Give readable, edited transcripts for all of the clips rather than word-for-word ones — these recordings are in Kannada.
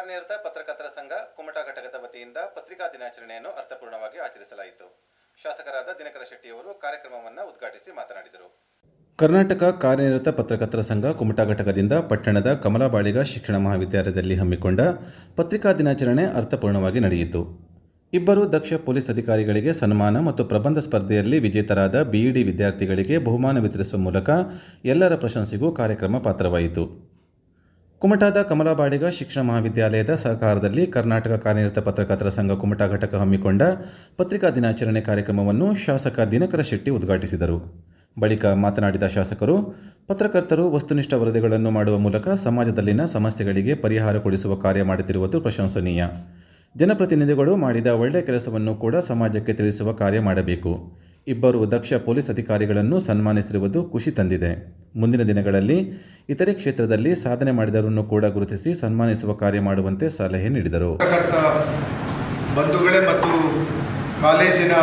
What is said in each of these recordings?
ಕಾರ್ಯನಿರತ ಪತ್ರಕರ್ತರ ಸಂಘ ಕುಮಟಾ ಘಟಕದ ವತಿಯಿಂದ ಪತ್ರಿಕಾ ದಿನಾಚರಣೆಯನ್ನು ಅರ್ಥಪೂರ್ಣವಾಗಿ ಆಚರಿಸಲಾಯಿತು. ಶಾಸಕರಾದ ದಿನಕರ ಶೆಟ್ಟಿಯವರು ಕಾರ್ಯಕ್ರಮವನ್ನು ಉದ್ಘಾಟಿಸಿ ಮಾತನಾಡಿದರು. ಕರ್ನಾಟಕ ಕಾರ್ಯನಿರತ ಪತ್ರಕರ್ತರ ಸಂಘ ಕುಮಟಾ ಘಟಕದಿಂದ ಪಟ್ಟಣದ ಕಮಲಾಬಾಳಿಗ ಶಿಕ್ಷಣ ಮಹಾವಿದ್ಯಾಲಯದಲ್ಲಿ ಹಮ್ಮಿಕೊಂಡ ಪತ್ರಿಕಾ ದಿನಾಚರಣೆ ಅರ್ಥಪೂರ್ಣವಾಗಿ ನಡೆಯಿತು. ಇಬ್ಬರು ದಕ್ಷ ಪೊಲೀಸ್ ಅಧಿಕಾರಿಗಳಿಗೆ ಸನ್ಮಾನ ಮತ್ತು ಪ್ರಬಂಧ ಸ್ಪರ್ಧೆಯಲ್ಲಿ ವಿಜೇತರಾದ ಬಿಇಡಿ ವಿದ್ಯಾರ್ಥಿಗಳಿಗೆ ಬಹುಮಾನ ವಿತರಿಸುವ ಮೂಲಕ ಎಲ್ಲರ ಪ್ರಶಂಸೆಗೂ ಕಾರ್ಯಕ್ರಮ ಪಾತ್ರವಾಯಿತು. ಕುಮಟಾದ ಕಮಲಾಬಾಳಿಗ ಶಿಕ್ಷಣ ಮಹಾವಿದ್ಯಾಲಯದ ಸಹಕಾರದಲ್ಲಿ ಕರ್ನಾಟಕ ಕಾರ್ಯನಿರತ ಪತ್ರಕರ್ತರ ಸಂಘ ಕುಮಟಾ ಘಟಕ ಹಮ್ಮಿಕೊಂಡ ಪತ್ರಿಕಾ ದಿನಾಚರಣೆ ಕಾರ್ಯಕ್ರಮವನ್ನು ಶಾಸಕ ದಿನಕರ ಶೆಟ್ಟಿ ಉದ್ಘಾಟಿಸಿದರು. ಬಳಿಕ ಮಾತನಾಡಿದ ಶಾಸಕರು, ಪತ್ರಕರ್ತರು ವಸ್ತುನಿಷ್ಠ ವರದಿಗಳನ್ನು ಮಾಡುವ ಮೂಲಕ ಸಮಾಜದಲ್ಲಿನ ಸಮಸ್ಯೆಗಳಿಗೆ ಪರಿಹಾರ ಕೊಡಿಸುವ ಕಾರ್ಯ ಮಾಡುತ್ತಿರುವುದು ಪ್ರಶಂಸನೀಯ. ಜನಪ್ರತಿನಿಧಿಗಳು ಮಾಡಿದ ಒಳ್ಳೆಯ ಕೆಲಸವನ್ನು ಕೂಡ ಸಮಾಜಕ್ಕೆ ತಿಳಿಸುವ ಕಾರ್ಯ ಮಾಡಬೇಕು. ಇಬ್ಬರು ದಕ್ಷ ಪೊಲೀಸ್ ಅಧಿಕಾರಿಗಳನ್ನು ಸನ್ಮಾನಿಸಿರುವುದು ಖುಷಿ ತಂದಿದೆ. ಮುಂದಿನ ದಿನಗಳಲ್ಲಿ ಇತರೆ ಕ್ಷೇತ್ರದಲ್ಲಿ ಸಾಧನೆ ಮಾಡಿದವರನ್ನು ಕೂಡ ಗುರುತಿಸಿ ಸನ್ಮಾನಿಸುವ ಕಾರ್ಯ ಮಾಡುವಂತೆ ಸಲಹೆ ನೀಡಿದರು. ಬಂಧುಗಳೇ ಮತ್ತು ಕಾಲೇಜಿನ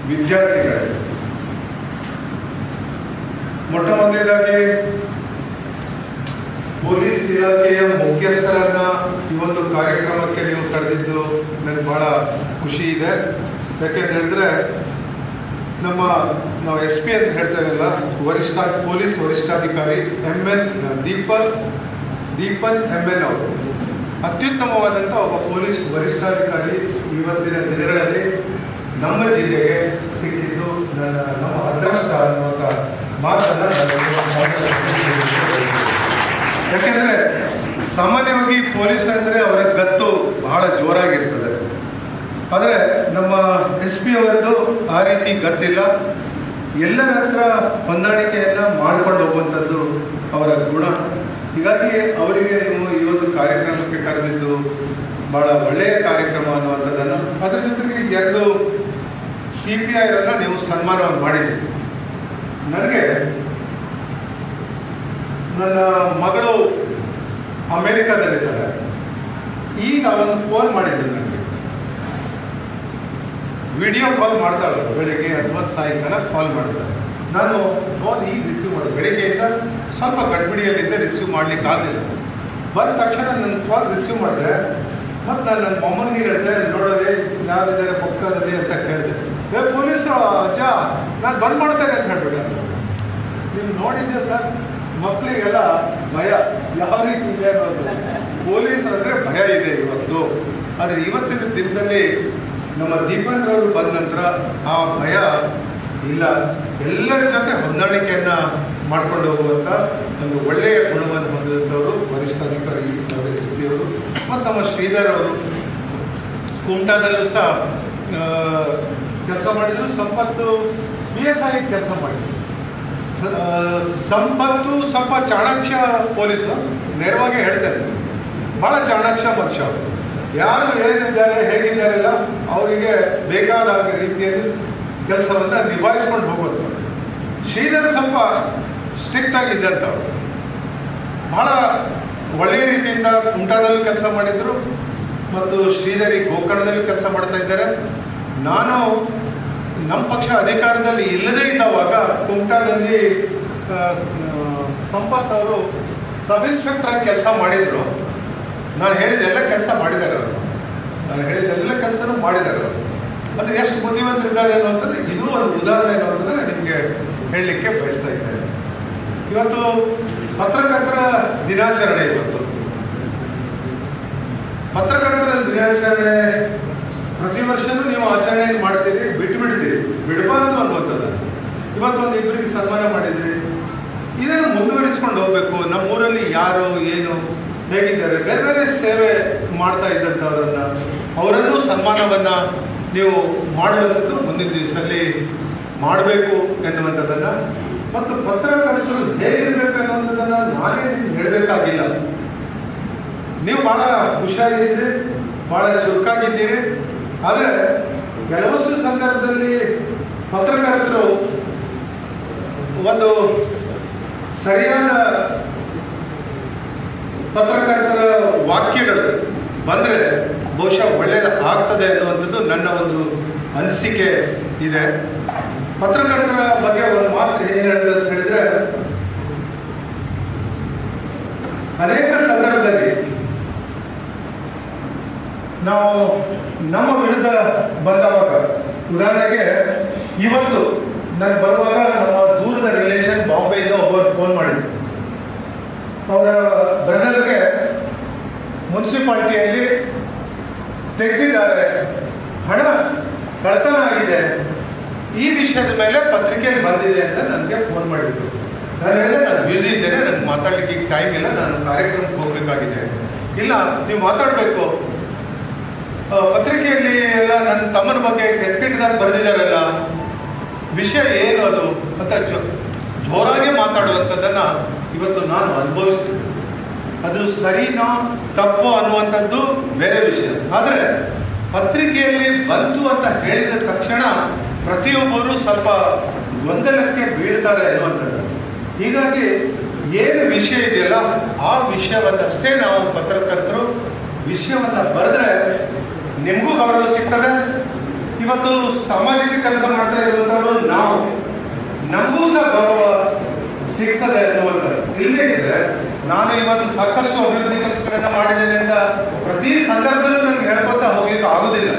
ವಿದ್ಯಾರ್ಥಿಗಳೇ, ಮೊಟ್ಟಮೊದಲನೇದಾಗಿ ಪೊಲೀಸ್ ಇಲಾಖೆಯ ಮುಖ್ಯಸ್ಥರನ್ನ ಈ ಒಂದು ಕಾರ್ಯಕ್ರಮಕ್ಕೆ ನೀವು ಕರೆದಿದ್ದು ನನಗೆ ಬಹಳ ಖುಷಿ ಇದೆ. ಯಾಕೆಂತ ಹೇಳಿದ್ರೆ ನಾವು SP ಅಂತ ಹೇಳ್ತೇವಲ್ಲ, ಪೊಲೀಸ್ ವರಿಷ್ಠಾಧಿಕಾರಿ MN ದೀಪನ್ MN ಅವರು ಅತ್ಯುತ್ತಮವಾದಂಥ ಒಬ್ಬ ಪೊಲೀಸ್ ವರಿಷ್ಠಾಧಿಕಾರಿ ಇವತ್ತಿನ ದಿನಗಳಲ್ಲಿ ನಮ್ಮ ಜಿಲ್ಲೆಗೆ ಸಿಕ್ಕಿದ್ದು ನಮ್ಮ ಅದೃಷ್ಟ ಅನ್ನುವಂಥ ಮಾತನ್ನು ಯಾಕೆಂದರೆ ಸಾಮಾನ್ಯವಾಗಿ ಪೊಲೀಸ್ ಅಂದರೆ ಅವರ ಗತ್ತು ಬಹಳ ಜೋರಾಗಿರ್ತದೆ. ಆದರೆ ನಮ್ಮ SP ಅವರದ್ದು ಆ ರೀತಿ ಗತ್ತಿಲ್ಲ. ಎಲ್ಲರ ಹತ್ರ ಹೊಂದಾಣಿಕೆಯನ್ನು ಮಾಡ್ಕೊಂಡು ಹೋಗುವಂಥದ್ದು ಅವರ ಗುಣ. ಹೀಗಾಗಿ ಅವರಿಗೆ ನೀವು ಈ ಒಂದು ಕಾರ್ಯಕ್ರಮಕ್ಕೆ ಕರೆದಿದ್ದು ಭಾಳ ಒಳ್ಳೆಯ ಕಾರ್ಯಕ್ರಮ ಅನ್ನುವಂಥದ್ದನ್ನು, ಅದರ ಜೊತೆಗೆ 2 CPIರನ್ನು ನೀವು ಸನ್ಮಾನವನ್ನು ಮಾಡಿದ್ದೀರಿ. ನನಗೆ ನನ್ನ ಮಗಳು ಅಮೇರಿಕಾದಲ್ಲಿದ್ದಾಳೆ. ಈಗ ಒಂದು ಫೋನ್ ಮಾಡಿದ್ರು ನನಗೆ, ವಿಡಿಯೋ ಕಾಲ್ ಮಾಡ್ತಾಳೆ, ಬೆಳಿಗ್ಗೆ ಅಥವಾ ಸಾಯಂಕಾಲ ಕಾಲ್ ಮಾಡ್ತಾಳೆ. ನಾನು ಕಾಲ್ ಈಗ ರಿಸೀವ್ ಮಾಡಿದೆ, ಬೆಳಿಗ್ಗೆಯಿಂದ ಸ್ವಲ್ಪ ಗಡ್ಬಿಡಿಯಲ್ಲಿದ್ದೆ, ರಿಸೀವ್ ಮಾಡ್ಲಿಕ್ಕೆ ಆಗಲಿಲ್ಲ. ಬಂದ ತಕ್ಷಣ ನನ್ನ ಕಾಲ್ ರಿಸೀವ್ ಮಾಡಿದೆ. ಮತ್ತು ನಾನು ನನ್ನ ಮೊಮ್ಮನಿಗೆ ಹೇಳಿದೆ, ನೋಡೋದೆ ಯಾರಿದ್ದಾರೆ ಪಕ್ಕದಲ್ಲಿ ಅಂತ ಕೇಳಿದೆ. ಪೊಲೀಸರು ಅಜ್ಜ ನಾನು ಬಂದ್ ಮಾಡ್ತೇನೆ ಅಂತ ಹೇಳ್ಬಿಟ್ಟೆ. ನೀವು ನೋಡಿದ್ದೆ ಸರ್, ಮಕ್ಕಳಿಗೆಲ್ಲ ಭಯ ಯಾವ ರೀತಿ ಇದೆ ಅನ್ನೋದು. ಪೊಲೀಸರು ಅಂದರೆ ಭಯ ಇದೆ ಇವತ್ತು. ಆದರೆ ಇವತ್ತಿನ ದಿನದಲ್ಲಿ ನಮ್ಮ ದೀಪನ್ರವರು ಬಂದ ನಂತರ ಆ ಭಯ ಇಲ್ಲ. ಎಲ್ಲರ ಜೊತೆ ಹೊಂದಾಣಿಕೆಯನ್ನು ಮಾಡ್ಕೊಂಡು ಹೋಗುವಂಥ ಒಂದು ಒಳ್ಳೆಯ ಗುಣವನ್ನು ಹೊಂದಿದಂಥವರು ವರಿಷ್ಠಾಧಿಕಾರಿ SP ಅವರು ಮತ್ತು ನಮ್ಮ ಶ್ರೀಧರ್ ಅವರು ಕುಮಟಾದಲ್ಲೂ ಸಹ ಕೆಲಸ ಮಾಡಿದ್ರು. ಸಂಪತ್ತು PSI ಕೆಲಸ ಮಾಡಿದ್ರು. ಸಂಪತ್ತು ಸ್ವಲ್ಪ ಚಾಣಾಕ್ಷ ಪೊಲೀಸರು, ನೇರವಾಗಿ ಹೇಳ್ತಾರೆ, ಭಾಳ ಚಾಣಾಕ್ಷ ಮನುಷ್ಯ. ಯಾರು ಏನಿದ್ದಾರೆ ಹೇಗಿದ್ದಾರೆಲ್ಲ ಅವರಿಗೆ ಬೇಕಾದ ರೀತಿಯಲ್ಲಿ ಕೆಲಸವನ್ನು ನಿಭಾಯಿಸ್ಕೊಂಡು ಹೋಗುವಂಥವ್ರು. ಶ್ರೀಧರ್ ಸ್ವಲ್ಪ ಸ್ಟ್ರಿಕ್ಟ್ ಆಗಿದ್ದಂಥವ್ರು, ಭಾಳ ಒಳ್ಳೆಯ ರೀತಿಯಿಂದ ಕುಮಟಾದಲ್ಲೂ ಕೆಲಸ ಮಾಡಿದರು ಮತ್ತು ಶ್ರೀಧರಿ ಗೋಕರ್ಣದಲ್ಲೂ ಕೆಲಸ ಮಾಡ್ತಾ ಇದ್ದಾರೆ. ನಾನು ನಮ್ಮ ಪಕ್ಷ ಅಧಿಕಾರದಲ್ಲಿ ಇಲ್ಲದೇ ಇದ್ದವಾಗ ಕುಮಟಾದಲ್ಲಿ ಸಂಪತ್ ಅವರು ಸಬ್ ಇನ್ಸ್ಪೆಕ್ಟರ್ ಆಗಿ ಕೆಲಸ ಮಾಡಿದರು. ನಾನು ಹೇಳಿದೆಲ್ಲ ಕೆಲಸ ಮಾಡಿದ್ದಾರೆ ಅವರು, ಕೆಲಸನೂ ಮಾಡಿದ್ದಾರೆ ಅವರು. ಅಂದರೆ ಎಷ್ಟು ಬುದ್ಧಿವಂತರಿದ್ದಾರೆ ಅನ್ನುವಂಥದ್ದು ಇದು ಒಂದು ಉದಾಹರಣೆ ಅನ್ನುವಂಥದ್ದನ್ನು ನಿಮಗೆ ಹೇಳಲಿಕ್ಕೆ ಬಯಸ್ತಾ ಇದ್ದೇನೆ. ಇವತ್ತು ಪತ್ರಕರ್ತರ ದಿನಾಚರಣೆ. ಇವತ್ತು ಪತ್ರಕರ್ತರ ದಿನಾಚರಣೆ ಪ್ರತಿ ವರ್ಷವೂ ನೀವು ಆಚರಣೆಯನ್ನು ಮಾಡ್ತೀರಿ, ಬಿಡಬಾರದು ಅನ್ನುವಂಥದ್ದು. ಇವತ್ತೊಂದು ಇಬ್ಬರಿಗೆ ಸನ್ಮಾನ ಮಾಡಿದ್ರಿ, ಇದನ್ನು ಮುಂದುವರಿಸ್ಕೊಂಡು ಹೋಗಬೇಕು. ನಮ್ಮೂರಲ್ಲಿ ಯಾರು ಏನು ಹೇಗಿದ್ದಾರೆ, ಬೇರೆ ಬೇರೆ ಸೇವೆ ಮಾಡ್ತಾ ಅವರನ್ನು ಸನ್ಮಾನವನ್ನು ನೀವು ಮಾಡುವಂಥದ್ದು ಮುಂದಿನ ದಿವಸದಲ್ಲಿ ಮಾಡಬೇಕು ಎನ್ನುವಂಥದ್ದನ್ನು, ಮತ್ತು ಪತ್ರಕರ್ತರು ಹೇಗಿರಬೇಕು ಅನ್ನುವಂಥದ್ದನ್ನು ನಾನೇ ಹೇಳಬೇಕಾಗಿಲ್ಲ. ನೀವು ಭಾಳ ಹುಷಾರಿದ್ದೀರಿ, ಭಾಳ ಚುರುಕಾಗಿದ್ದೀರಿ. ಆದರೆ ಕೆಲವಷ್ಟು ಸಂದರ್ಭದಲ್ಲಿ ಪತ್ರಕರ್ತರು ಒಂದು ಸರಿಯಾದ ಪತ್ರಕರ್ತರ ವಾಕ್ಯಗಳು ಬಂದರೆ ಬಹುಶಃ ಒಳ್ಳೆಯದು ಆಗ್ತದೆ ಅನ್ನುವಂಥದ್ದು ನನ್ನ ಒಂದು ಅನಿಸಿಕೆ ಇದೆ. ಪತ್ರಕರ್ತರ ಬಗ್ಗೆ ಒಂದು ಮಾತು ಏನು ಹೇಳ್ತದೆ ಅಂತ ಹೇಳಿದರೆ, ಅನೇಕ ನಾವು ನಮ್ಮ ವಿರುದ್ಧ ಬಂದವಾಗ, ಉದಾಹರಣೆಗೆ ಇವತ್ತು ನಾನು ಬರುವಾಗ ನಮ್ಮ ದೂರದ ರಿಲೇಷನ್ ಬಾಂಬೆಯಿಂದ ಒಬ್ಬರು ಫೋನ್ ಮಾಡಿದ್ರು. ಅವರ ಬ್ರದರ್ಗೆ ಮುನ್ಸಿಪಾಲ್ಟಿಯಲ್ಲಿ ತೆಗೆದಿದ್ದಾರೆ, ಹಣ ಕಳ್ತನ ಆಗಿದೆ, ಈ ವಿಷಯದ ಮೇಲೆ ಪತ್ರಿಕೆಯಲ್ಲಿ ಬಂದಿದೆ ಅಂತ ನನಗೆ ಫೋನ್ ಮಾಡಿದ್ರು. ನಾನು ಹೇಳಿದೆ, ನಾನು ಬ್ಯುಸಿ ಇದ್ದೇನೆ, ನನಗೆ ಮಾತಾಡಲಿಕ್ಕೆ ಈಗ ಟೈಮ್ ಇಲ್ಲ, ನಾನು ಕಾರ್ಯಕ್ರಮಕ್ಕೆ ಹೋಗಬೇಕಾಗಿದೆ. ಇಲ್ಲ, ನೀವು ಮಾತಾಡಬೇಕು, ಪತ್ರಿಕೆಯಲ್ಲಿ ಎಲ್ಲ ನನ್ನ ತಮ್ಮನ ಬಗ್ಗೆ ಕೆಟ್ಟದಾಗಿ ಬರೆದಿದ್ದಾರಲ್ಲ, ವಿಷಯ ಏನು ಅದು ಅಂತ ಜೋರಾಗಿ ಮಾತಾಡುವಂಥದ್ದನ್ನು ಇವತ್ತು ನಾನು ಅನುಭವಿಸ್ತೀನಿ. ಅದು ಸರಿನೋ ತಪ್ಪು ಅನ್ನುವಂಥದ್ದು ಬೇರೆ ವಿಷಯ. ಆದರೆ ಪತ್ರಿಕೆಯಲ್ಲಿ ಬಂತು ಅಂತ ಹೇಳಿದ ತಕ್ಷಣ ಪ್ರತಿಯೊಬ್ಬರು ಸ್ವಲ್ಪ ಗೊಂದಲಕ್ಕೆ ಬೀಳ್ತಾರೆ ಅನ್ನುವಂಥದ್ದು. ಹೀಗಾಗಿ ಏನು ವಿಷಯ ಇದೆಯಲ್ಲ ಆ ವಿಷಯವನ್ನಷ್ಟೇ ನಾವು ಪತ್ರಕರ್ತರು ವಿಷಯವನ್ನು ಬರೆದ್ರೆ ನಿಮಗೂ ಗೌರವ ಸಿಗ್ತದೆ. ಇವತ್ತು ಸಾಮಾಜಿಕ ಕೆಲಸ ಮಾಡ್ತಾ ಇರುವಂಥವ್ರು ನಾವು, ನಮಗೂ ಸಹ ಗೌರವ ಸಿಗ್ತದೆ ಅನ್ನುವಂಥದ್ದು. ಇಲ್ಲೇ ಇದೆ, ನಾನು ಇವತ್ತು ಸಾಕಷ್ಟು ಅಭಿವೃದ್ಧಿ ಕೆಲಸಗಳನ್ನ ಮಾಡಿದ್ದೇನೆ ಅಂತ ಪ್ರತಿ ಸಂದರ್ಭದಲ್ಲೂ ನನಗೆ ಹೇಳ್ಕೊತಾ ಹೋಗ್ಲಿಕ್ಕೆ ಆಗೋದಿಲ್ಲ.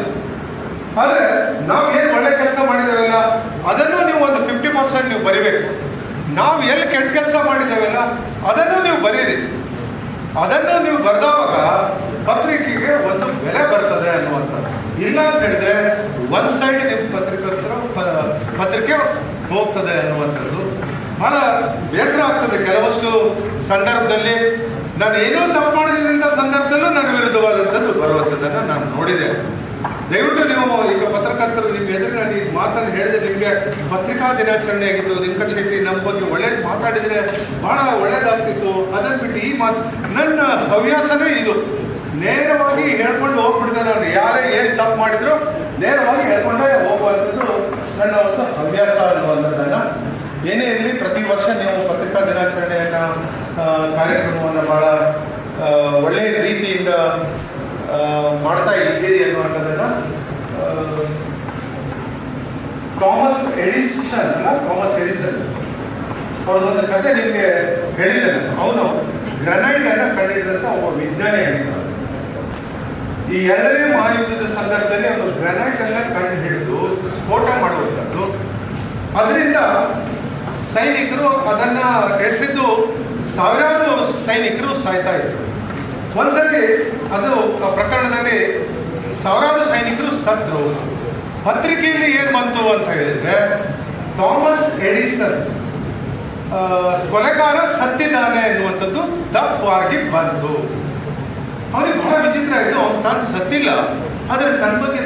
ಆದರೆ ನಾವು ಏನು ಒಳ್ಳೆ ಕೆಲಸ ಮಾಡಿದ್ದೇವಲ್ಲ ಅದನ್ನು ನೀವು ಒಂದು 50% ನೀವು ಬರಿಬೇಕು. ನಾವು ಎಲ್ಲಿ ಕೆಟ್ಟ ಕೆಲಸ ಮಾಡಿದ್ದೇವಲ್ಲ ಅದನ್ನು ನೀವು ಬರೀರಿ. ಅದನ್ನು ನೀವು ಬರೆದವಾಗ ಪತ್ರಿಕೆಗೆ ಒಂದು ಬೆಲೆ ಬರ್ತದೆ ಅನ್ನುವಂಥದ್ದು. ಇಲ್ಲ ಅಂತ ಹೇಳಿದ್ರೆ ಒಂದು ಸೈಡ್ ನಿಮ್ಮ ಪತ್ರಿಕೆ ಹೋಗ್ತದೆ ಅನ್ನುವಂಥದ್ದು ಬಹಳ ಬೇಸರ ಆಗ್ತದೆ. ಕೆಲವಷ್ಟು ಸಂದರ್ಭದಲ್ಲಿ ನಾನು ಏನೋ ತಪ್ಪು ಮಾಡಿದ್ರಿಂದ ಸಂದರ್ಭದಲ್ಲೂ ನನ್ನ ವಿರುದ್ಧವಾದಂಥದ್ದು ಬರುವಂಥದ್ದನ್ನು ನಾನು ನೋಡಿದೆ. ದಯವಿಟ್ಟು ನೀವು ಈಗ ಪತ್ರಕರ್ತರು ನಿಮ್ಮ ಎದುರು ನಾನು ಈಗ ಮಾತನ್ನು ಹೇಳಿದೆ, ನಿಮಗೆ ಪತ್ರಿಕಾ ದಿನಾಚರಣೆ ಆಗಿತ್ತು, ಲಿಂಕನ್ ಶೆಟ್ಟಿ ನಮ್ಮ ಬಗ್ಗೆ ಒಳ್ಳೇದು ಮಾತಾಡಿದರೆ ಭಾಳ ಒಳ್ಳೇದಾಗ್ತಿತ್ತು, ಅದನ್ನು ಬಿಟ್ಟು ಈ ಮಾತು ನನ್ನ ಹವ್ಯಾಸನೇ ಇದು. ನೇರವಾಗಿ ಹೇಳ್ಕೊಂಡು ಹೋಗ್ಬಿಡ್ತೇನೆ ನಾನು. ಯಾರೇ ಏನು ತಪ್ಪು ಮಾಡಿದ್ರು ನೇರವಾಗಿ ಹೇಳ್ಕೊಂಡೇ ಹೋಗುವಂಥದ್ದು ನನ್ನ ಒಂದು ಹವ್ಯಾಸ ಅನ್ನುವಂಥದ್ದನ್ನು. ಏನೇ ಇರಲಿ, ಪ್ರತಿ ವರ್ಷ ನೀವು ಪತ್ರಿಕಾ ದಿನಾಚರಣೆಯನ್ನು ಕಾರ್ಯಕ್ರಮವನ್ನು ಭಾಳ ಒಳ್ಳೆಯ ರೀತಿಯಿಂದ ಮಾಡ್ತಾ ಇದ್ದೀರಿ ಅನ್ನುವಂಥದ್ದನ್ನು ಥಾಮಸ್ ಎಡಿಸನ್ ಅವ್ರದ್ದೊಂದು ಕತೆ ನಿಮಗೆ ಹೇಳಿದ್ದೇನೆ. ಅವನು ಗ್ರನೈಟನ್ನು ಕಂಡಿಡಿದಂಥ ಒಬ್ಬ ವಿಜ್ಞಾನಿ ಆಗಿದ್ದ. ಈ ಎರಡನೇ ಮಹಾಯುದ್ಧದ ಸಂದರ್ಭದಲ್ಲಿ ಅವನು ಗ್ರನೈಟನ್ನು ಕಂಡು ಹಿಡಿದು ಸ್ಫೋಟ ಮಾಡುವಂಥದ್ದು. ಅದರಿಂದ ಸೈನಿಕರು ಅದನ್ನು ಎಸೆದು ಸಾವಿರಾರು ಸೈನಿಕರು ಸಾಯ್ತಾ ಇದ್ರು. ಒಂದ್ಸರಿ ಅದು ಪ್ರಕರಣದಲ್ಲಿ ಸಾವಿರಾರು ಸೈನಿಕರು ಸತ್ರು. ಪತ್ರಿಕೆಯಲ್ಲಿ ಏನು ಬಂತು ಅಂತ ಹೇಳಿದ್ರೆ ಥಾಮಸ್ ಎಡಿಸನ್ ಕೊಲೆಗಾರ ಸತ್ತಿದ್ದಾನೆ ಎನ್ನುವಂಥದ್ದು ತಪ್ಪಾಗಿ ಬಂತು. ಅವನಿಗೆ ಬಹಳ ವಿಚಿತ್ರ ಆಯಿತು. ಅವನು ತಾನು ಸತ್ತಿಲ್ಲ, ಆದರೆ ತನ್ನ ಬಗ್ಗೆ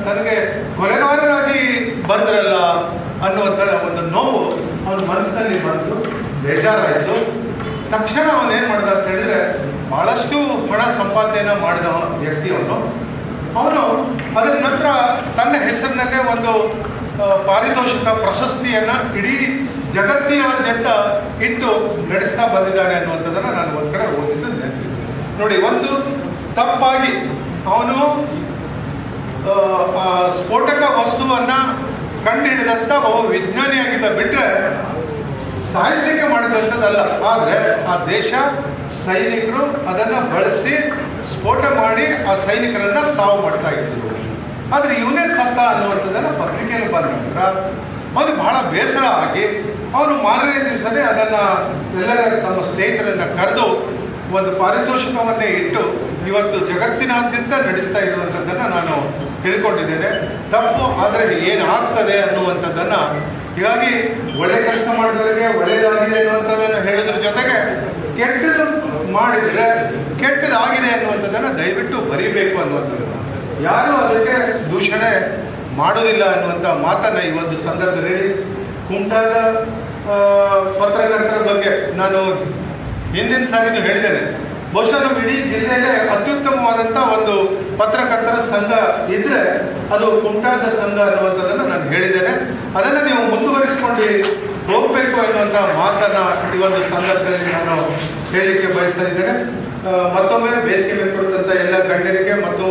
ತನಗೆ ಕೊಲೆಗಾರರಾಗಿ ಬರೆದ್ರಲ್ಲ ಅನ್ನುವಂಥ ಒಂದು ನೋವು ಅವನ ಮನಸ್ಸಿನಲ್ಲಿ ಬಂತು, ಬೇಜಾರಾಯಿತು. ತಕ್ಷಣ ಅವನೇನು ಮಾಡ್ದ ಅಂತ ಹೇಳಿದ್ರೆ, ಭಾಳಷ್ಟು ಹಣ ಸಂಪಾದನೆಯನ್ನು ಮಾಡಿದ ವ್ಯಕ್ತಿ ಅವನು ಅದರ ನಂತರ ತನ್ನ ಹೆಸರಿನಲ್ಲೇ ಒಂದು ಪಾರಿತೋಷಿಕ ಪ್ರಶಸ್ತಿಯನ್ನು ಇಡೀ ಜಗತ್ತಿನಾದ್ಯಂತ ಇಟ್ಟು ನಡೆಸ್ತಾ ಬಂದಿದ್ದಾನೆ ಅನ್ನುವಂಥದ್ದನ್ನು ನಾನು ಒಂದು ಕಡೆ ಓದಿದ್ದು ನೆನಪಿದೆ. ನೋಡಿ, ಒಂದು ತಪ್ಪಾಗಿ ಅವನು ಸ್ಫೋಟಕ ವಸ್ತುವನ್ನು ಕಂಡುಹಿಡಿದಂಥ ಒಬ್ಬ ವಿಜ್ಞಾನಿಯಾಗಿದ್ದ ಬಿಟ್ಟರೆ ಸಾಯಿಸಲಿಕ್ಕೆ ಮಾಡಿದಂಥದ್ದಲ್ಲ. ಆದರೆ ಆ ದೇಶ ಸೈನಿಕರು ಅದನ್ನು ಬಳಸಿ ಸ್ಫೋಟ ಮಾಡಿ ಆ ಸೈನಿಕರನ್ನು ಸಾವು ಮಾಡ್ತಾ ಇದ್ರು. ಆದರೆ ಇವನೇ ಸತ್ತ ಅನ್ನುವಂಥದ್ದನ್ನು ಪತ್ರಿಕೆಯಲ್ಲಿ ಬಂದ ನಂತರ ಅವನಿಗೆ ಬಹಳ ಬೇಸರ ಆಗಿ ಅವನು ಮಾರನೇ ದಿವಸನೇ ಅದನ್ನು ಎಲ್ಲರ ತಮ್ಮ ಸ್ನೇಹಿತರನ್ನು ಕರೆದು ಒಂದು ಪಾರಿತೋಷಿಕವನ್ನೇ ಇಟ್ಟು ಇವತ್ತು ಜಗತ್ತಿನಾದ್ಯಂತ ನಡೆಸ್ತಾ ಇರುವಂಥದ್ದನ್ನು ನಾನು ತಿಳ್ಕೊಂಡಿದ್ದೇನೆ. ತಪ್ಪು ಆದರೆ ಏನಾಗ್ತದೆ ಅನ್ನುವಂಥದ್ದನ್ನು, ಹೀಗಾಗಿ ಒಳ್ಳೆ ಕೆಲಸ ಮಾಡಿದವರಿಗೆ ಒಳ್ಳೆಯದಾಗಿದೆ ಅನ್ನುವಂಥದ್ದನ್ನು ಹೇಳೋದ್ರ ಜೊತೆಗೆ ಕೆಟ್ಟದ್ದು ಮಾಡಿದರೆ ಕೆಟ್ಟದಾಗಿದೆ ಅನ್ನುವಂಥದ್ದನ್ನು ದಯವಿಟ್ಟು ಬರೀಬೇಕು ಅನ್ನುವಂಥದ್ದು. ಯಾರೂ ಅದಕ್ಕೆ ದೂಷಣೆ ಮಾಡೋದಿಲ್ಲ ಅನ್ನುವಂಥ ಮಾತನ್ನು ಈ ಒಂದು ಸಂದರ್ಭದಲ್ಲಿ ಕುಮಟಾದ ಪತ್ರಕರ್ತರ ಬಗ್ಗೆ ನಾನು ಹಿಂದಿನ ಸಾರಿನೂ ಹೇಳಿದ್ದೇನೆ. ಬಹುಶಃ ನಮ್ಮ ಇಡೀ ಜಿಲ್ಲೆಯಲ್ಲೇ ಅತ್ಯುತ್ತಮವಾದಂಥ ಒಂದು ಪತ್ರಕರ್ತರ ಸಂಘ ಇದ್ದರೆ ಅದು ಕುಮಟಾದ ಸಂಘ ಅನ್ನುವಂಥದ್ದನ್ನು ನಾನು ಹೇಳಿದ್ದೇನೆ. ಅದನ್ನು ನೀವು ಮುಂದುವರಿಸಿಕೊಂಡು ಹೋಗಬೇಕು ಅನ್ನುವಂಥ ಮಾತನ್ನು ಈ ಒಂದು ಸಂದರ್ಭದಲ್ಲಿ ನಾನು ಹೇಳಲಿಕ್ಕೆ ಬಯಸ್ತಾ ಇದ್ದೇನೆ. ಮತ್ತೊಮ್ಮೆ ವೇದಿಕೆ ಮೇಲೆ ಕೊಡುತ್ತಂಥ ಎಲ್ಲ ಗಣ್ಯರಿಗೆ ಮತ್ತು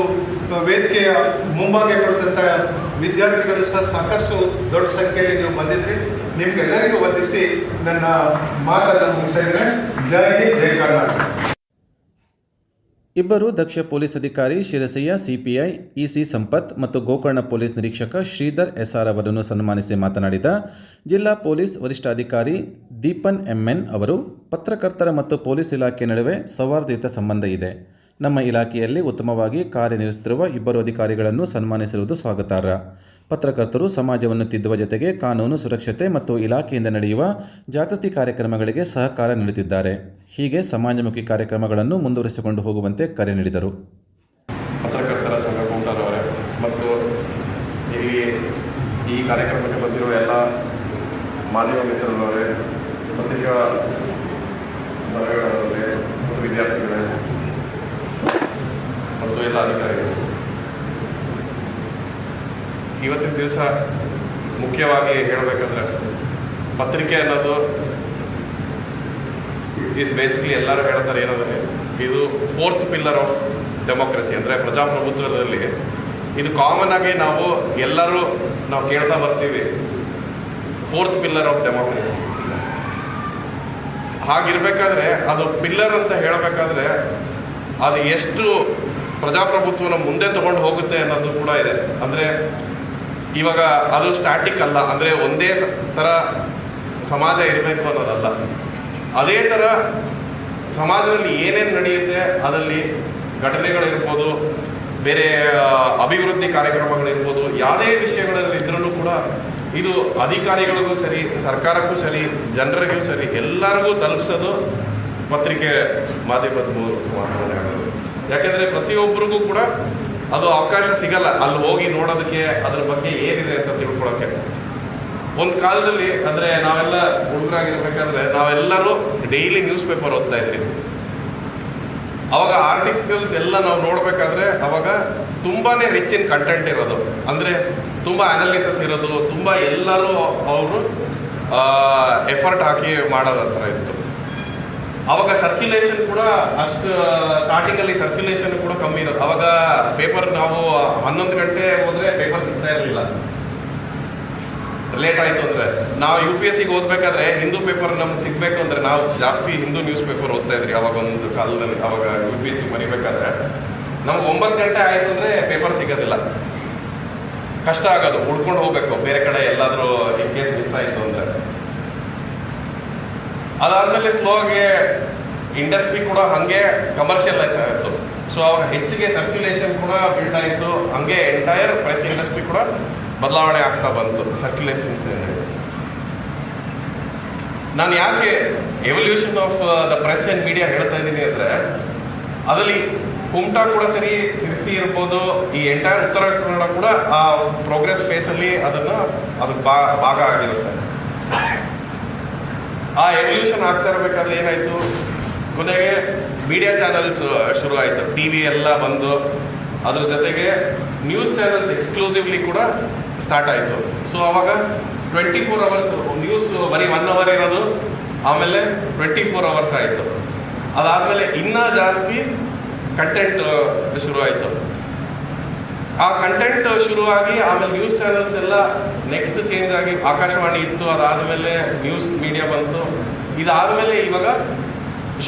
ವೇದಿಕೆಯ ಮುಂಭಾಗ ಕೊಡುತ್ತಂಥ ವಿದ್ಯಾರ್ಥಿಗಳು ಸಹ ಸಾಕಷ್ಟು ದೊಡ್ಡ ಸಂಖ್ಯೆಯಲ್ಲಿ ನೀವು ಬಂದಿದ್ರಿ. ನಿಮಗೆಲ್ಲರಿಗೂ ವಂದಿಸಿ ನನ್ನ ಮಾತನ್ನು ಮುಗಿಸ್ತಾ ಇದ್ದೇನೆ. ಜೈ ಹಿಂದ್, ಜೈ ಕರ್ನಾಟಕ. ಇಬ್ಬರು ದಕ್ಷ ಪೊಲೀಸ್ ಅಧಿಕಾರಿ ಶಿರಸಯ್ಯ ಸಿಪಿಐ ಇಸಿ ಸಂಪತ್ ಮತ್ತು ಗೋಕರ್ಣ ಪೊಲೀಸ್ ನಿರೀಕ್ಷಕ ಶ್ರೀಧರ್ ಎಸ್ಆರ್ ಅವರನ್ನು ಸನ್ಮಾನಿಸಿ ಮಾತನಾಡಿದ ಜಿಲ್ಲಾ ಪೊಲೀಸ್ ವರಿಷ್ಠಾಧಿಕಾರಿ ದೀಪನ್ ಎಂಎನ್ ಅವರು, ಪತ್ರಕರ್ತರ ಮತ್ತು ಪೊಲೀಸ್ ಇಲಾಖೆ ನಡುವೆ ಸೌಹಾರ್ದಯುತ ಸಂಬಂಧ ಇದೆ. ನಮ್ಮ ಇಲಾಖೆಯಲ್ಲಿ ಉತ್ತಮವಾಗಿ ಕಾರ್ಯನಿರ್ವಹಿಸುತ್ತಿರುವ ಇಬ್ಬರು ಅಧಿಕಾರಿಗಳನ್ನು ಸನ್ಮಾನಿಸಿರುವುದು ಸ್ವಾಗತಾರ್ಹ. ಪತ್ರಕರ್ತರು ಸಮಾಜವನ್ನು ತಿದ್ದುವ ಜೊತೆಗೆ ಕಾನೂನು ಸುರಕ್ಷತೆ ಮತ್ತು ಇಲಾಖೆಯಿಂದ ನಡೆಯುವ ಜಾಗೃತಿ ಕಾರ್ಯಕ್ರಮಗಳಿಗೆ ಸಹಕಾರ ನೀಡುತ್ತಿದ್ದಾರೆ. ಹೀಗೆ ಸಮಾಜಮುಖಿ ಕಾರ್ಯಕ್ರಮಗಳನ್ನು ಮುಂದುವರಿಸಿಕೊಂಡು ಹೋಗುವಂತೆ ಕರೆ ನೀಡಿದರು. ಪತ್ರಕರ್ತರ ಸಂಘ ಕುಮಟಾದವರೇ ಮತ್ತು ಇಲ್ಲಿ ಈ ಕಾರ್ಯಕ್ರಮಕ್ಕೆ ಬಂದಿರುವ ಎಲ್ಲ ಮಾಧ್ಯಮ ಮಿತ್ರರವರೇ, ಪತ್ರಿಕಾ ಬರಹಗಾರರವರೇ ಮತ್ತು ವಿದ್ಯಾರ್ಥಿಗಳೇ ಮತ್ತು ಎಲ್ಲ ಅಧಿಕಾರಿಗಳು, ಇವತ್ತಿನ ದಿವಸ ಮುಖ್ಯವಾಗಿ ಹೇಳಬೇಕಂದ್ರೆ ಪತ್ರಿಕೆ ಅನ್ನೋದು ಈಸ್ ಬೇಸಿಕಲಿ ಎಲ್ಲರೂ ಹೇಳ್ತಾರೆ ಏನಂದರೆ ಇದು 4th ಪಿಲ್ಲರ್ ಆಫ್ ಡೆಮೋಕ್ರಸಿ, ಅಂದರೆ ಪ್ರಜಾಪ್ರಭುತ್ವದಲ್ಲಿ ಇದು ಕಾಮನ್ ಆಗಿ ಎಲ್ಲರೂ ಕೇಳ್ತಾ ಬರ್ತೀವಿ, 4th ಪಿಲ್ಲರ್ ಆಫ್ ಡೆಮೋಕ್ರಸಿ. ಹಾಗಿರ್ಬೇಕಾದ್ರೆ ಅದು ಪಿಲ್ಲರ್ ಅಂತ ಹೇಳಬೇಕಾದ್ರೆ ಅದು ಎಷ್ಟು ಪ್ರಜಾಪ್ರಭುತ್ವನ ಮುಂದೆ ತಗೊಂಡು ಹೋಗುತ್ತೆ ಅನ್ನೋದು ಕೂಡ ಇದೆ. ಅಂದರೆ ಇವಾಗ ಅದು ಸ್ಟ್ಯಾಟಿಕ್ ಅಲ್ಲ, ಅಂದರೆ ಒಂದೇ ಥರ ಸಮಾಜ ಇರಬೇಕು ಅನ್ನೋದಲ್ಲ. ಅದೇ ಥರ ಸಮಾಜದಲ್ಲಿ ಏನೇನು ನಡೆಯುತ್ತೆ ಅದರಲ್ಲಿ ಘಟನೆಗಳಿರ್ಬೋದು, ಬೇರೆ ಅಭಿವೃದ್ಧಿ ಕಾರ್ಯಕ್ರಮಗಳಿರ್ಬೋದು, ಯಾವುದೇ ವಿಷಯಗಳಲ್ಲಿದ್ರೂ ಕೂಡ ಇದು ಅಧಿಕಾರಿಗಳಿಗೂ ಸರಿ, ಸರ್ಕಾರಕ್ಕೂ ಸರಿ, ಜನರಿಗೂ ಸರಿ, ಎಲ್ಲರಿಗೂ ತಲುಪಿಸೋದು ಪತ್ರಿಕೆ ಮಾಧ್ಯಮದ ಮಾತನಾಡಿ ಆಗೋದು. ಯಾಕೆಂದರೆ ಪ್ರತಿಯೊಬ್ಬರಿಗೂ ಕೂಡ ಅದು ಅವಕಾಶ ಸಿಗಲ್ಲ ಅಲ್ಲಿ ಹೋಗಿ ನೋಡೋದಕ್ಕೆ, ಅದ್ರ ಬಗ್ಗೆ ಏನಿದೆ ಅಂತ ತಿಳ್ಕೊಳ್ಳೋಕ್ಕೆ. ಒಂದು ಕಾಲದಲ್ಲಿ ಅಂದರೆ ನಾವೆಲ್ಲ ಹುಡುಗರಾಗಿರ್ಬೇಕಾದ್ರೆ ನಾವೆಲ್ಲರೂ ಡೈಲಿ ನ್ಯೂಸ್ ಪೇಪರ್ ಓದ್ತಾ ಇದ್ವಿ. ಅವಾಗ ಆರ್ಟಿಕಲ್ಸ್ ಎಲ್ಲ ನಾವು ನೋಡಬೇಕಾದ್ರೆ ಅವಾಗ ತುಂಬಾ ರಿಚ್ ಇನ್ ಕಂಟೆಂಟ್ ಇರೋದು, ಅಂದರೆ ತುಂಬ ಅನಾಲಿಸಿಸ್ ಇರೋದು, ತುಂಬ ಎಲ್ಲರೂ ಅವರು ಎಫರ್ಟ್ ಹಾಕಿ ಮಾಡೋದು ಥರ ಇತ್ತು. ಅವಾಗ ಸರ್ಕ್ಯುಲೇಷನ್ ಕೂಡ ಅಷ್ಟು ಸ್ಟಾರ್ಟಿಂಗಲ್ಲಿ ಸರ್ಕ್ಯುಲೇಷನ್ ಕೂಡ ಕಮ್ಮಿ ಇರೋದು. ಅವಾಗ ಪೇಪರ್ ನಾವು 11 ಗಂಟೆ ಹೋದರೆ ಪೇಪರ್ ಸಿಗ್ತಾ ಇರಲಿಲ್ಲ. ಲೇಟ್ ಆಯಿತು ಅಂದರೆ ನಾವು UPSCಗೆ ಓದಬೇಕಾದ್ರೆ ಹಿಂದೂ ಪೇಪರ್ ನಮ್ಗೆ ಸಿಗಬೇಕು ಅಂದರೆ ನಾವು ಜಾಸ್ತಿ ಹಿಂದೂ ನ್ಯೂಸ್ ಪೇಪರ್ ಓದ್ತಾ ಇದ್ರಿ ಅವಾಗ ಒಂದು ಕಾಲದಲ್ಲಿ. ಅವಾಗ UPSC ಬರೀಬೇಕಾದ್ರೆ ನಮ್ಗೆ 9 ಗಂಟೆ ಆಯಿತು ಅಂದರೆ ಪೇಪರ್ ಸಿಗೋದಿಲ್ಲ, ಕಷ್ಟ ಆಗೋದು, ಹುಡ್ಕೊಂಡು ಹೋಗ್ಬೇಕು ಬೇರೆ ಕಡೆ ಎಲ್ಲಾದರೂ ಇನ್ ಕೇಸ್ ಮಿಸ್ ಆಯಿತು ಅಂದರೆ. ಅದಾದಮೇಲೆ ಸ್ಲೋ ಆಗಿ ಇಂಡಸ್ಟ್ರಿ ಕೂಡ ಹಾಗೆ ಕಮರ್ಷಿಯಲೈಸ್ ಆಯಿತು. ಸೊ ಅವಾಗ ಹೆಚ್ಚಿಗೆ ಸರ್ಕ್ಯುಲೇಷನ್ ಕೂಡ ಬಿಲ್ಡ್ ಆಯಿತು. ಹಾಗೆ ಎಂಟೈರ್ ಪ್ರೆಸ್ ಇಂಡಸ್ಟ್ರಿ ಕೂಡ ಬದಲಾವಣೆ ಆಗ್ತಾ ಬಂತು ಸರ್ಕ್ಯುಲೇಷನ್ ಚೇಂಜ್ ಆಯಿತು. ನಾನು ಯಾಕೆ evolution of the press and media ಹೇಳ್ತಾ ಇದ್ದೀನಿ ಅಂದರೆ ಅದರಲ್ಲಿ ಕುಮಟಾ ಕೂಡ ಸರಿ, ಸಿರ್ಸಿ ಇರ್ಬೋದು, ಈ ಎಂಟೈರ್ ಉತ್ತರ ಕನ್ನಡ ಕೂಡ ಆ ಪ್ರೋಗ್ರೆಸ್ ಫೇಸಲ್ಲಿ ಅದು ಭಾಗ ಆಗಿರುತ್ತೆ. ಆ ಎವಲ್ಯೂಷನ್ ಆಗ್ತಾ ಇರಬೇಕಾದ್ರೆ ಏನಾಯಿತು, ಕೊನೆಗೆ ಮೀಡಿಯಾ ಚಾನಲ್ಸ್ ಶುರು ಆಯಿತು, TV ಎಲ್ಲ ಬಂದು ಅದ್ರ ಜೊತೆಗೆ ನ್ಯೂಸ್ ಚಾನಲ್ಸ್ ಎಕ್ಸ್ಕ್ಲೂಸಿವ್ಲಿ ಕೂಡ ಸ್ಟಾರ್ಟ್ ಆಯಿತು. ಸೊ ಅವಾಗ 24 ಅವರ್ಸ್ ನ್ಯೂಸ್ ಬರೀ 1 ಅವರ್ ಇರೋದು, ಆಮೇಲೆ 24 ಅವರ್ಸ್ ಆಯಿತು. ಅದಾದಮೇಲೆ ಇನ್ನೂ ಜಾಸ್ತಿ ಕಂಟೆಂಟ್ ಶುರು ಆಯಿತು. ಆ ಕಂಟೆಂಟ್ ಶುರುವಾಗಿ ಆಮೇಲೆ ನ್ಯೂಸ್ ಚಾನಲ್ಸ್ ಎಲ್ಲ ನೆಕ್ಸ್ಟ್ ಚೇಂಜ್ ಆಗಿ ಆಕಾಶವಾಣಿ ಇತ್ತು, ಅದಾದಮೇಲೆ ನ್ಯೂಸ್ ಮೀಡಿಯಾ ಬಂತು. ಇದಾದಮೇಲೆ ಇವಾಗ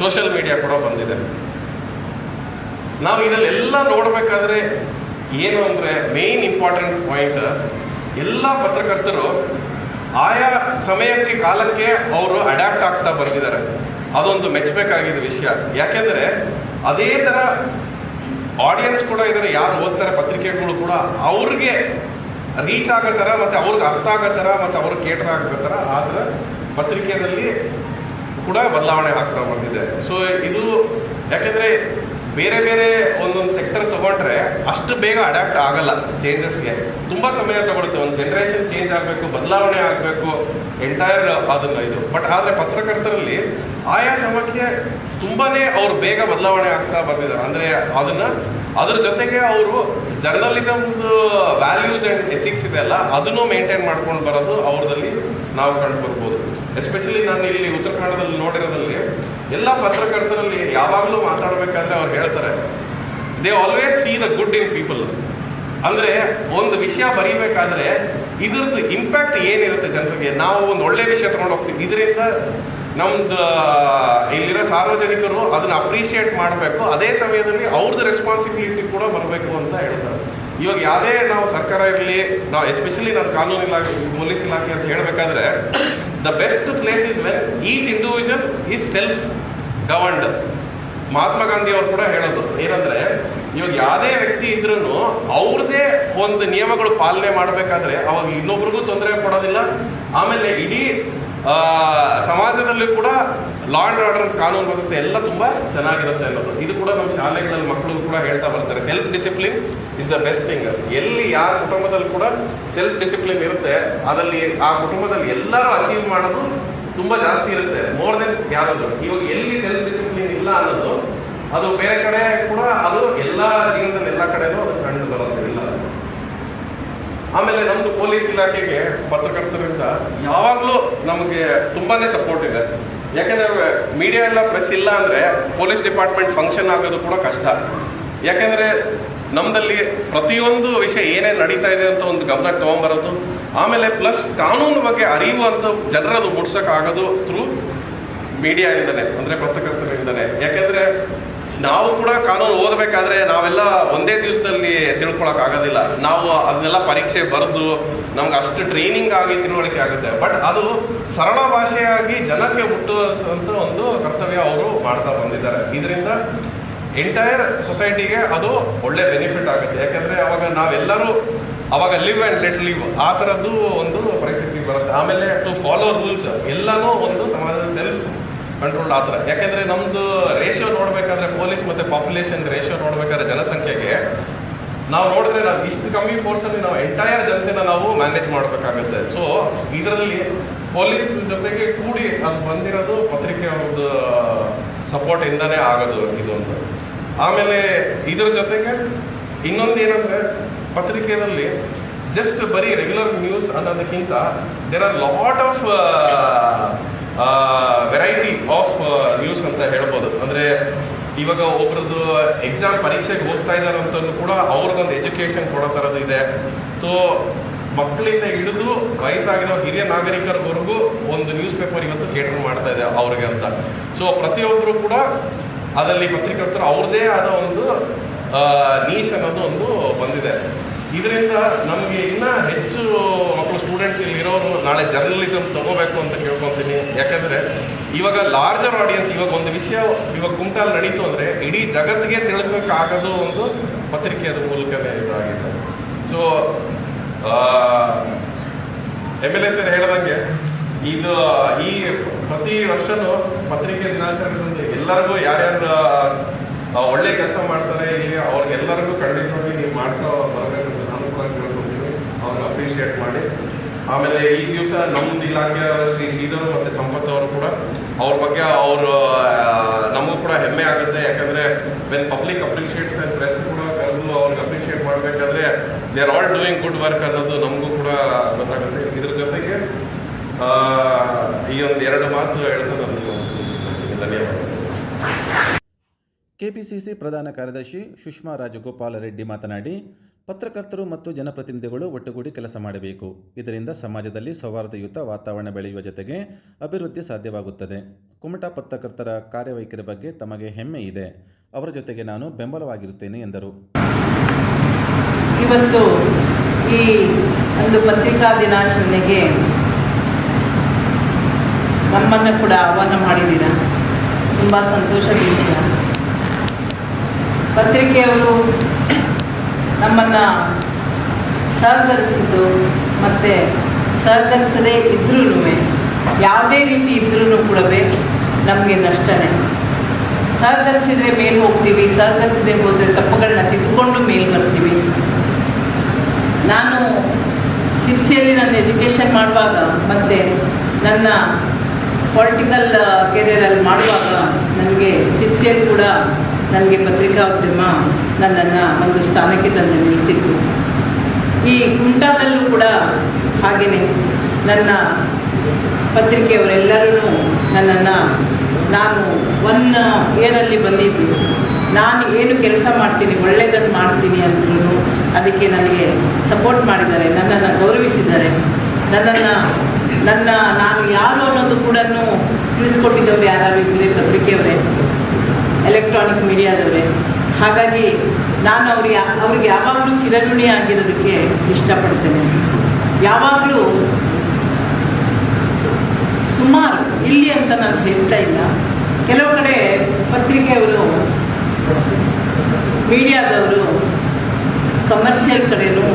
ಸೋಷಿಯಲ್ ಮೀಡಿಯಾ ಕೂಡ ಬಂದಿದೆ. ನಾವು ಇದಲ್ಲೆಲ್ಲ ನೋಡಬೇಕಾದ್ರೆ ಏನು ಅಂದರೆ ಮೇನ್ ಇಂಪಾರ್ಟೆಂಟ್ ಪಾಯಿಂಟ್, ಎಲ್ಲ ಪತ್ರಕರ್ತರು ಆಯಾ ಸಮಯಕ್ಕೆ ಕಾಲಕ್ಕೆ ಅವರು ಅಡ್ಯಾಪ್ಟ್ ಆಗ್ತಾ ಬಂದಿದ್ದಾರೆ. ಅದೊಂದು ಮೆಚ್ಚಬೇಕಾಗಿದ್ದ ವಿಷಯ. ಯಾಕೆಂದರೆ ಅದೇ ಥರ ಆಡಿಯನ್ಸ್ ಕೂಡ ಇದ್ದಾರೆ, ಯಾರು ಓದ್ತಾರೆ ಪತ್ರಿಕೆಗಳು ಕೂಡ ಅವ್ರಿಗೆ ರೀಚ್ ಆಗೋ ಥರ ಮತ್ತು ಅವ್ರಿಗೆ ಅರ್ಥ ಆಗೋ ಥರ ಮತ್ತು ಅವ್ರಿಗೆ ಕೇಟರ್ ಆಗೋ ಥರ ಆ ಥರ ಪತ್ರಿಕೆಯಲ್ಲಿ ಕೂಡ ಬದಲಾವಣೆ ಆಗ್ತಾ ಬಂದಿದೆ. ಸೊ ಇದು ಯಾಕೆಂದರೆ ಬೇರೆ ಬೇರೆ ಒಂದೊಂದು ಸೆಕ್ಟರ್ ತೊಗೊಂಡ್ರೆ ಅಷ್ಟು ಬೇಗ ಅಡ್ಯಾಪ್ಟ್ ಆಗಲ್ಲ ಚೇಂಜಸ್ಗೆ, ತುಂಬ ಸಮಯ ತಗೊಳುತ್ತೆ. ಒಂದು ಜನ್ರೇಷನ್ ಚೇಂಜ್ ಆಗಬೇಕು, ಬದಲಾವಣೆ ಆಗಬೇಕು ಎಂಟೈರ್ ಅದನ್ನು ಇದು. ಬಟ್ ಆದರೆ ಪತ್ರಕರ್ತರಲ್ಲಿ ಆಯಾ ಸಮಯಕ್ಕೆ ತುಂಬಾ ಅವ್ರು ಬೇಗ ಬದಲಾವಣೆ ಆಗ್ತಾ ಬಂದಿದ್ದಾರೆ. ಅಂದರೆ ಅದ್ರ ಜೊತೆಗೆ ಅವರು ಜರ್ನಲಿಸಮ್ದು ವ್ಯಾಲ್ಯೂಸ್ ಆ್ಯಂಡ್ ಎಥಿಕ್ಸ್ ಇದೆಯಲ್ಲ ಅದನ್ನು ಮೇಂಟೈನ್ ಮಾಡ್ಕೊಂಡು ಬರೋದು ಅವ್ರದಲ್ಲಿ ನಾವು ಕಂಡುಬರ್ಬೋದು. ಎಸ್ಪೆಷಲಿ ನಾನು ಇಲ್ಲಿ ಉತ್ತರ ಕನ್ನಡದಲ್ಲಿ ನೋಡಿರೋದ್ರಲ್ಲಿ ಎಲ್ಲ ಪತ್ರಕರ್ತರಲ್ಲಿ ಯಾವಾಗಲೂ ಮಾತಾಡಬೇಕಾದ್ರೆ ಅವ್ರು ಹೇಳ್ತಾರೆ, they always C the good in people. ಅಂದರೆ ಒಂದು ವಿಷಯ ಬರೀಬೇಕಾದ್ರೆ ಇದ್ರದ್ದು ಇಂಪ್ಯಾಕ್ಟ್ ಏನಿರುತ್ತೆ ಜನರಿಗೆ. ನಾವು ಒಂದು ಒಳ್ಳೆ ವಿಷಯ ತೊಗೊಂಡು ಹೋಗ್ತೀವಿ, ಇದರಿಂದ ನಮ್ದು ಇಲ್ಲಿರೋ ಸಾರ್ವಜನಿಕರು ಅದನ್ನ ಅಪ್ರಿಷಿಯೇಟ್ ಮಾಡಬೇಕು, ಅದೇ ಸಮಯದಲ್ಲಿ ಅವ್ರದ್ದು ರೆಸ್ಪಾನ್ಸಿಬಿಲಿಟಿ ಕೂಡ ಬರಬೇಕು ಅಂತ ಹೇಳ್ತಾರೆ. ಇವಾಗ ಯಾವುದೇ ನಾವು ಸರ್ಕಾರ ಇರಲಿ, ನಾವು ಎಸ್ಪೆಷಲಿ ನಾನು ಕಾನೂನು ಇಲಾಖೆ, ಪೊಲೀಸ್ ಇಲಾಖೆ ಅಂತ ಹೇಳಬೇಕಾದ್ರೆ the best place is when each individual is self governed. Mahatma Gandhi ಅವರು ಕೂಡ ಹೇಳೋದು ಏನಂದ್ರೆ, ಇವಾಗ ಯಾವುದೇ ವ್ಯಕ್ತಿ ಇದ್ರೂ ಅವ್ರದ್ದೇ ಒಂದು ನಿಯಮಗಳು ಪಾಲನೆ ಮಾಡಬೇಕಾದ್ರೆ ಅವಾಗ ಇನ್ನೊಬ್ರಿಗೂ ತೊಂದರೆ ಕೊಡೋದಿಲ್ಲ. ಆಮೇಲೆ ಇಡೀ ಸಮಾಜದಲ್ಲಿ ಕೂಡ ಲಾ ಅಂಡ್ ಆರ್ಡರ್, ಕಾನೂನು ಬರುತ್ತೆ, ಎಲ್ಲ ತುಂಬ ಚೆನ್ನಾಗಿರುತ್ತೆ ಅನ್ನೋದು. ಇದು ಕೂಡ ನಮ್ಮ ಶಾಲೆಗಳಲ್ಲಿ ಮಕ್ಕಳು ಕೂಡ ಹೇಳ್ತಾ ಬರ್ತಾರೆ, self discipline is the best thing. ಎಲ್ಲಿ ಯಾರ ಕುಟುಂಬದಲ್ಲಿ ಕೂಡ ಸೆಲ್ಫ್ ಡಿಸಿಪ್ಲಿನ್ ಇರುತ್ತೆ, ಅದಲ್ಲಿ ಆ ಕುಟುಂಬದಲ್ಲಿ ಎಲ್ಲರೂ ಅಚೀವ್ ಮಾಡೋದು ತುಂಬ ಜಾಸ್ತಿ ಇರುತ್ತೆ, ಮೋರ್ ದೆನ್ ಯಾರಾದ್ರು. ಇವಾಗ ಎಲ್ಲಿ ಸೆಲ್ಫ್ ಡಿಸಿಪ್ಲಿನ್ ಇಲ್ಲ ಅನ್ನೋದು ಅದು ಬೇರೆ ಕಡೆ ಕೂಡ ಅದು ಎಲ್ಲ ಜೀವನದಲ್ಲಿ ಎಲ್ಲ ಕಡೆನೂ ಅದು ಕಂಡು ಬರೋದಿಲ್ಲ. ಆಮೇಲೆ ನಮ್ದು ಪೊಲೀಸ್ ಇಲಾಖೆಗೆ ಪತ್ರಕರ್ತರಿಂದ ಯಾವಾಗಲೂ ನಮಗೆ ತುಂಬಾನೇ ಸಪೋರ್ಟ್ ಇದೆ. ಯಾಕೆಂದ್ರೆ ಮೀಡಿಯಾ ಎಲ್ಲ ಪ್ರೆಸ್ ಇಲ್ಲ ಅಂದರೆ ಪೊಲೀಸ್ ಡಿಪಾರ್ಟ್ಮೆಂಟ್ ಫಂಕ್ಷನ್ ಆಗೋದು ಕೂಡ ಕಷ್ಟ. ಯಾಕೆಂದರೆ ನಮ್ಮದಲ್ಲಿ ಪ್ರತಿಯೊಂದು ವಿಷಯ ಏನೇನು ನಡೀತಾ ಇದೆ ಅಂತ ಒಂದು ಗಮನಕ್ಕೆ ತೊಗೊಂಬರೋದು, ಆಮೇಲೆ ಪ್ಲಸ್ ಕಾನೂನು ಬಗ್ಗೆ ಅರಿವು ಅಂತ ಜನರದು ಮುಟ್ಸೋಕ್ಕಾಗೋದು ಥ್ರೂ ಮೀಡಿಯಾದಿಂದನೇ, ಅಂದರೆ ಪತ್ರಕರ್ತರಿಂದನೇ. ಯಾಕೆಂದರೆ ನಾವು ಕೂಡ ಕಾನೂನು ಓದಬೇಕಾದ್ರೆ ನಾವೆಲ್ಲ ಒಂದೇ ದಿವಸದಲ್ಲಿ ತಿಳ್ಕೊಳಕ್ಕಾಗೋದಿಲ್ಲ. ನಾವು ಅದನ್ನೆಲ್ಲ ಪರೀಕ್ಷೆ ಬರೆದು ನಮ್ಗೆ ಅಷ್ಟು ಟ್ರೈನಿಂಗ್ ಆಗಿ ತಿಳುವಳಿಕೆ ಆಗುತ್ತೆ. ಬಟ್ ಅದು ಸರಳ ಭಾಷೆಯಾಗಿ ಜನಕ್ಕೆ ಮುಟ್ಟುವಂಥ ಒಂದು ಕರ್ತವ್ಯ ಅವರು ಮಾಡ್ತಾ ಬಂದಿದ್ದಾರೆ. ಇದರಿಂದ ಎಂಟೈರ್ ಸೊಸೈಟಿಗೆ ಅದು ಒಳ್ಳೆ ಬೆನಿಫಿಟ್ ಆಗುತ್ತೆ. ಯಾಕೆಂದರೆ ಅವಾಗ ನಾವೆಲ್ಲರೂ ಅವಾಗ ಲಿವ್ ಆ್ಯಂಡ್ ಲೆಟ್ ಲಿವ್ ಆ ಥರದ್ದು ಒಂದು ಪರಿಸ್ಥಿತಿ ಬರುತ್ತೆ. ಆಮೇಲೆ ಟು ಫಾಲೋ ರೂಲ್ಸ್ ಎಲ್ಲನೂ ಒಂದು ಸಮಾಜದ ಸೆಲ್ಫ್ ಕಂಟ್ರೋಲ್ ಆ ಥರ. ಯಾಕೆಂದರೆ ನಮ್ಮದು ರೇಷಿಯೋ ನೋಡಬೇಕಾದ್ರೆ, ಪೊಲೀಸ್ ಮತ್ತು ಪಾಪ್ಯುಲೇಷನ್ ರೇಷಿಯೋ ನೋಡಬೇಕಾದ್ರೆ ಜನಸಂಖ್ಯೆಗೆ ನಾವು ನೋಡಿದ್ರೆ ನಾವು ಇಷ್ಟು ಕಮ್ಮಿ ಫೋರ್ಸಲ್ಲಿ ನಾವು ಎಂಟೈರ್ ಜನತೆನ ನಾವು ಮ್ಯಾನೇಜ್ ಮಾಡಬೇಕಾಗುತ್ತೆ. ಸೊ ಇದರಲ್ಲಿ ಪೊಲೀಸ್ ಜೊತೆಗೆ ಕೂಡಿ ಅದು ಬಂದಿರೋದು ಪತ್ರಿಕೆ ಅವ್ರದ್ದು ಸಪೋರ್ಟಿಂದನೇ ಆಗೋದು ಇದೊಂದು. ಆಮೇಲೆ ಇದರ ಜೊತೆಗೆ ಇನ್ನೊಂದು ಏನಂದರೆ, ಪತ್ರಿಕೆಯಲ್ಲಿ ಜಸ್ಟ್ ಬರೀ ರೆಗ್ಯುಲರ್ ನ್ಯೂಸ್ ಅನ್ನೋದಕ್ಕಿಂತ there are lot of variety of news ಅಂತ ಹೇಳ್ಬೋದು. ಅಂದರೆ ಇವಾಗ ಒಬ್ರದ್ದು ಎಕ್ಸಾಮ್ ಪರೀಕ್ಷೆಗೆ ಹೋಗ್ತಾ ಇದ್ದಾರೆ ಅಂತಲೂ ಕೂಡ ಅವ್ರಿಗೊಂದು ಎಜುಕೇಷನ್ ಕೊಡೋ ಥರದ್ದು ಇದೆ. ಸೊ ಮಕ್ಕಳಿಂದ ಹಿಡಿದು ವಯಸ್ಸಾಗಿರೋ ಹಿರಿಯ ನಾಗರಿಕರವರೆಗೂ ಒಂದು ನ್ಯೂಸ್ ಪೇಪರ್ ಇವತ್ತು ಕೇಟರ್ ಮಾಡ್ತಾ ಇದೆ ಅವ್ರಿಗೆ ಅಂತ. ಸೊ ಪ್ರತಿಯೊಬ್ಬರು ಕೂಡ ಅದರಲ್ಲಿ ಪತ್ರಿಕರ್ತರು ಅವ್ರದ್ದೇ ಆದ ಒಂದು ನೀಶ್ ಅನ್ನೋದು ಒಂದು ಬಂದಿದೆ. ಇದರಿಂದ ನಮಗೆ ಇನ್ನೂ ಹೆಚ್ಚು ಮಕ್ಕಳು ಸ್ಟೂಡೆಂಟ್ಸ್ ಇಲ್ಲಿ ಇರೋರು ನಾಳೆ ಜರ್ನಲಿಸಮ್ ತಗೋಬೇಕು ಅಂತ ಕೇಳ್ಕೊತೀನಿ. ಯಾಕಂದರೆ ಇವಾಗ ಲಾರ್ಜರ್ ಆಡಿಯನ್ಸ್, ಇವಾಗ ಒಂದು ವಿಷಯ ಇವಾಗ ಕುಂಟಾಲ್ ನಡೀತು ಅಂದರೆ ಇಡೀ ಜಗತ್ತಿಗೆ ತಿಳಿಸ್ಬೇಕಾಗೋದು ಒಂದು ಪತ್ರಿಕೆಯ ಮೂಲಕನೇ ಇದಾಗಿದೆ. ಸೊ MLA ಸರ್ ಹೇಳ್ದಂಗೆ ಇದು ಈ ಪ್ರತಿ ವರ್ಷನೂ ಪತ್ರಿಕೆ ದಿನಾಚರಣೆ ಎಲ್ಲರಿಗೂ ಯಾರ್ಯಾರು ಒಳ್ಳೆ ಕೆಲಸ ಮಾಡ್ತಾರೆ ಇಲ್ಲಿ ಅವ್ರಿಗೆಲ್ಲರಿಗೂ ಖಂಡಿತವಾಗಿ ನೀವು ಮಾಡ್ತಾ ಬರಬೇಕು ಅಂತ ನಾನು ಕೂಡ ಕೇಳ್ಕೊಳ್ತೀನಿ. ಅವ್ರನ್ನ ಅಪ್ರಿಷಿಯೇಟ್ ಮಾಡಿ. ಆಮೇಲೆ ಈ ದಿವಸ ನಮ್ಮದು ಇಲಾಖೆಯ ಶ್ರೀ ಶ್ರೀಧರ್ ಮತ್ತು ಸಂಪತ್ ಅವರು ಕೂಡ ಅವ್ರ ಬಗ್ಗೆ ಅವರು ನಮಗೂ ಕೂಡ ಹೆಮ್ಮೆ ಆಗುತ್ತೆ. ಯಾಕಂದರೆ ವೆನ್ ಪಬ್ಲಿಕ್ ಅಪ್ರಿಷಿಯೇಟ್ಸ್ ಆ್ಯಂಡ್ ಪ್ರೆಸ್ ಕೂಡ ಕರೆದು ಅವ್ರಿಗೆ ಅಪ್ರಿಷಿಯೇಟ್ ಮಾಡಬೇಕಾದ್ರೆ they are all doing good work ಅನ್ನೋದು ನಮಗೂ ಕೂಡ ಗೊತ್ತಾಗುತ್ತೆ. ಇದ್ರ ಜೊತೆಗೆ ಈ ಒಂದು ಎರಡು ಮಾತು ಹೇಳ್ತಾ ನಾನು ಧನ್ಯವಾದ. ಕೆಪಿಸಿಸಿ ಪ್ರಧಾನ ಕಾರ್ಯದರ್ಶಿ ಸುಷ್ಮಾ ರಾಜಗೋಪಾಲ ರೆಡ್ಡಿ ಮಾತನಾಡಿ, ಪತ್ರಕರ್ತರು ಮತ್ತು ಜನಪ್ರತಿನಿಧಿಗಳು ಒಟ್ಟುಗೂಡಿ ಕೆಲಸ ಮಾಡಬೇಕು. ಇದರಿಂದ ಸಮಾಜದಲ್ಲಿ ಸೌಹಾರ್ದಯುತ ವಾತಾವರಣ ಬೆಳೆಯುವ ಜೊತೆಗೆ ಅಭಿವೃದ್ಧಿ ಸಾಧ್ಯವಾಗುತ್ತದೆ. ಕುಮಟಾ ಪತ್ರಕರ್ತರ ಕಾರ್ಯವೈಖರಿ ಬಗ್ಗೆ ತಮಗೆ ಹೆಮ್ಮೆ ಇದೆ. ಅವರ ಜೊತೆಗೆ ನಾನು ಬೆಂಬಲವಾಗಿರುತ್ತೇನೆ ಎಂದರು. ಇವತ್ತು ಈ ಒಂದು ಪತ್ರಿಕಾ ದಿನಾಚರಣೆಗೆ ನಮ್ಮನ್ನು ಕೂಡ ಆಹ್ವಾನ ಮಾಡಿದ್ದೀರಾ, ತುಂಬ ಸಂತೋಷದ ವಿಷಯ. ಪತ್ರಿಕೆಯವರು ನಮ್ಮನ್ನು ಸಹಕರಿಸಿದ್ದು ಮತ್ತು ಸಹಕರಿಸದೇ ಇದ್ರೂ ಯಾವುದೇ ರೀತಿ ಇದ್ರೂ ಕೂಡ ನಮಗೆ ನಷ್ಟನೇ. ಸಹಕರಿಸಿದರೆ ಮೇಲೆ ಹೋಗ್ತೀವಿ, ಸಹಕರಿಸದೆ ಹೋದರೆ ತಪ್ಪುಗಳನ್ನ ತಿದ್ದುಕೊಂಡು ಮೇಲೆ ಬರ್ತೀವಿ. ನಾನು ಸಿರ್ಸಿಯಲ್ಲಿ ನನ್ನ ಎಜುಕೇಷನ್ ಮಾಡುವಾಗ ಮತ್ತು ನನ್ನ ಪೊಲಿಟಿಕಲ್ ಕೆರಿಯರಲ್ಲಿ ಮಾಡುವಾಗ ನನಗೆ ಸಿರ್ಸಿಯಲ್ಲಿ ಕೂಡ ನನಗೆ ಪತ್ರಿಕೋದ್ಯಮ ನನ್ನನ್ನು ಒಂದು ಸ್ಥಾನಕ್ಕೆ ತಂದು ನಿಲ್ಲಿಸಿತ್ತು. ಈ ಕುಮಟಾದಲ್ಲೂ ಕೂಡ ಹಾಗೆಯೇ ನನ್ನ ಪತ್ರಿಕೆಯವರೆಲ್ಲರೂ ನನ್ನನ್ನು, ನಾನು ಏರಲ್ಲಿ ಬಂದಿದ್ದು, ನಾನು ಏನು ಕೆಲಸ ಮಾಡ್ತೀನಿ ಒಳ್ಳೆಯದನ್ನು ಮಾಡ್ತೀನಿ ಅಂದ್ರೂ ಅದಕ್ಕೆ ನನಗೆ ಸಪೋರ್ಟ್ ಮಾಡಿದ್ದಾರೆ, ನನ್ನನ್ನು ಗೌರವಿಸಿದ್ದಾರೆ. ನಾನು ಯಾರು ಅನ್ನೋದು ಕೂಡ ತಿಳಿಸ್ಕೊಟ್ಟಿದ್ದವ್ರು ಯಾರು ಇದ್ದರೆ ಪತ್ರಿಕೆಯವರೇ, ಎಲೆಕ್ಟ್ರಾನಿಕ್ ಮೀಡಿಯಾದವರೇ. ಹಾಗಾಗಿ ನಾನು ಅವ್ರಿಗೆ ಯಾವಾಗಲೂ ಚಿರಋಣಿ ಆಗಿರೋದಕ್ಕೆ ಇಷ್ಟಪಡ್ತೇನೆ. ಯಾವಾಗಲೂ ಸುಮಾರು ಇಲ್ಲಿ ಅಂತ ನಾನು ಹೇಳ್ತಾ ಇಲ್ಲ, ಕೆಲವು ಕಡೆ ಪತ್ರಿಕೆಯವರು, ಮೀಡಿಯಾದವರು ಕಮರ್ಷಿಯಲ್ ಕಡೆಯೂ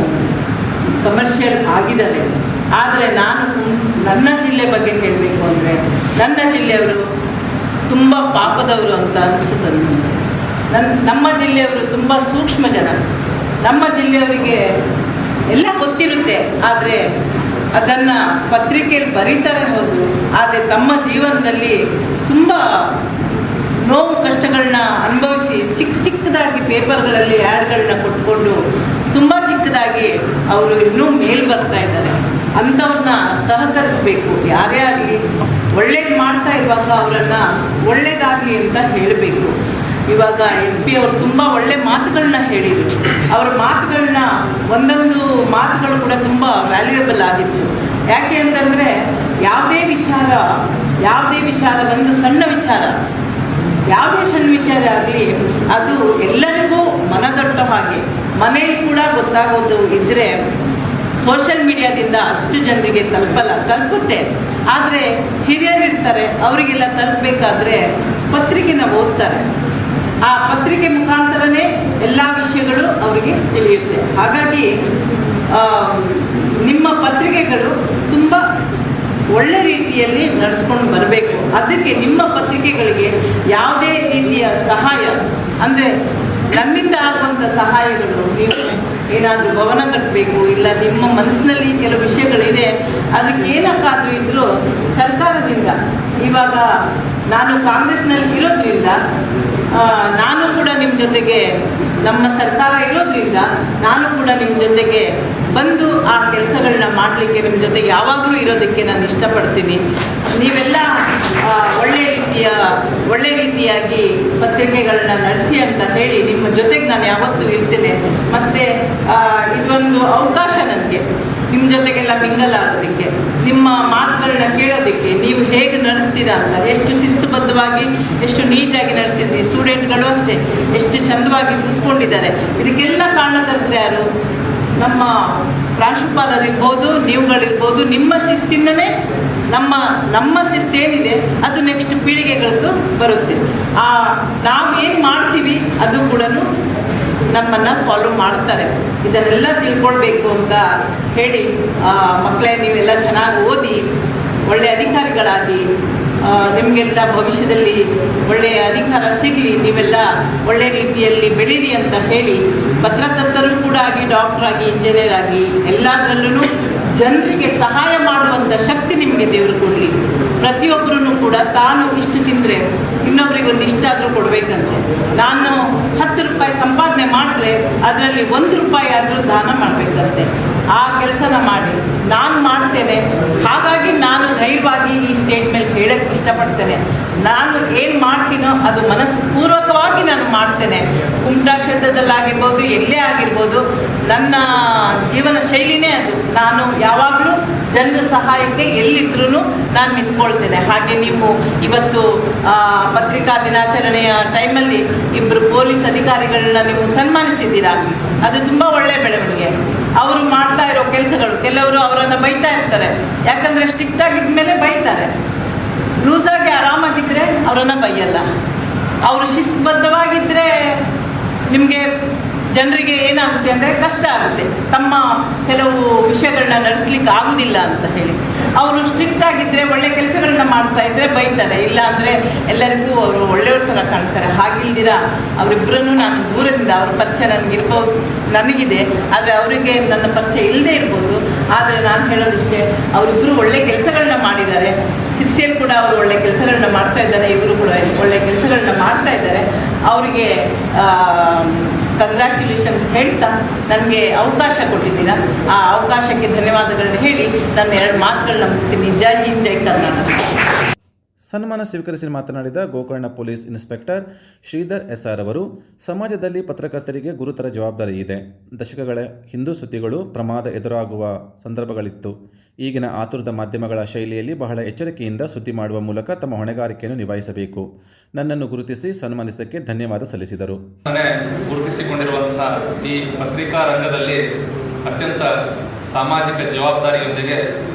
ಕಮರ್ಷಿಯಲ್ ಆಗಿದ್ದಾರೆ. ಆದರೆ ನಾನು ನನ್ನ ಜಿಲ್ಲೆ ಬಗ್ಗೆ ಹೇಳಬೇಕು ಅಂದರೆ, ನನ್ನ ಜಿಲ್ಲೆಯವರು ತುಂಬ ಪಾಪದವರು ಅಂತ ಅನಿಸುತ್ತೆ ನನಗೆ. ನಮ್ಮ ಜಿಲ್ಲೆಯವರು ತುಂಬ ಸೂಕ್ಷ್ಮ ಜನ. ನಮ್ಮ ಜಿಲ್ಲೆಯವರಿಗೆ ಎಲ್ಲ ಗೊತ್ತಿರುತ್ತೆ, ಆದರೆ ಅದನ್ನು ಪತ್ರಿಕೆಯಲ್ಲಿ ಬರೀತಾರೆ ಹೌದು, ಆದರೆ ತಮ್ಮ ಜೀವನದಲ್ಲಿ ತುಂಬ ನೋವು ಕಷ್ಟಗಳನ್ನ ಅನುಭವಿಸಿ ಚಿಕ್ಕದಾಗಿ ಪೇಪರ್ಗಳಲ್ಲಿ ಆ್ಯಡ್ಗಳನ್ನ ಕೊಟ್ಕೊಂಡು ತುಂಬ ಚಿಕ್ಕದಾಗಿ ಅವರು ಇನ್ನೂ ಮೇಲ್ ಬರ್ತಾ ಇದ್ದಾರೆ. ಅಂಥವ್ರನ್ನ ಸಹಕರಿಸಬೇಕು. ಯಾರೇ ಆಗಲಿ ಒಳ್ಳೇದು ಮಾಡ್ತಾ ಇರುವಾಗ ಅವರನ್ನು ಒಳ್ಳೇದಾಗಲಿ ಅಂತ ಹೇಳಬೇಕು. ಇವಾಗ SP ಅವರು ತುಂಬ ಒಳ್ಳೆ ಮಾತುಗಳನ್ನ ಹೇಳಿದರು. ಅವರ ಮಾತುಗಳನ್ನ ಒಂದೊಂದು ಮಾತುಗಳು ಕೂಡ ತುಂಬ ವ್ಯಾಲ್ಯೂಯಬಲ್ ಆಗಿತ್ತು. ಯಾಕೆ ಅಂತಂದರೆ ಯಾವುದೇ ವಿಚಾರ ಒಂದು ಸಣ್ಣ ವಿಚಾರ, ಯಾವುದೇ ಸಣ್ಣ ವಿಚಾರ ಆಗಲಿ ಅದು ಎಲ್ಲರಿಗೂ ಮನದೊಟ್ಟ ಹಾಗೆ ಮನೆಯಲ್ಲಿ ಕೂಡ ಗೊತ್ತಾಗೋದು ಇದ್ದರೆ ಸೋಷಿಯಲ್ ಮೀಡಿಯಾದಿಂದ ಅಷ್ಟು ಜನರಿಗೆ ತಲುಪುತ್ತೆ. ಆದರೆ ಹಿರಿಯರಿರ್ತಾರೆ, ಅವರಿಗೆಲ್ಲ ತಲುಪಬೇಕಾದ್ರೆ ಪತ್ರಿಕೆನ ಓದ್ತಾರೆ. ಆ ಪತ್ರಿಕೆ ಮುಖಾಂತರನೇ ಎಲ್ಲ ವಿಷಯಗಳು ಅವರಿಗೆ ತಿಳಿಯುತ್ತೆ. ಹಾಗಾಗಿ ನಿಮ್ಮ ಪತ್ರಿಕೆಗಳು ತುಂಬ ಒಳ್ಳೆ ರೀತಿಯಲ್ಲಿ ನಡೆಸ್ಕೊಂಡು ಬರಬೇಕು. ಅದಕ್ಕೆ ನಿಮ್ಮ ಪತ್ರಿಕೆಗಳಿಗೆ ಯಾವುದೇ ರೀತಿಯ ಸಹಾಯ ಅಂದರೆ ನಮ್ಮಿಂದ ಆಗುವಂಥ ಸಹಾಯಗಳು, ನೀವು ಏನಾದರೂ ಭವನ ಕಟ್ಟಬೇಕು, ಇಲ್ಲ ನಿಮ್ಮ ಮನಸ್ಸಿನಲ್ಲಿ ಕೆಲವು ವಿಷಯಗಳಿದೆ, ಅದಕ್ಕೆ ಏನಕ್ಕಾದರೂ ಇದ್ದರೂ ಸರ್ಕಾರದಿಂದ, ಇವಾಗ ನಾನು ಕಾಂಗ್ರೆಸ್ನಲ್ಲಿ ಇರೋದ್ರಿಂದ ನಾನು ಕೂಡ ನಿಮ್ಮ ಜೊತೆಗೆ, ನಮ್ಮ ಸರ್ಕಾರ ಇರೋದ್ರಿಂದ ನಾನು ಕೂಡ ನಿಮ್ಮ ಜೊತೆಗೆ ಬಂದು ಆ ಕೆಲಸಗಳನ್ನ ಮಾಡಲಿಕ್ಕೆ ನಿಮ್ಮ ಜೊತೆಗೆ ಯಾವಾಗಲೂ ಇರೋದಕ್ಕೆ ನಾನು ಇಷ್ಟಪಡ್ತೀನಿ. ನೀವೆಲ್ಲ ಒಳ್ಳೆ ರೀತಿಯಾಗಿ ಪತ್ರಿಕೆಗಳನ್ನ ನಡೆಸಿ ಅಂತ ಹೇಳಿ ನಿಮ್ಮ ಜೊತೆಗೆ ನಾನು ಯಾವತ್ತೂ ಇರ್ತೇನೆ. ಮತ್ತು ಇದೊಂದು ಅವಕಾಶ ನನಗೆ ನಿಮ್ಮ ಜೊತೆಗೆಲ್ಲ ಮಿಂಗಲ್ ಆಗೋದಕ್ಕೆ, ನಿಮ್ಮ ಮಾತುಗಳನ್ನ ಕೇಳೋದಕ್ಕೆ, ನೀವು ಹೇಗೆ ನಡೆಸ್ತೀರಾ ಅಂತ, ಎಷ್ಟು ಶಿಸ್ತುಬದ್ಧವಾಗಿ ಎಷ್ಟು ನೀಟಾಗಿ ನಡೆಸಿದ್ರಿ. ಸ್ಟೂಡೆಂಟ್ಗಳು ಅಷ್ಟೇ ಎಷ್ಟು ಚಂದವಾಗಿ ಕೂತ್ಕೊಂಡಿದ್ದಾರೆ. ಇದಕ್ಕೆಲ್ಲ ಕಾರಣಕರ್ತರು ಯಾರು? ನಮ್ಮ ಪ್ರಾಂಶುಪಾಲರಿರ್ಬೋದು, ನೀವುಗಳಿರ್ಬೋದು. ನಿಮ್ಮ ಶಿಸ್ತಿಂದನೇ ನಮ್ಮ ಶಿಸ್ತೇನಿದೆ ಅದು ನೆಕ್ಸ್ಟ್ ಪೀಳಿಗೆಗಳಿಗೂ ಬರುತ್ತೆ. ನಾವೇನು ಮಾಡ್ತೀವಿ ಅದು ಕೂಡ ನಮ್ಮನ್ನು ಫಾಲೋ ಮಾಡ್ತಾರೆ. ಇದನ್ನೆಲ್ಲ ತಿಳ್ಕೊಳ್ಬೇಕು ಅಂತ ಹೇಳಿ, ಮಕ್ಕಳೇ ನೀವೆಲ್ಲ ಚೆನ್ನಾಗಿ ಓದಿ ಒಳ್ಳೆಯ ಅಧಿಕಾರಿಗಳಾಗಿ, ನಿಮಗೆಲ್ಲ ಭವಿಷ್ಯದಲ್ಲಿ ಒಳ್ಳೆಯ ಅಧಿಕಾರ ಸಿಗಲಿ, ನೀವೆಲ್ಲ ಒಳ್ಳೆ ರೀತಿಯಲ್ಲಿ ಬೆಳೀರಿ ಅಂತ ಹೇಳಿ, ಪತ್ರಕರ್ತರು ಕೂಡ ಆಗಿ, ಡಾಕ್ಟ್ರಾಗಿ, ಇಂಜಿನಿಯರ್ ಆಗಿ ಎಲ್ಲದರಲ್ಲೂ ಜನರಿಗೆ ಸಹಾಯ ಮಾಡುವಂಥ ಶಕ್ತಿ ನಿಮಗೆ ದೇವರು ಕೊಡಲಿ. ಪ್ರತಿಯೊಬ್ಬರೂ ಕೂಡ ತಾನು ಇಷ್ಟು ತಿಂದರೆ ಇನ್ನೊಬ್ರಿಗೆ ಒಂದು ಇಷ್ಟಾದರೂ ಕೊಡಬೇಕಂತೆ. ನಾನು 10 ರೂಪಾಯಿ ಸಂಪಾದನೆ ಮಾಡಿದ್ರೆ ಅದರಲ್ಲಿ 1 ರೂಪಾಯಿ ಆದರೂ ದಾನ ಮಾಡಬೇಕಂತೆ. ಆ ಕೆಲಸನ ಮಾಡಿ ನಾನು ಮಾಡ್ತೇನೆ. ಹಾಗಾಗಿ ನಾನು ಧೈರ್ಯವಾಗಿ ಈ ಸ್ಟೇಜ್ ಮೇಲೆ ಹೇಳೋಕ್ಕೆ ಇಷ್ಟಪಡ್ತೇನೆ. ನಾನು ಏನು ಮಾಡ್ತೀನೋ ಅದು ಮನಸ್ಪೂರ್ವಕವಾಗಿ ನಾನು ಮಾಡ್ತೇನೆ. ಕುಮಟಾ ಕ್ಷೇತ್ರದಲ್ಲಾಗಿರ್ಬೋದು, ಎಲ್ಲೇ ಆಗಿರ್ಬೋದು, ನನ್ನ ಜೀವನ ಶೈಲಿನೇ ಅದು. ನಾನು ಯಾವಾಗಲೂ ಜನರ ಸಹಾಯಕ್ಕೆ ಎಲ್ಲಿದ್ರೂ ನಾನು ನಿಂತ್ಕೊಳ್ತೇನೆ. ಹಾಗೆ ನೀವು ಇವತ್ತು ಪತ್ರಿಕಾ ದಿನಾಚರಣೆಯ ಟೈಮಲ್ಲಿ 2 ಪೊಲೀಸ್ ಅಧಿಕಾರಿಗಳನ್ನ ನೀವು ಸನ್ಮಾನಿಸಿದ್ದೀರಾ. ಅದು ತುಂಬ ಒಳ್ಳೆಯ ಬೆಳವಣಿಗೆ. ಅವರು ಮಾಡ್ತಾ ಇರೋ ಕೆಲಸಗಳು, ಕೆಲವರು ಅವರನ್ನು ಬೈತಾ ಇರ್ತಾರೆ. ಯಾಕಂದರೆ ಸ್ಟ್ರಿಕ್ಟ್ ಆಗಿದ್ಮೇಲೆ ಬೈತಾರೆ. ಲೂಸಾಗಿ ಆರಾಮಾಗಿದ್ದರೆ ಅವರನ್ನು ಬೈಯಲ್ಲ. ಅವರು ಶಿಸ್ತುಬದ್ಧವಾಗಿದ್ದರೆ ನಿಮಗೆ ಜನರಿಗೆ ಏನಾಗುತ್ತೆ ಅಂದರೆ ಕಷ್ಟ ಆಗುತ್ತೆ, ತಮ್ಮ ಕೆಲವು ವಿಷಯಗಳನ್ನ ನಡೆಸ್ಲಿಕ್ಕೆ ಆಗೋದಿಲ್ಲ ಅಂತ ಹೇಳಿ. ಅವರು ಸ್ಟ್ರಿಕ್ಟ್ ಆಗಿದ್ದರೆ, ಒಳ್ಳೆ ಕೆಲಸಗಳನ್ನ ಮಾಡ್ತಾ ಇದ್ದರೆ ಬೈತಾರೆ. ಇಲ್ಲ ಅಂದರೆ ಎಲ್ಲರಿಗೂ ಅವರು ಒಳ್ಳೆಯವ್ರ ಥರ ಕಾಣಿಸ್ತಾರೆ. ಹಾಗಿಲ್ದಿರ ಅವರಿಬ್ಬರನ್ನು ನಾನು ದೂರದಿಂದ, ಅವ್ರ ಪರಿಚಯ ನನಗಿದೆ, ಆದರೆ ಅವರಿಗೆ ನನ್ನ ಪರಿಚಯ ಇಲ್ಲದೆ ಇರ್ಬೋದು. ಆದರೆ ನಾನು ಹೇಳೋದಿಷ್ಟೇ, ಅವರಿಬ್ಬರು ಒಳ್ಳೆ ಕೆಲಸಗಳನ್ನ ಮಾಡಿದ್ದಾರೆ. ಸಿರ್ಸಿಯಲ್ಲಿ ಕೂಡ ಅವರು ಒಳ್ಳೆ ಕೆಲಸಗಳನ್ನ ಮಾಡ್ತಾ ಇದ್ದಾರೆ, ಇವರು ಕೂಡ ಒಳ್ಳೆ ಕೆಲಸಗಳನ್ನ ಮಾಡ್ತಾ ಇದ್ದಾರೆ. ಅವರಿಗೆ ಕಂಗ್ರ್ಯಾಚುಲೇಷನ್ಸ್ ಹೇಳ್ತಾ ನನಗೆ ಅವಕಾಶ ಕೊಟ್ಟಿದ್ದೀರಾ. ಆ ಅವಕಾಶಕ್ಕೆ ಧನ್ಯವಾದಗಳನ್ನ ಹೇಳಿ ನನ್ನ 2 ಮಾತುಗಳನ್ನ ಮುಗಿಸ್ತೀನಿ. ಜೈ ಹಿಂದ್, ಜೈ ಕರ್ನಾಟಕ. ಸನ್ಮಾನ ಸ್ವೀಕರಿಸಿ ಮಾತನಾಡಿದ Gokarna police inspector Shridhar S R ಅವರು, ಸಮಾಜದಲ್ಲಿ ಪತ್ರಕರ್ತರಿಗೆ ಗುರುತರ ಜವಾಬ್ದಾರಿ ಇದೆ. ದಶಕಗಳ ಹಿಂದೂ ಸುದ್ದಿಗಳು ಪ್ರಮಾದ ಎದುರಾಗುವ ಸಂದರ್ಭಗಳಿತ್ತು. ಈಗಿನ ಆತುರದ ಮಾಧ್ಯಮಗಳ ಶೈಲಿಯಲ್ಲಿ ಬಹಳ ಎಚ್ಚರಿಕೆಯಿಂದ ಸುದ್ದಿ ಮಾಡುವ ಮೂಲಕ ತಮ್ಮ ಹೊಣೆಗಾರಿಕೆಯನ್ನು ನಿಭಾಯಿಸಬೇಕು. ನನ್ನನ್ನು ಗುರುತಿಸಿ ಸನ್ಮಾನಿಸಿದ್ದಕ್ಕೆ ಧನ್ಯವಾದ ಸಲ್ಲಿಸಿದರು. ಗುರುತಿಸಿಕೊಂಡಿರುವಂತಹ ಈ ಪತ್ರಿಕಾ ರಂಗದಲ್ಲಿ ಅತ್ಯಂತ ಸಾಮಾಜಿಕ ಜವಾಬ್ದಾರಿಯೊಂದಿಗೆ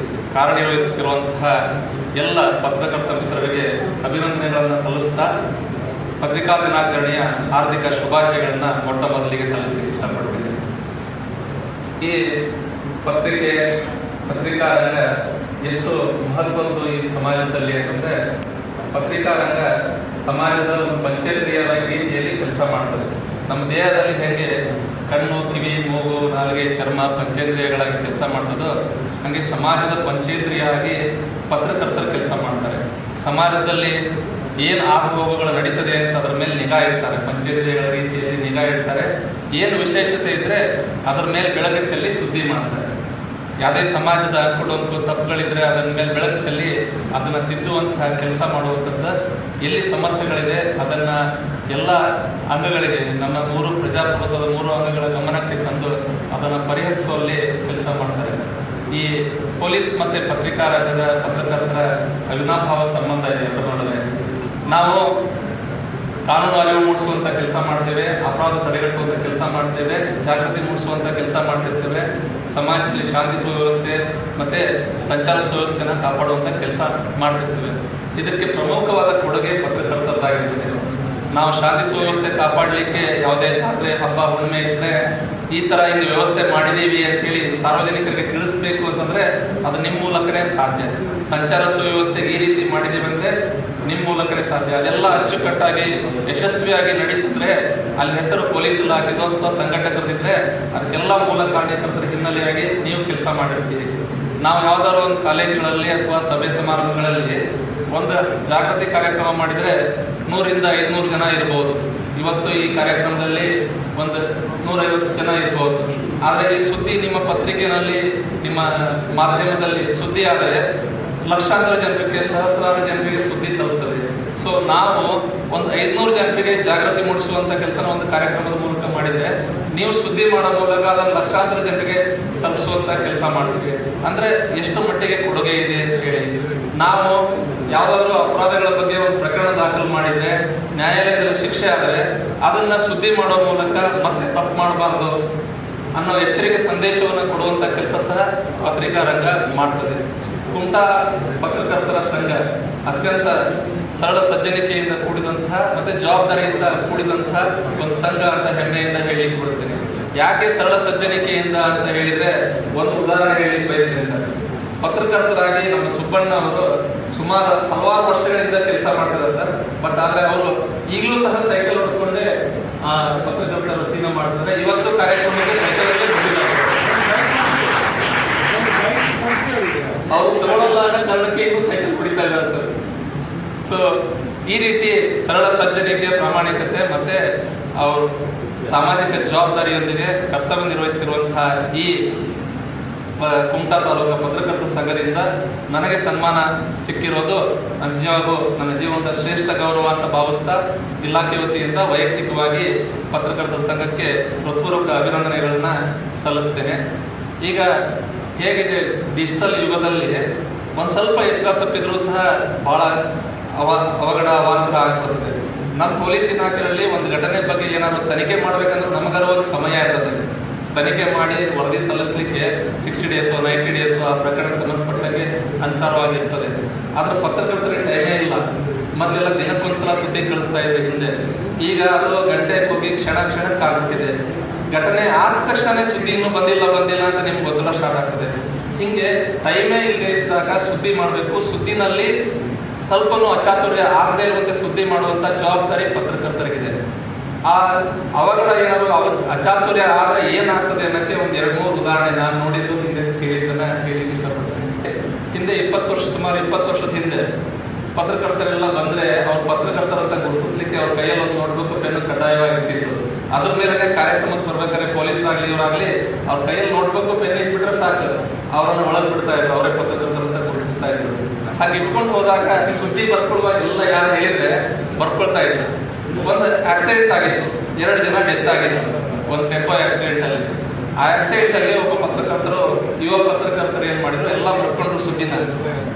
ಕಾರ್ಯನಿರ್ವಹಿಸುತ್ತಿರುವಂತಹ ಎಲ್ಲ ಪತ್ರಕರ್ತ ಮಿತ್ರರಿಗೆ ಅಭಿನಂದನೆಗಳನ್ನು ಸಲ್ಲಿಸ್ತಾ ಪತ್ರಿಕಾ ದಿನಾಚರಣೆಯ ಹಾರ್ದಿಕ ಶುಭಾಶಯಗಳನ್ನು ಮೊಟ್ಟ ಮೊದಲಿಗೆ ಸಲ್ಲಿಸಲಿಕ್ಕೆ ಇಷ್ಟಪಡ್ತೀನಿ. ಈ ಪತ್ರಿಕಾ ರಂಗ ಎಷ್ಟು ಮಹತ್ವದ್ದು ಈ ಸಮಾಜದಲ್ಲಿ ಅಂತಂದರೆ, ಪತ್ರಿಕಾ ರಂಗ ಸಮಾಜದ ಒಂದು ಪಂಚೇಂದ್ರಿಯ ರೀತಿಯಲ್ಲಿ ಕೆಲಸ ಮಾಡ್ತದೆ. ನಮ್ಮ ದೇಹದಲ್ಲಿ ಹೇಗೆ ಕಣ್ಣು, ಕಿವಿ, ಮೂಗು, ನಾಲಿಗೆ, ಚರ್ಮ ಪಂಚೇಂದ್ರಿಯಗಳಾಗಿ ಕೆಲಸ ಮಾಡ್ತದೋ ಹಾಗೆ ಸಮಾಜದ ಪಂಚೇಂದ್ರಿಯ ಆಗಿ ಪತ್ರಕರ್ತರು ಕೆಲಸ ಮಾಡ್ತಾರೆ. ಸಮಾಜದಲ್ಲಿ ಏನು ಆಗುಹೋಗುಗಳು ನಡೀತದೆ ಅಂತ ಅದರ ಮೇಲೆ ನಿಗಾ ಇಡ್ತಾರೆ, ಪಂಚೇಂದ್ರಿಯಗಳ ರೀತಿಯಲ್ಲಿ ನಿಗಾ ಇಡ್ತಾರೆ. ಏನು ವಿಶೇಷತೆ ಇದ್ದರೆ ಅದರ ಮೇಲೆ ಬೆಳಕು ಚೆಲ್ಲಿ ಸುದ್ದಿ ಮಾಡ್ತಾರೆ. ಯಾವುದೇ ಸಮಾಜದ ಕುಟುಂಬ ತಪ್ಪುಗಳಿದ್ರೆ ಅದರ ಮೇಲೆ ಬೆಳಕು ಚೆಲ್ಲಿ ಅದನ್ನು ತಿದ್ದುವಂತಹ ಕೆಲಸ ಮಾಡುವಂಥದ್ದು. ಎಲ್ಲಿ ಸಮಸ್ಯೆಗಳಿದೆ ಅದನ್ನು ಎಲ್ಲ ಅಂಗಗಳಿಗೆ, ನಮ್ಮ ಪ್ರಜಾಪ್ರಭುತ್ವದ 3 ಅಂಗಗಳ ಗಮನಕ್ಕೆ ತಂದು ಅದನ್ನು ಪರಿಹರಿಸುವಲ್ಲಿ ಕೆಲಸ ಮಾಡ್ತಾರೆ. ಈ ಪೊಲೀಸ್ ಮತ್ತು ಪತ್ರಿಕಾ ರಂಗದ ಪತ್ರಕರ್ತರ ಅವಿನಾಭಾವ ಸಂಬಂಧ ಇದೆ ಅದರ ನಡುವೆ. ನಾವು ಕಾನೂನು ಅರಿವು ಮೂಡಿಸುವಂಥ ಕೆಲಸ ಮಾಡ್ತೇವೆ, ಅಪರಾಧ ತಡೆಗಟ್ಟುವಂಥ ಕೆಲಸ ಮಾಡ್ತೇವೆ, ಜಾಗೃತಿ ಮೂಡಿಸುವಂಥ ಕೆಲಸ ಮಾಡ್ತಿರ್ತೇವೆ, ಸಮಾಜದಲ್ಲಿ ಶಾಂತಿ ಸುವ್ಯವಸ್ಥೆ ಮತ್ತು ಸಂಚಾರ ಸುವ್ಯವಸ್ಥೆನ ಕಾಪಾಡುವಂಥ ಕೆಲಸ ಮಾಡ್ತಿರ್ತೇವೆ. ಇದಕ್ಕೆ ಪ್ರಮುಖವಾದ ಕೊಡುಗೆ ಪತ್ರಕರ್ತರದಾಗಿರ್ತದೆ. ನಾವು ಶಾಂತಿ ಸುವ್ಯವಸ್ಥೆ ಕಾಪಾಡಲಿಕ್ಕೆ ಯಾವುದೇ ಜಾತ್ರೆ, ಹಬ್ಬ, ಹುಣ್ಣಿಮೆ ಇದ್ದರೆ ಈ ಥರ ಹಿಂಗೆ ವ್ಯವಸ್ಥೆ ಮಾಡಿದ್ದೀವಿ ಅಂತೇಳಿ ಸಾರ್ವಜನಿಕರಿಗೆ ತಿಳಿಸ್ಬೇಕು ಅಂತಂದರೆ ಅದು ನಿಮ್ಮ ಮೂಲಕನೇ ಸಾಧ್ಯ. ಸಂಚಾರ ಸುವ್ಯವಸ್ಥೆಗೆ ಈ ರೀತಿ ಮಾಡಿದ್ದೀವಿ ಅಂದರೆ ನಿಮ್ಮ ಮೂಲಕನೇ ಸಾಧ್ಯ. ಅದೆಲ್ಲ ಅಚ್ಚುಕಟ್ಟಾಗಿ ಯಶಸ್ವಿಯಾಗಿ ನಡೀತಿದ್ರೆ ಅಲ್ಲಿ ಹೆಸರು ಪೊಲೀಸ್ ಇಲಾಖೆದೋ ಅಥವಾ ಸಂಘಟಕರದಿದ್ದರೆ ಅದಕ್ಕೆಲ್ಲ ಮೂಲ ಕಾರಣಕರ್ತರ ಹಿನ್ನೆಲೆಯಾಗಿ ನೀವು ಕೆಲಸ ಮಾಡಿರ್ತೀರಿ. ನಾವು ಯಾವುದಾದ್ರು ಒಂದು ಕಾಲೇಜುಗಳಲ್ಲಿ ಅಥವಾ ಸಭೆ ಸಮಾರಂಭಗಳಲ್ಲಿ ಒಂದು ಜಾಗೃತಿ ಕಾರ್ಯಕ್ರಮ ಮಾಡಿದರೆ 100ರಿಂದ 500 ಜನ ಇರ್ಬೋದು. ಇವತ್ತು ಈ ಕಾರ್ಯಕ್ರಮದಲ್ಲಿ ಒಂದು 150 ಜನ ಇರ್ಬೋದು. ಆದರೆ ಈ ಸುದ್ದಿ ನಿಮ್ಮ ಪತ್ರಿಕೆಯಲ್ಲಿ, ನಿಮ್ಮ ಮಾಧ್ಯಮದಲ್ಲಿ ಸುದ್ದಿ ಆದರೆ ಲಕ್ಷಾಂತರ ಜನರಿಗೆ, ಸಹಸ್ರಾರು ಜನರಿಗೆ ಸುದ್ದಿ ತಲುಪ್ತದೆ. ಸೊ ನಾವು ಒಂದು 500 ಜನರಿಗೆ ಜಾಗೃತಿ ಮೂಡಿಸುವಂಥ ಕೆಲಸನ ಒಂದು ಕಾರ್ಯಕ್ರಮದ ಮೂಲಕ ಮಾಡಿದರೆ, ನೀವು ಸುದ್ದಿ ಮಾಡೋ ಮೂಲಕ ಅದನ್ನು ಲಕ್ಷಾಂತರ ಜನರಿಗೆ ತಲುಪಿಸುವಂಥ ಕೆಲಸ ಮಾಡ್ತೀವಿ. ಅಂದರೆ ಎಷ್ಟು ಮಟ್ಟಿಗೆ ಕೊಡುಗೆ ಇದೆ ಅಂತ ಹೇಳಿ. ನಾವು ಯಾವುದಾದ್ರೂ ಅಪರಾಧಗಳ ಬಗ್ಗೆ ಒಂದು ಪ್ರಕರಣ ದಾಖಲು ಮಾಡಿದರೆ, ನ್ಯಾಯಾಲಯದಲ್ಲಿ ಶಿಕ್ಷೆ ಆದರೆ ಅದನ್ನು ಸುದ್ದಿ ಮಾಡೋ ಮೂಲಕ ಮತ್ತೆ ತಪ್ಪು ಮಾಡಬಾರ್ದು ಅನ್ನೋ ಎಚ್ಚರಿಕೆ ಸಂದೇಶವನ್ನು ಕೊಡುವಂಥ ಕೆಲಸ ಸಹ ಪತ್ರಿಕಾ ರಂಗ ಮಾಡ್ತದೆ. ಕುಮಟಾ ಪತ್ರಕರ್ತರ ಸಂಘ ಅತ್ಯಂತ ಸರಳ ಸಜ್ಜನಿಕೆಯಿಂದ ಕೂಡಿದಂತಹ ಮತ್ತು ಜವಾಬ್ದಾರಿಯಿಂದ ಕೂಡಿದಂತಹ ಒಂದು ಸಂಘ ಅಂತ ಹೆಮ್ಮೆಯಿಂದ ಹೇಳಿ ಕೊಡಿಸ್ತೀನಿ. ಯಾಕೆ ಸರಳ ಸಜ್ಜನಿಕೆಯಿಂದ ಅಂತ ಹೇಳಿದರೆ ಒಂದು ಉದಾಹರಣೆ ಹೇಳಿ ಬಯಸ್ತೀನಿ ಸರ್. ಪತ್ರಕರ್ತರಾಗಿ ನಮ್ಮ ಸುಬ್ಬಣ್ಣ ಅವರು ಸುಮಾರು ಹಲವಾರು ವರ್ಷಗಳಿಂದ ಕೆಲಸ ಮಾಡ್ತಿದ್ದಾರೆ ಸರ್. ಬಟ್ ಆದರೆ ಅವರು ಈಗಲೂ ಸಹ ಸೈಕಲ್ ಹೊಡ್ಕೊಂಡೆ ಪತ್ರಕರ್ತರ ವೃತ್ತಿನ ಮಾಡ್ತಾರೆ. ಇವತ್ತು ಕಾರ್ಯಕ್ರಮಕ್ಕೆ ಸೈಕಲಲ್ಲೇ ಬಂದಿದ್ದಾರೆ. ಅವ್ರು ತಗೊಳ್ಳಲ್ಲ ಅನ್ನೋ ಕಾರಣಕ್ಕೆ ಇನ್ನು ಸೈಕಲ್ ಕುಡಿತಾ ಇದ್ದಾರೆ ಸರ್. ಸೊ ಈ ರೀತಿ ಸರಳ ಸಜ್ಜನಿಕೆ, ಪ್ರಾಮಾಣಿಕತೆ ಮತ್ತೆ ಅವರು ಸಾಮಾಜಿಕ ಜವಾಬ್ದಾರಿಯೊಂದಿಗೆ ಕರ್ತವ್ಯ ನಿರ್ವಹಿಸ್ತಿರುವಂತಹ ಈ ಕುಮಟಾ ತಾಲೂಕು ಪತ್ರಕರ್ತರ ಸಂಘದಿಂದ ನನಗೆ ಸನ್ಮಾನ ಸಿಕ್ಕಿರೋದು ನಿಜವಾಗೂ ನನ್ನ ಜೀವನದ ಶ್ರೇಷ್ಠ ಗೌರವ ಅಂತ ಭಾವಿಸ್ತಾ ಇಲಾಖೆ ವತಿಯಿಂದ ವೈಯಕ್ತಿಕವಾಗಿ ಪತ್ರಕರ್ತರ ಸಂಘಕ್ಕೆ ಹೃತ್ಪೂರ್ವಕ ಅಭಿನಂದನೆಗಳನ್ನು ಸಲ್ಲಿಸ್ತೇನೆ. ಈಗ ಹೇಗಿದೆ ಡಿಜಿಟಲ್ ಯುಗದಲ್ಲಿ ಒಂದು ಸ್ವಲ್ಪ ಎಚ್ಚರ ತಪ್ಪಿದ್ರೂ ಸಹ ಭಾಳ ಅವಘಡ ಅವಾಂತರ ಆಗ್ಬಿಡುತ್ತೆ. ನಮ್ಮ ಪೊಲೀಸ್ ಇಲಾಖೆಯಲ್ಲಿ ಒಂದು ಘಟನೆ ಬಗ್ಗೆ ಏನಾದರೂ ತನಿಖೆ ಮಾಡಬೇಕಂದ್ರೆ ನಮಗಾರು ಒಂದು ಸಮಯ ಇರ್ತದೆ. ತನಿಖೆ ಮಾಡಿ ವರದಿ ಸಲ್ಲಿಸಲಿಕ್ಕೆ 60 ಡೇಸು 90 ಡೇಸು ಆ ಪ್ರಕರಣಕ್ಕೆ ಸಂಬಂಧಪಟ್ಟಂಗೆ ಅನುಸಾರವಾಗಿರ್ತದೆ. ಆದರೆ ಪತ್ರಕರ್ತರಿಗೆ ಟೈಮೇ ಇಲ್ಲ. ಮೊದಲೆಲ್ಲ ದಿನಕ್ಕೊಂದ್ಸಲ ಸುದ್ದಿ ಕಳಿಸ್ತಾ ಇದ್ದೆ ಹಿಂದೆ. ಈಗ ಅದು ಗಂಟೆಗೆ ಹೋಗಿ ಕ್ಷಣಕ್ಕೆ ಆಗ್ಬಿಟ್ಟಿದೆ. ಘಟನೆ ಆದ ತಕ್ಷಣ ಸುದ್ದಿ ಇನ್ನೂ ಬಂದಿಲ್ಲ ಅಂತ ನಿಮ್ಗೆ ಗೊಂದಲ ಸ್ಟಾರ್ಟ್ ಆಗ್ತದೆ. ಹಿಂಗೆ ಟೈಮೇ ಇಲ್ಲದೆ ಇದ್ದಾಗ ಸುದ್ದಿ ಮಾಡಬೇಕು. ಸುದ್ದಿನಲ್ಲಿ ಸ್ವಲ್ಪನೂ ಅಚಾತುರ್ಯ ಆಗದೇ ಇರುವಂತೆ ಸುದ್ದಿ ಮಾಡುವಂಥ ಜವಾಬ್ದಾರಿ ಪತ್ರಕರ್ತರಿಗಿದೆ. ಆ ಅವಘಡ ಏನಾದ್ರು ಅಚಾತುರ್ಯ ಆದರೆ ಏನಾಗ್ತದೆ ಅನ್ನೋಕ್ಕೆ ಒಂದು 2-3 ಉದಾಹರಣೆ ನಾನು ನೋಡಿದ್ದು ಹಿಂದೆ ಕೇಳಿದ್ದನ್ನ ಹೇಳಲಿಕ್ಕೆ ಇಷ್ಟಪಡ್ತೇನೆ. ಹಿಂದೆ ಸುಮಾರು 20 ವರ್ಷದ ಹಿಂದೆ ಪತ್ರಕರ್ತರೆಲ್ಲ ಬಂದರೆ ಅವ್ರ ಪತ್ರಕರ್ತರಂತ ಗುರುತಿಸ್ಲಿಕ್ಕೆ ಅವ್ರ ಕೈಯಲ್ಲಿ ಒಂದು ನೋಟ್ಬುಕ್ ಪೆನ್ನು ಕಡ್ಡಾಯವಾಗಿರ್ತಿತ್ತು. ಅದ್ರ ಮೇಲೆ ಕಾರ್ಯಕ್ರಮಕ್ಕೆ ಬರ್ಬೇಕಾದ್ರೆ ಪೊಲೀಸರಾಗಲಿ ಇವರಾಗಲಿ ಅವ್ರ ಕೈಯಲ್ಲಿ ನೋಟ್ಬುಕ್ ಪೆನ್ ಇಟ್ಬಿಟ್ರೆ ಸಾಕು, ಅವರನ್ನು ಒಳಗೆ ಬಿಡ್ತಾ ಇದ್ರು, ಅವರೇ ಪತ್ರಕರ್ತರಂತ ಗುರುತಿಸ್ತಾ ಇದ್ರು. ಹಾಗೆ ಇಟ್ಕೊಂಡು ಹೋದಾಗ ಸುದ್ದಿ ಬರ್ಕೊಳ್ಳುವಾಗ ಎಲ್ಲ ಯಾರು ಹೇಳಿದ್ರೆ ಬರ್ಕೊಳ್ತಾ ಇದ್ರು. ಒಂದು ಆಕ್ಸಿಡೆಂಟ್ ಆಗಿತ್ತು, 2 ಜನ ಡೆತ್ ಆಗಿದ್ರು ಒಂದು ಟೆಂಪೋ ಆಕ್ಸಿಡೆಂಟ್ ಅಲ್ಲಿ. ಆ ಆಕ್ಸಿಡೆಂಟ್ ಅಲ್ಲಿ ಒಬ್ಬ ಯುವ ಪತ್ರಕರ್ತರು ಏನ್ ಮಾಡಿದ್ರು, ಎಲ್ಲ ಬರ್ಕೊಂಡ್ರು ಸುದ್ದಿನ.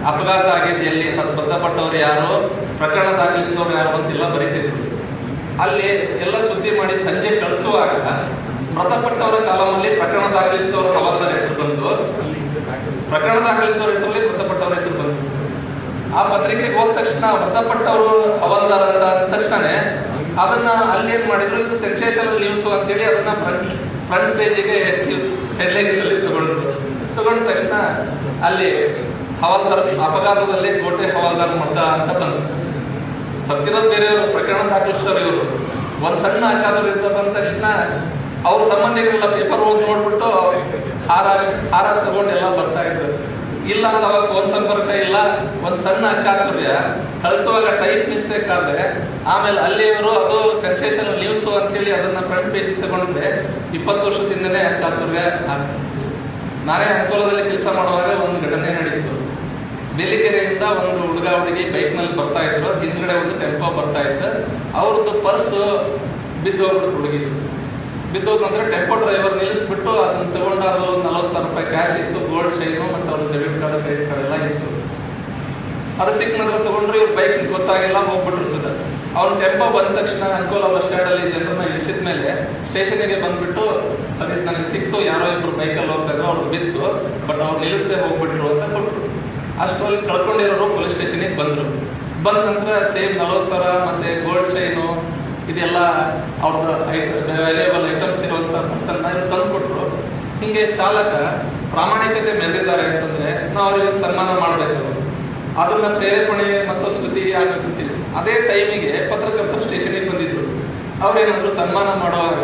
ಅಪಘಾತ ಆಗಿದ್ದು ಎಲ್ಲಿ, ಮೃತಪಟ್ಟವ್ರು ಯಾರು, ಪ್ರಕರಣ ದಾಖಲಿಸಿದವ್ರು ಯಾರು ಅಂತೆಲ್ಲ ಬರೀತಿದ್ರು. ಅಲ್ಲಿ ಎಲ್ಲ ಸುದ್ದಿ ಮಾಡಿ ಸಂಜೆ ಕಳಿಸುವಾಗ ಮೃತಪಟ್ಟವರ ಕಾಲಮಲ್ಲಿ ಪ್ರಕರಣ ದಾಖಲಿಸಿದವರು ಹವಾಲ್ದಾರ್ ಹೆಸರು ಬಂದು, ಪ್ರಕರಣ ದಾಖಲಿಸಿದವರ ಹೆಸರಲ್ಲಿ ಮೃತಪಟ್ಟವರ ಹೆಸರು ಬಂದು, ಆ ಪತ್ರಿಕೆಗೆ ಹೋದ ತಕ್ಷಣ ಮೃತಪಟ್ಟವರು ಹವಾಲ್ದಾರ್ ಅಂತ ಅಂದ ತಕ್ಷಣನೇ ಅದನ್ನ ಅಲ್ಲಿ ಏನ್ ಮಾಡಿದ್ರು, ಇದು ಸೆನ್ಸೇಷನಲ್ ನ್ಯೂಸ್ ಅಂತೇಳಿ ಅದನ್ನ ಫ್ರಂಟ್ ಪೇಜಿಗೆ ಹೆಡ್ಲೈನ್ಸ್ ಅಲ್ಲಿ ತಗೊಂಡ ತಕ್ಷಣ ಅಲ್ಲಿ ಹವಾಲ್ದಾರ್ ಅಪಘಾತದಲ್ಲಿ ಕೋಟೆ ಹವಾಲ್ದಾರ್ ಮೃತ ಅಂತ ಬಂದು, ಸತ್ತಿರೋದು ಬೇರೆಯವರು, ಪ್ರಕರಣ ದಾಖಲಿಸ್ತಾರೆ ಇವರು. ಒಂದ್ ಸಣ್ಣ ಅಚಾತುರ್ಯದಿಂದ ಬಂದ ತಕ್ಷಣ ಅವ್ರ ಸಂಬಂಧಿಕರೆಲ್ಲ ಪೇಪರ್ ಓದಿ ನೋಡ್ಬಿಟ್ಟು ಹಾರ ತಗೊಂಡೆಲ್ಲ ಬರ್ತಾ ಇದ್ರು. ಇಲ್ಲ ಅವಾಗ ಫೋನ್ ಸಂಪರ್ಕ ಇಲ್ಲ, ಒಂದ್ ಸಣ್ಣ ಅಚಾತುರ್ಯ ಕಳಿಸುವಾಗ ಟೈಪ್ ಮಿಸ್ಟೇಕ್ ಆದ್ರೆ ಆಮೇಲೆ ಅಲ್ಲಿಯವರು ಅದು ಸೆನ್ಸೇಷನಲ್ ನ್ಯೂಸ್ ಅಂತ ಹೇಳಿ ಅದನ್ನ ಫ್ರಂಟ್ ಪೇಜ್ ತಗೊಂಡ್ರೆ 20 ವರ್ಷದಿಂದನೇ ಅಚಾತುರ್ಯ. ನಾನೇ ಅನುಕೂಲದಲ್ಲಿ ಕೆಲಸ ಮಾಡುವಾಗ ಒಂದು ಘಟನೆ ನಡೀತು. ಬೇಲಿಕೆರೆಯಿಂದ ಒಂದು ಹುಡುಗಿ ಬೈಕ್ ನಲ್ಲಿ ಬರ್ತಾ ಇದ್ರು, ಹಿಂದ್ಗಡೆ ಒಂದು ಟೆಂಪೋ ಬರ್ತಾ ಇತ್ತು. ಅವ್ರದ್ದು ಪರ್ಸ್ ಬಿದ್ದೋಗ್ಬಿಟ್ಟು ಹುಡುಗಿದು ಬಿದ್ದೋದಂದ್ರೆ ಟೆಂಪೋ ಡ್ರೈವರ್ ನಿಲ್ಲಿಸ್ಬಿಟ್ಟು ಅದನ್ನ ತಗೊಂಡು ಅದು 40,000 ರೂಪಾಯಿ ಕ್ಯಾಶ್ ಇತ್ತು, ಗೋಲ್ಡ್ ಚೈನು ಮತ್ತು ಅವ್ರ ಡೆಬಿಟ್ ಕಾರ್ಡ್ ಕ್ರೆಡಿಟ್ ಕಾರ್ಡ್ ಎಲ್ಲ ಇತ್ತು. ಅದು ಸಿಕ್ಕ ನಂತರ ತಗೊಂಡ್ರು, ಇವ್ರ ಬೈಕ್ ಗೊತ್ತಾಗಿಲ್ಲ, ಹೋಗ್ಬಿಟ್ರು ಸುದ. ಅವ್ರು ಟೆಂಪೋ ಬಂದ ತಕ್ಷಣ ಅನುಕೂಲ ಬಸ್ ಸ್ಟ್ಯಾಂಡ್ ಅಲ್ಲಿ ಜನರನ್ನ ಇಳಿಸಿದ ಮೇಲೆ ಸ್ಟೇಷನ್ಗೆ ಬಂದ್ಬಿಟ್ಟು, ಸರಿ ನನಗೆ ಸಿಕ್ತು, ಯಾರೋ ಇಬ್ರು ಬೈಕಲ್ಲಿ ಹೋಗ್ತಾ ಇದ್ರು, ಅವ್ರು ಬಿತ್ತು, ಬಟ್ ಅವ್ರು ನಿಲ್ಲಿಸದೆ ಹೋಗ್ಬಿಟ್ರು ಅಂತ ಕೊಟ್ಟರು. ಅಷ್ಟರಲ್ಲಿ ಕಳ್ಕೊಂಡಿರೋರು ಪೊಲೀಸ್ ಸ್ಟೇಷನ್ಗೆ ಬಂದರು. ಬಂದ ನಂತರ ಸೇಮ್ 40,000 ಮತ್ತೆ ಗೋಲ್ಡ್ ಚೈನು ಇದೆಲ್ಲ ಅವ್ರದ್ದು ವ್ಯಾಲ್ಯೂಬಲ್ ಐಟಮ್ಸ್ ಇರುವಂಥ ಪರ್ಸನ್ನ ಇವ್ರು ತಂದು ಕೊಟ್ಟರು. ಹಿಂಗೆ ಚಾಲಕ ಪ್ರಾಮಾಣಿಕತೆ ಮೆರೆದಿದ್ದಾರೆ ಅಂತಂದ್ರೆ ನಾವು ಅವ್ರಿಗೆ ಸನ್ಮಾನ ಮಾಡಬೇಕು, ಅದನ್ನ ಪ್ರೇರೇಪಣೆ ಮತ್ತು ಶ್ರುತಿ ಆಗಬೇಕಂತೀವಿ. ಅದೇ ಟೈಮಿಗೆ ಪತ್ರಕರ್ತರು ಸ್ಟೇಷನ್ಗೆ ಬಂದಿದ್ರು. ಅವ್ರೇನಾದ್ರು ಸನ್ಮಾನ ಮಾಡುವಾಗ,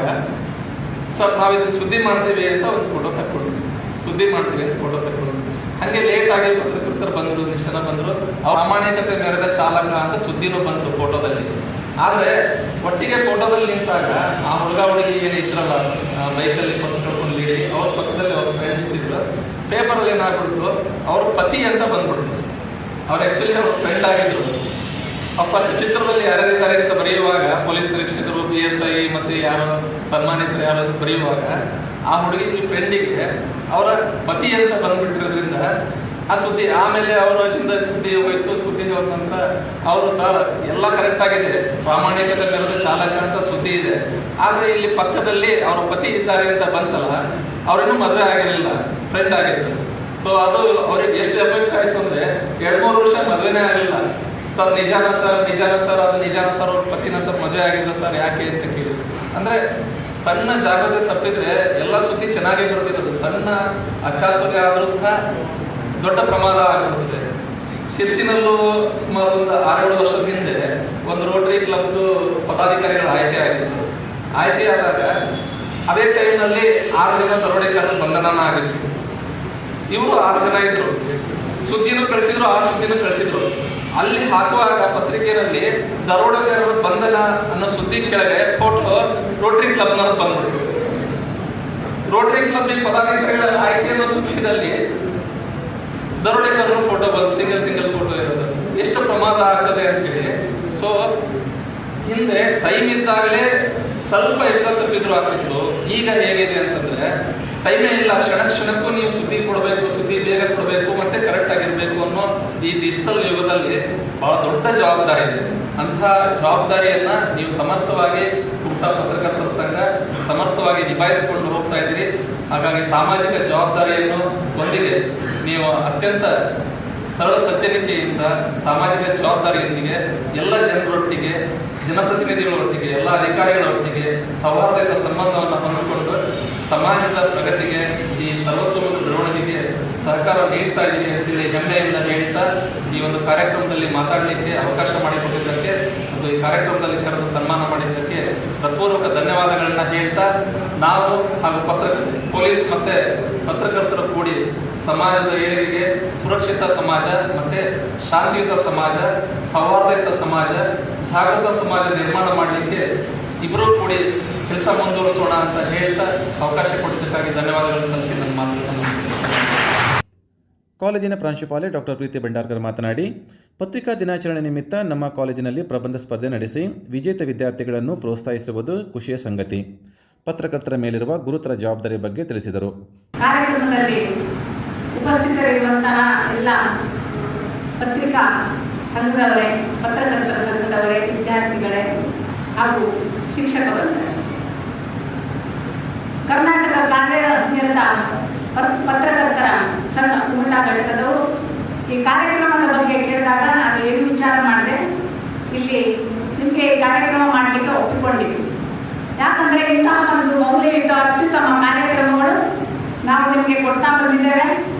ಸರ್ ನಾವಿದನ್ನು ಸುದ್ದಿ ಮಾಡ್ತೀವಿ ಅಂತ ಒಂದು ಫೋಟೋ ತಕ್ಕೊಂಡ್ರು, ಸುದ್ದಿ ಮಾಡ್ತೀವಿ ಅಂತ ಫೋಟೋ ತಕ್ಕೊಂಡ್ರು. ಹಂಗೆ ಲೇಟ್ ಆಗಿ ಪತ್ರಕರ್ತರು ಬಂದರು, ಇಷ್ಟು ಜನ ಬಂದರು. ಅವ್ರ ಪ್ರಾಮಾಣಿಕತೆ ಮೆರೆದ ಚಾಲಕ ಅಂತ ಸುದ್ದಿನೂ ಬಂತು ಫೋಟೋದಲ್ಲಿ. ಆದರೆ ಒಟ್ಟಿಗೆ ಫೋಟೋದಲ್ಲಿ ನಿಂತಾಗ ಆ ಹುಡುಗಿ ಏನಿದ್ರಲ್ಲ ಬೈಕಲ್ಲಿ ಪತ್ರ ಕಳ್ಕೊಂಡು ಲೀಡಿ, ಅವ್ರ ಪಕ್ಕದಲ್ಲಿ ಅವ್ರ ಫ್ರೆಂಡ್ ಇದ್ದಿದ್ರು. ಪೇಪರಲ್ಲಿ ಏನಾಗ್ಬಿಡ್ತು, ಅವ್ರ ಪತಿ ಅಂತ ಬಂದ್ಬಿಡ್ತು. ಅವ್ರು ಆ್ಯಕ್ಚುಲಿ ಅವ್ರ ಫ್ರೆಂಡ್ ಆಗಿದ್ರು. ಅಪ್ಪ ಚಿತ್ರದಲ್ಲಿ ಯಾರ್ಯಾರಿದ್ದಾರೆ ಅಂತ ಬರೆಯುವಾಗ ಪೊಲೀಸ್ ನಿರೀಕ್ಷಕರು, PSI ಮತ್ತು ಯಾರು ಸನ್ಮಾನಿತರು ಯಾರು ಅಂತ ಬರೆಯುವಾಗ ಆ ಹುಡುಗಿ ಫ್ರೆಂಡಿಗೆ ಅವರ ಪತಿ ಅಂತ ಬಂದ್ಬಿಟ್ಟಿರೋದ್ರಿಂದ ಆ ಸುದ್ದಿ ಆಮೇಲೆ ಅವರ ಅಲ್ಲಿಂದ ಸುದ್ದಿ ಹೋಯ್ತು. ಸುದ್ದಿ ಹೋದ ನಂತರ ಅವರು ಸರ್ ಎಲ್ಲ ಕರೆಕ್ಟ್ ಆಗಿದೆ, ಪ್ರಾಮಾಣಿಕತೆ ಮೆರೆದ ಚಾಲಕ ಅಂತ ಸುದ್ದಿ ಇದೆ, ಆದರೆ ಇಲ್ಲಿ ಪಕ್ಕದಲ್ಲಿ ಅವರ ಪತಿ ಇದ್ದಾರೆ ಅಂತ ಬಂತಲ್ಲ, ಅವ್ರೇನು ಮದುವೆ ಆಗಿರಲಿಲ್ಲ, ಫ್ರೆಂಡ್ ಆಗಿದ್ರು. ಸೊ ಅದು ಅವ್ರಿಗೆ ಎಷ್ಟು ಎಫೆಕ್ಟ್ ಆಯ್ತು ಅಂದ್ರೆ 2-3 ವರ್ಷ ಮದುವೆನೇ ಆಗಲಿಲ್ಲ. ಸರ್ ನಿಜಾನ ಸರ್ ಅದು ನಿಜಾನ ಸರ್, ಅವ್ರ ಪತಿನ ಸರ್ ಮದುವೆ ಆಗಿಲ್ಲ ಸರ್, ಯಾಕೆ ಅಂತ ಕೇಳಿದ್ರು. ಅಂದ್ರೆ ಸಣ್ಣ ಜಾಗ್ರತೆ ತಪ್ಪಿದ್ರೆ ಎಲ್ಲ ಸುದ್ದಿ ಚೆನ್ನಾಗಿ ಬರುತ್ತಿರೋದು. ಸಣ್ಣ ಅಚಾತುರ್ಯ ಆದರೂ ಸಹ ದೊಡ್ಡ ಪ್ರಮಾದ ಆಗಿರುತ್ತದೆ. ಶಿರ್ಸಿನಲ್ಲೂ ಸುಮಾರು ಒಂದು 6-7 ವರ್ಷದ ಹಿಂದೆ ಒಂದು ರೋಟರಿ ಕ್ಲಬ್ದು ಪದಾಧಿಕಾರಿಗಳು ಆಯ್ಕೆ ಆಗಿತ್ತು. ಆಯ್ಕೆ ಆದಾಗ ಅದೇ ಟೈಮ್ನಲ್ಲಿ 6 ಜನ ದರೋಡೆಗಾರರು ಬಂಧನ ಆಗಿದ್ರು. ಇವರು 6 ಜನ ಇದ್ರು. ಸುದ್ದಿನೂ ಕಳಿಸಿದ್ರು, ಆ ಸುದ್ದಿನೂ ಕಳಿಸಿದ್ರು. ಅಲ್ಲಿ ಹಾಕುವಾಗ ಪತ್ರಿಕೆಯಲ್ಲಿ ದರೋಡೆಗಾರರ ಬಂಧನ ಅನ್ನೋ ಸುದ್ದಿ ಕೆಳಗೆ ಫೋಟೋ ರೋಟರಿ ಕ್ಲಬ್ನವ್ರು ಬಂದರು. ರೋಟರಿ ಕ್ಲಬ್ ಪದಾಧಿಕಾರಿಗಳ ಆಯ್ಕೆ ಅನ್ನೋ ಸುದ್ದಿನಲ್ಲಿ ದರೋಡೆಗಾರರ ಫೋಟೋ ಬಂದು ಸಿಂಗಲ್ ಫೋಟೋ ಇರೋದು. ಎಷ್ಟು ಪ್ರಮಾದ ಆಗ್ತದೆ ಅಂತ ಹೇಳಿ. ಸೊ ಹಿಂದೆ ಟೈಮ್ ಇದ್ದಾಗಲೇ ಸ್ವಲ್ಪ ಎಚ್ಚರ ತಪ್ಪಿದ್ರು ಆಗ್ತಿತ್ತು. ಈಗ ಹೇಗಿದೆ ಅಂತಂದ್ರೆ ಟೈಮೇ ಇಲ್ಲ, ಕ್ಷಣಕ್ಕೂ ನೀವು ಸುದ್ದಿ ಕೊಡಬೇಕು, ಸುದ್ದಿ ಬೇಗ ಕೊಡಬೇಕು, ಮತ್ತೆ ಕರೆಕ್ಟ್ ಆಗಿರ್ಬೇಕು ಅನ್ನೋ ಈ ಡಿಜಿಟಲ್ ಯುಗದಲ್ಲಿ ಬಹಳ ದೊಡ್ಡ ಜವಾಬ್ದಾರಿ ಇದೆ. ಅಂಥ ಜವಾಬ್ದಾರಿಯನ್ನ ನೀವು ಸಮರ್ಥವಾಗಿ ಕುಮಟಾ ಪತ್ರಕರ್ತರ ಸಂಘ ಸಮರ್ಥವಾಗಿ ನಿಭಾಯಿಸಿಕೊಂಡು ಹೋಗ್ತಾ ಇದ್ದೀರಿ. ಹಾಗಾಗಿ ಸಾಮಾಜಿಕ ಜವಾಬ್ದಾರಿಯನ್ನು ಒಂದಿಗೆ ನೀವು ಅತ್ಯಂತ ಸರಳ ಸಜ್ಜನಿಕೆಯಿಂದ ಸಾಮಾಜಿಕ ಜವಾಬ್ದಾರಿಯೊಂದಿಗೆ ಎಲ್ಲ ಜನರೊಟ್ಟಿಗೆ, ಜನಪ್ರತಿನಿಧಿಗಳೊಟ್ಟಿಗೆ, ಎಲ್ಲ ಅಧಿಕಾರಿಗಳೊಟ್ಟಿಗೆ ಸೌಹಾರ್ದಯುತ ಸಂಬಂಧವನ್ನು ಹೊಂದಿಕೊಂಡು ಸಮಾಜದ ಪ್ರಗತಿಗೆ, ಈ ಸರ್ವತೋಮುಖ ಬೆಳವಣಿಗೆಗೆ ಸಹಕಾರ ನೀಡ್ತಾ ಇದ್ದೀರಿ ಅಂತೇಳಿ ಹೆಮ್ಮೆಯಿಂದ ಹೇಳ್ತಾ ಈ ಒಂದು ಕಾರ್ಯಕ್ರಮದಲ್ಲಿ ಮಾತಾಡಲಿಕ್ಕೆ ಅವಕಾಶ ಮಾಡಿಕೊಟ್ಟಿದ್ದಕ್ಕೆ ಮತ್ತು ಈ ಕಾರ್ಯಕ್ರಮದಲ್ಲಿ ಕರೆದು ಸನ್ಮಾನ ಮಾಡಿದ್ದಕ್ಕೆ ಹೃತ್ಪೂರ್ವಕ ಧನ್ಯವಾದಗಳನ್ನ ಹೇಳ್ತಾ, ನಾವು ಹಾಗೂ ಪೊಲೀಸ್ ಮತ್ತೆ ಪತ್ರಕರ್ತರು ಕೂಡಿ ಸಮಾಜದ ಏಳಿಗೆಗೆ ಸುರಕ್ಷಿತ ಸಮಾಜ ಮತ್ತೆ ಶಾಂತಿಯುತ ಸಮಾಜ, ಸೌಹಾರ್ದಯುತ ಸಮಾಜ, ಜಾಗೃತ ಸಮಾಜ ನಿರ್ಮಾಣ ಮಾಡಲಿಕ್ಕೆ ಇಬ್ಬರೂ ಕೂಡಿ ಕೆಲಸ ಮುಂದುವರಿಸೋಣ ಅಂತ ಹೇಳ್ತಾ ಅವಕಾಶ ಕೊಟ್ಟಿದ್ದಕ್ಕಾಗಿ ಧನ್ಯವಾದಗಳನ್ನು ಸಲ್ಲಿಸಿ ನನ್ನ ಮಾತುಗಳನ್ನು ಕಾಲೇಜಿನ ಪ್ರಾಂಶುಪಾಲೆ ಡಾಕ್ಟರ್ ಪ್ರೀತಿ ಭಂಡಾರ್ಕರ್ ಮಾತನಾಡಿ, ಪತ್ರಿಕಾ ದಿನಾಚರಣೆ ನಿಮಿತ್ತ ನಮ್ಮ ಕಾಲೇಜಿನಲ್ಲಿ ಪ್ರಬಂಧ ಸ್ಪರ್ಧೆ ನಡೆಸಿ ವಿಜೇತ ವಿದ್ಯಾರ್ಥಿಗಳನ್ನು ಪ್ರೋತ್ಸಾಹಿಸಿರುವುದು ಖುಷಿಯ ಸಂಗತಿ. ಪತ್ರಕರ್ತರ ಮೇಲಿರುವ ಗುರುತರ ಜವಾಬ್ದಾರಿ ಬಗ್ಗೆ ತಿಳಿಸಿದರು. ಕಾರ್ಯಕ್ರಮದಲ್ಲಿ ಉಪಸ್ಥಿತರಿರುವಂತಹ ಎಲ್ಲ ಪತ್ರಿಕಾ ಸಂಘದವರೇ, ಪತ್ರಕರ್ತರ ಸಂಘದವರೇ, ವಿದ್ಯಾರ್ಥಿಗಳೇ ಹಾಗೂ ಶಿಕ್ಷಕ ಬಂಧುಗಳೇ, ಕರ್ನಾಟಕ ಕಾರ್ಯನಿರತ ಪತ್ರಕರ್ತರ ಸಂಘ ಕುಮಟಾ ಘಟಕದವರು ಈ ಕಾರ್ಯಕ್ರಮದ ಬಗ್ಗೆ ಕೇಳಿದಾಗ ನಾನು ಏನು ವಿಚಾರ ಮಾಡಿದೆ, ಇಲ್ಲಿ ನಿಮಗೆ ಈ ಕಾರ್ಯಕ್ರಮ ಮಾಡಲಿಕ್ಕೆ ಒಪ್ಪಿಕೊಂಡಿದ್ವಿ. ಯಾಕಂದರೆ ಇಂತಹ ಒಂದು ಮೌಲ್ಯಯುತ ಅತ್ಯುತ್ತಮ ಕಾರ್ಯಕ್ರಮಗಳು ನಾವು ನಿಮಗೆ ಕೊಡ್ತಾ ಬಂದಿದ್ದೇವೆ.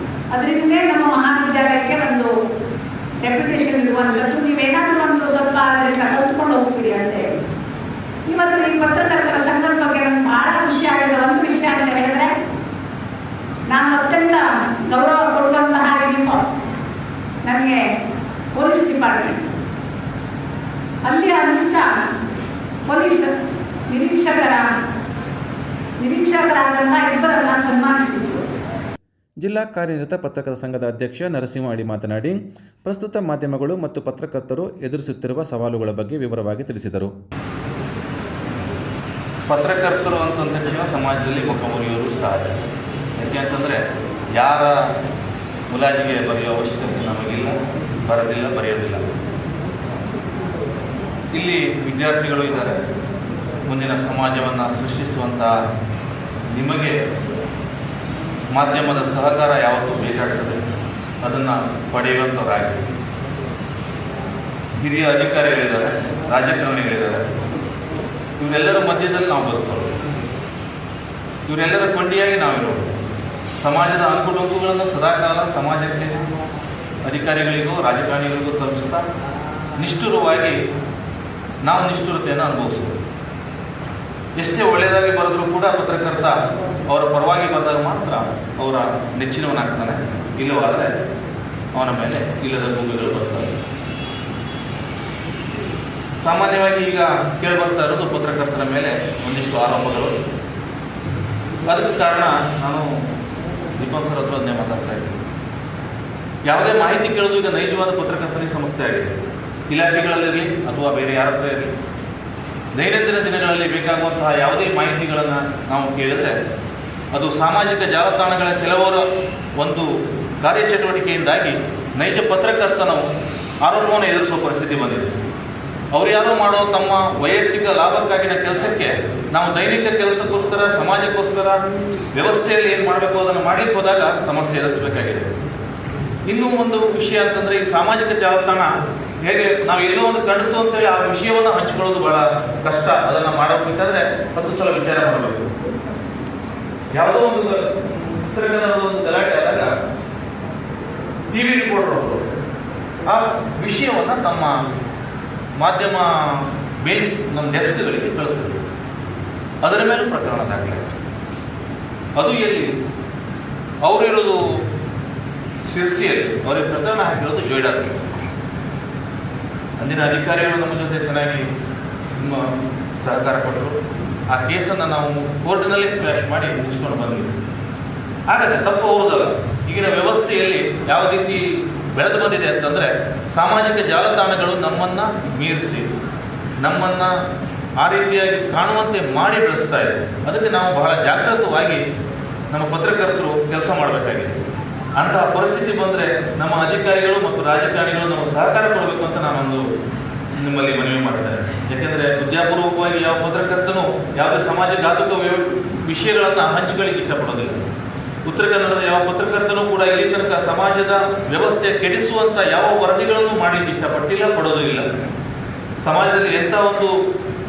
ಅದರಿಂದಲೇ ನಮ್ಮ ಮಹಾವಿದ್ಯಾಲಯಕ್ಕೆ ಒಂದು ರೆಪ್ಯುಟೇಷನ್ ಇರುವಂಥದ್ದು. ನೀವೇನಾದರೂ ಒಂದು ಸ್ವಲ್ಪ ಅದರಿಂದ ಕಲ್ತ್ಕೊಂಡು ಹೋಗ್ತೀರಿ ಅಂತೇಳಿ. ಇವತ್ತು ಈ ಪತ್ರಕರ್ತರ ಸಂಘದ ಬಗ್ಗೆ ನನಗೆ ಬಹಳ ಖುಷಿ ಆಗಿದ ಒಂದು ವಿಷಯ ಅಂತ ಹೇಳಿದ್ರೆ, ನಾನು ಅತ್ಯಂತ ಗೌರವ ಕೊಡುವಂತಹ ಯೂನಿಫಾರ್ಮ್ ನನಗೆ ಪೊಲೀಸ್ ಡಿಪಾರ್ಟ್ಮೆಂಟ್, ಅಲ್ಲಿಯ ಅನಿಷ್ಟ ಪೊಲೀಸ್ ನಿರೀಕ್ಷಕರಾದಂತಹ ಇಬ್ಬರನ್ನ ಸನ್ಮಾನಿಸಿದ್ರು. ಜಿಲ್ಲಾ ಕಾರ್ಯನಿರತ ಪತ್ರಕರ್ತರ ಸಂಘದ ಅಧ್ಯಕ್ಷ ನರಸಿಂಹ ಅಡಿ ಮಾತನಾಡಿ, ಪ್ರಸ್ತುತ ಮಾಧ್ಯಮಗಳು ಮತ್ತು ಪತ್ರಕರ್ತರು ಎದುರಿಸುತ್ತಿರುವ ಸವಾಲುಗಳ ಬಗ್ಗೆ ವಿವರವಾಗಿ ತಿಳಿಸಿದರು. ಪತ್ರಕರ್ತರು ಅಂತಂದ ತಕ್ಷಣ ಸಮಾಜದಲ್ಲಿ ಮುಖಮುರಿಯೋರು ಸಹಜ. ಯಾಕೆ ಅಂತಂದರೆ ಯಾರ ಮುಲಾಜಿಗೆ ಬರೆಯೋ ಅವಶ್ಯಕತೆ ನಮಗಿಲ್ಲ, ಬರೋದಿಲ್ಲ, ಬರೆಯೋದಿಲ್ಲ. ಇಲ್ಲಿ ವಿದ್ಯಾರ್ಥಿಗಳು ಇದ್ದಾರೆ. ಮುಂದಿನ ಸಮಾಜವನ್ನು ಸೃಷ್ಟಿಸುವಂಥ ನಿಮಗೆ ಮಾಧ್ಯಮದ ಸಹಕಾರ ಯಾವತ್ತೂ ಬೇಕಾಗ್ತದೆ. ಅದನ್ನು ಪಡೆಯುವಂಥವರಾಗಿ ಹಿರಿಯ ಅಧಿಕಾರಿಗಳಿದ್ದಾರೆ, ರಾಜಕಾರಣಿಗಳಿದ್ದಾರೆ. ಇವರೆಲ್ಲರ ಮಧ್ಯದಲ್ಲಿ ನಾವು ಬದುಕೋದು, ಇವರೆಲ್ಲರ ಕೊಂಡಿಯಾಗಿ ನಾವಿರೋದು. ಸಮಾಜದ ಅಂಕುಡೊಂಕುಗಳನ್ನು ಸದಾಕಾಲ ಸಮಾಜಕ್ಕೆ, ಅಧಿಕಾರಿಗಳಿಗೂ ರಾಜಕಾರಣಿಗಳಿಗೂ ತಲುಪಿಸ್ತಾ ನಿಷ್ಠುರವಾಗಿ ನಾವು ನಿಷ್ಠುರತೆಯನ್ನು ಅನುಭವಿಸೋದು. ಎಷ್ಟೇ ಒಳ್ಳೆಯದಾಗಿ ಬರೆದರೂ ಕೂಡ ಪತ್ರಕರ್ತ ಅವರ ಪರವಾಗಿ ಬಂದಾಗ ಮಾತ್ರ ಅವರ ನೆಚ್ಚಿನವನಾಗ್ತಾನೆ. ಇಲ್ಲವಾದರೆ ಅವನ ಮೇಲೆ ಇಲ್ಲದ ಭೂಮಿಗಳು ಬರ್ತವೆ. ಸಾಮಾನ್ಯವಾಗಿ ಈಗ ಕೇಳಿಬರ್ತಾ ಇರೋದು ಪತ್ರಕರ್ತರ ಮೇಲೆ ಒಂದಿಷ್ಟು ಆರೋಪಗಳು. ಅದಕ್ಕೆ ಕಾರಣ ನಾನು ದೀಪಕ್ ಸರ್ ಹತ್ರ ಅದನ್ನೇ ಮಾತಾಡ್ತಾ ಇದ್ದೀನಿ. ಯಾವುದೇ ಮಾಹಿತಿ ಕೇಳೋದು ಈಗ ನೈಜವಾದ ಪತ್ರಕರ್ತರಿಗೆ ಸಮಸ್ಯೆ ಆಗಿದೆ. ಇಲಾಖೆಗಳಲ್ಲಿರಲಿ ಅಥವಾ ಬೇರೆ ಯಾರ ಹತ್ರ ಇರಲಿ, ದೈನಂದಿನ ದಿನಗಳಲ್ಲಿ ಬೇಕಾಗುವಂತಹ ಯಾವುದೇ ಮಾಹಿತಿಗಳನ್ನು ನಾವು ಕೇಳಿದರೆ ಅದು ಸಾಮಾಜಿಕ ಜಾಲತಾಣಗಳ ಕೆಲವರ ಒಂದು ಕಾರ್ಯಚಟುವಟಿಕೆಯಿಂದಾಗಿ ನೈಜ ಪತ್ರಕರ್ತನ ಆರೋಪವನ್ನು ಎದುರಿಸುವ ಪರಿಸ್ಥಿತಿ ಬಂದಿದೆ. ಅವರು ಯಾರೋ ಮಾಡೋ ತಮ್ಮ ವೈಯಕ್ತಿಕ ಲಾಭಕ್ಕಾಗಿನ ಕೆಲಸಕ್ಕೆ ನಾವು ದೈನಿಕ ಕೆಲಸಕ್ಕೋಸ್ಕರ, ಸಮಾಜಕ್ಕೋಸ್ಕರ, ವ್ಯವಸ್ಥೆಯಲ್ಲಿ ಏನು ಮಾಡಬೇಕು ಅದನ್ನು ಮಾಡಲಿಕ್ಕೆ ಹೋದಾಗ ಸಮಸ್ಯೆ ಎದುರಿಸಬೇಕಾಗಿದೆ. ಇನ್ನೂ ಒಂದು ವಿಷಯ ಅಂತಂದರೆ, ಈ ಸಾಮಾಜಿಕ ಜಾಲತಾಣ ಹೇಗೆ ನಾವು ಎಲ್ಲೋ ಒಂದು ಕಂಡಿತು ಅಂತೇಳಿ ಆ ವಿಷಯವನ್ನು ಹಂಚಿಕೊಳ್ಳೋದು ಬಹಳ ಕಷ್ಟ. ಅದನ್ನು ಮಾಡಬೇಕಾದ್ರೆ 10 ಸಲ ವಿಚಾರ ಮಾಡಬೇಕು. ಯಾವುದೋ ಒಂದು ಉತ್ತರ ಕನ್ನಡದ ಒಂದು ಗಲಾಟೆ ಆದಾಗ TV ರಿಪೋರ್ಟರ್ ಅವರು ಆ ವಿಷಯವನ್ನು ತಮ್ಮ ಮಾಧ್ಯಮ ನಮ್ಮ ಡೆಸ್ಕ್ಗಳಿಗೆ ಕಳಿಸಿದ್ರು. ಅದರ ಮೇಲೆ ಪ್ರಕರಣ ದಾಖಲೆ. ಅದು ಎಲ್ಲಿ ಅವರಿರೋದು ಸಿರ್ಸಿಯಲ್ಲಿ, ಅವರಿಗೆ ಪ್ರಕರಣ ಹಾಕಿರೋದು ಜೊಯ್ಡಾದಲ್ಲಿ. ಅಂದಿನ ಅಧಿಕಾರಿಗಳು ನಮ್ಮ ಜೊತೆ ಚೆನ್ನಾಗಿ ನಮ್ಮ ಸಹಕಾರ ಕೊಟ್ಟರು. ಆ ಕೇಸನ್ನು ನಾವು ಕೋರ್ಟ್ನಲ್ಲಿ ಕ್ಲಾಶ್ ಮಾಡಿ ಮುಗಿಸ್ಕೊಂಡು ಬಂದ್ವಿ. ಹಾಗಾದರೆ ತಪ್ಪು ಹೌದಲ್ಲ. ಈಗಿನ ವ್ಯವಸ್ಥೆಯಲ್ಲಿ ಯಾವ ರೀತಿ ಬೆಳೆದು ಬಂದಿದೆ ಅಂತಂದರೆ, ಸಾಮಾಜಿಕ ಜಾಲತಾಣಗಳು ನಮ್ಮನ್ನು ಮೀರಿಸಿ, ನಮ್ಮನ್ನು ಆ ರೀತಿಯಾಗಿ ಕಾಣುವಂತೆ ಮಾಡಿ ಬೆಳೆಸ್ತಾ ಇದೆ. ಅದಕ್ಕೆ ನಾವು ಬಹಳ ಜಾಗೃತವಾಗಿ ನಮ್ಮ ಪತ್ರಕರ್ತರು ಕೆಲಸ ಮಾಡಬೇಕಾಗಿದೆ. ಅಂತಹ ಪರಿಸ್ಥಿತಿ ಬಂದರೆ ನಮ್ಮ ಅಧಿಕಾರಿಗಳು ಮತ್ತು ರಾಜಕಾರಣಿಗಳು ನಮಗೆ ಸಹಕಾರ ಕೊಡಬೇಕು ಅಂತ ನಾನೊಂದು ನಿಮ್ಮಲ್ಲಿ ಮನವಿ ಮಾಡ್ತೇನೆ. ಯಾಕೆಂದರೆ ವಿದ್ಯಾಪೂರ್ವಕವಾಗಿ ಯಾವ ಪತ್ರಕರ್ತನೂ ಯಾವುದೇ ಸಮಾಜಘಾತಕ ವಿಷಯಗಳನ್ನು ಹಂಚಿಕೊಳ್ಳಿಕ್ಕೆ ಇಷ್ಟಪಡೋದಿಲ್ಲ. ಉತ್ತರ ಕನ್ನಡದ ಯಾವ ಪತ್ರಕರ್ತನೂ ಕೂಡ ಇಲ್ಲಿ ತನಕ ಸಮಾಜದ ವ್ಯವಸ್ಥೆ ಕೆಡಿಸುವಂಥ ಯಾವ ವರದಿಗಳನ್ನು ಮಾಡಲಿಕ್ಕೆ ಇಷ್ಟಪಟ್ಟಿಲ್ಲ, ಪಡೋದು ಇಲ್ಲ. ಸಮಾಜದಲ್ಲಿ ಎಂಥ ಒಂದು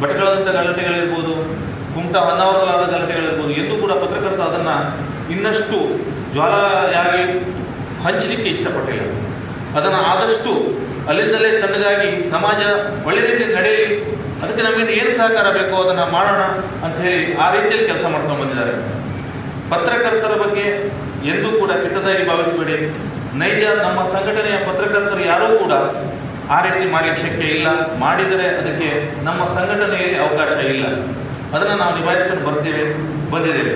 ಭಟ್ಕಳದಂಥ ಗಲಾಟೆಗಳಿರ್ಬೋದು, ಕುಮಟಾ ಹೊನ್ನಾವರದಲ್ಲಾದ ಗಲಾಟೆಗಳಿರ್ಬೋದು, ಎಂದೂ ಕೂಡ ಪತ್ರಕರ್ತ ಅದನ್ನು ಇನ್ನಷ್ಟು ಜ್ವಾಲೆಯಾಗಿ ಹಂಚಲಿಕ್ಕೆ ಇಷ್ಟಪಟ್ಟಿಲ್ಲ. ಅದನ್ನು ಆದಷ್ಟು ಅಲ್ಲಿಂದಲೇ ತಣ್ಣಗಾಗಿ ಸಮಾಜ ಒಳ್ಳೆ ರೀತಿಯಲ್ಲಿ ನಡೆಯಲಿ, ಅದಕ್ಕೆ ನಮಗೆ ಏನು ಸಹಕಾರ ಬೇಕೋ ಅದನ್ನು ಮಾಡೋಣ ಅಂಥೇಳಿ ಆ ರೀತಿಯಲ್ಲಿ ಕೆಲಸ ಮಾಡ್ಕೊಂಡು ಬಂದಿದ್ದಾರೆ. ಪತ್ರಕರ್ತರ ಬಗ್ಗೆ ಎಂದೂ ಕೂಡ ಕೆಟ್ಟದಾಗಿ ಭಾವಿಸಬೇಡಿ. ನೈಜ ನಮ್ಮ ಸಂಘಟನೆಯ ಪತ್ರಕರ್ತರು ಯಾರೂ ಕೂಡ ಆ ರೀತಿ ಮಾಡಲಿಕ್ಕೆ ಶಕ್ಯ ಇಲ್ಲ. ಮಾಡಿದರೆ ಅದಕ್ಕೆ ನಮ್ಮ ಸಂಘಟನೆಯಲ್ಲಿ ಅವಕಾಶ ಇಲ್ಲ. ಅದನ್ನು ನಾವು ನಿಭಾಯಿಸ್ಕೊಂಡು ಬಂದಿದ್ದೇವೆ.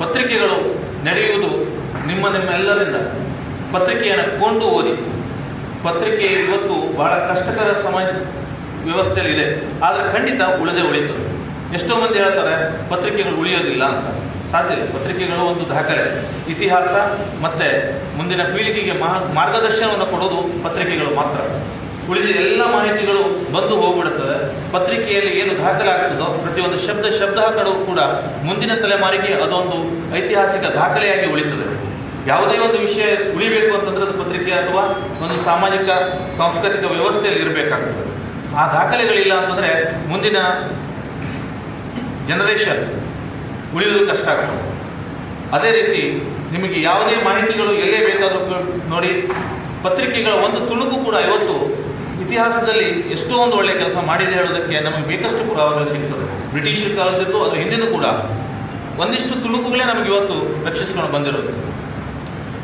ಪತ್ರಿಕೆಗಳು ನಡೆಯುವುದು ನಿಮ್ಮೆಲ್ಲರಿಂದ ಪತ್ರಿಕೆಯನ್ನು ಕೊಂಡು ಓದಿ. ಪತ್ರಿಕೆ ಇವತ್ತು ಬಹಳ ಕಷ್ಟಕರ ಸಮಾಜ ವ್ಯವಸ್ಥೆಯಲ್ಲಿ ಇದೆ, ಆದರೆ ಖಂಡಿತ ಉಳಿತದೆ. ಎಷ್ಟೋ ಮಂದಿ ಹೇಳ್ತಾರೆ ಪತ್ರಿಕೆಗಳು ಉಳಿಯೋದಿಲ್ಲ ಅಂತ. ಸಾಧ್ಯ ಇಲ್ಲ. ಪತ್ರಿಕೆಗಳು ಒಂದು ದಾಖಲೆ, ಇತಿಹಾಸ ಮತ್ತು ಮುಂದಿನ ಪೀಳಿಗೆಗೆ ಮಾರ್ಗದರ್ಶನವನ್ನು ಕೊಡೋದು ಪತ್ರಿಕೆಗಳು ಮಾತ್ರ. ಉಳಿದ ಎಲ್ಲ ಮಾಹಿತಿಗಳು ಬಂದು ಹೋಗ್ಬಿಡುತ್ತದೆ. ಪತ್ರಿಕೆಯಲ್ಲಿ ಏನು ದಾಖಲೆ ಆಗ್ತದೋ ಪ್ರತಿಯೊಂದು ಶಬ್ದ ಕೂಡ ಮುಂದಿನ ತಲೆಮಾರಿಗೆ ಅದೊಂದು ಐತಿಹಾಸಿಕ ದಾಖಲೆಯಾಗಿ ಉಳಿತದೆ. ಯಾವುದೇ ಒಂದು ವಿಷಯ ಉಳಿಬೇಕು ಅಂತಂದ್ರೆ ಅದು ಪತ್ರಿಕೆ ಅಥವಾ ಒಂದು ಸಾಮಾಜಿಕ ಸಾಂಸ್ಕೃತಿಕ ವ್ಯವಸ್ಥೆಯಲ್ಲಿ ಇರಬೇಕಾಗ್ತದೆ. ಆ ದಾಖಲೆಗಳಿಲ್ಲ ಅಂತಂದರೆ ಮುಂದಿನ ಜನರೇಷನ್ ಉಳಿಯೋದು ಕಷ್ಟ ಆಗ್ತದೆ. ಅದೇ ರೀತಿ ನಿಮಗೆ ಯಾವುದೇ ಮಾಹಿತಿಗಳು ಎಲ್ಲೇ ಬೇಕಾದರೂ ನೋಡಿ, ಪತ್ರಿಕೆಗಳ ಒಂದು ತುಣುಕು ಕೂಡ ಇವತ್ತು ಇತಿಹಾಸದಲ್ಲಿ ಎಷ್ಟೋ ಒಂದು ಒಳ್ಳೆಯ ಕೆಲಸ ಮಾಡಿದೆ ಹೇಳೋದಕ್ಕೆ ನಮಗೆ ಬೇಕಷ್ಟು ಪುರಾವೆಗಳು ಸಿಗ್ತದೆ. ಬ್ರಿಟಿಷರ ಕಾಲದಿದ್ದು ಅದರ ಹಿಂದಿನೂ ಕೂಡ ಒಂದಿಷ್ಟು ತುಣುಕುಗಳೇ ನಮಗೆ ಇವತ್ತು ರಕ್ಷಿಸ್ಕೊಂಡು ಬಂದಿರೋದು.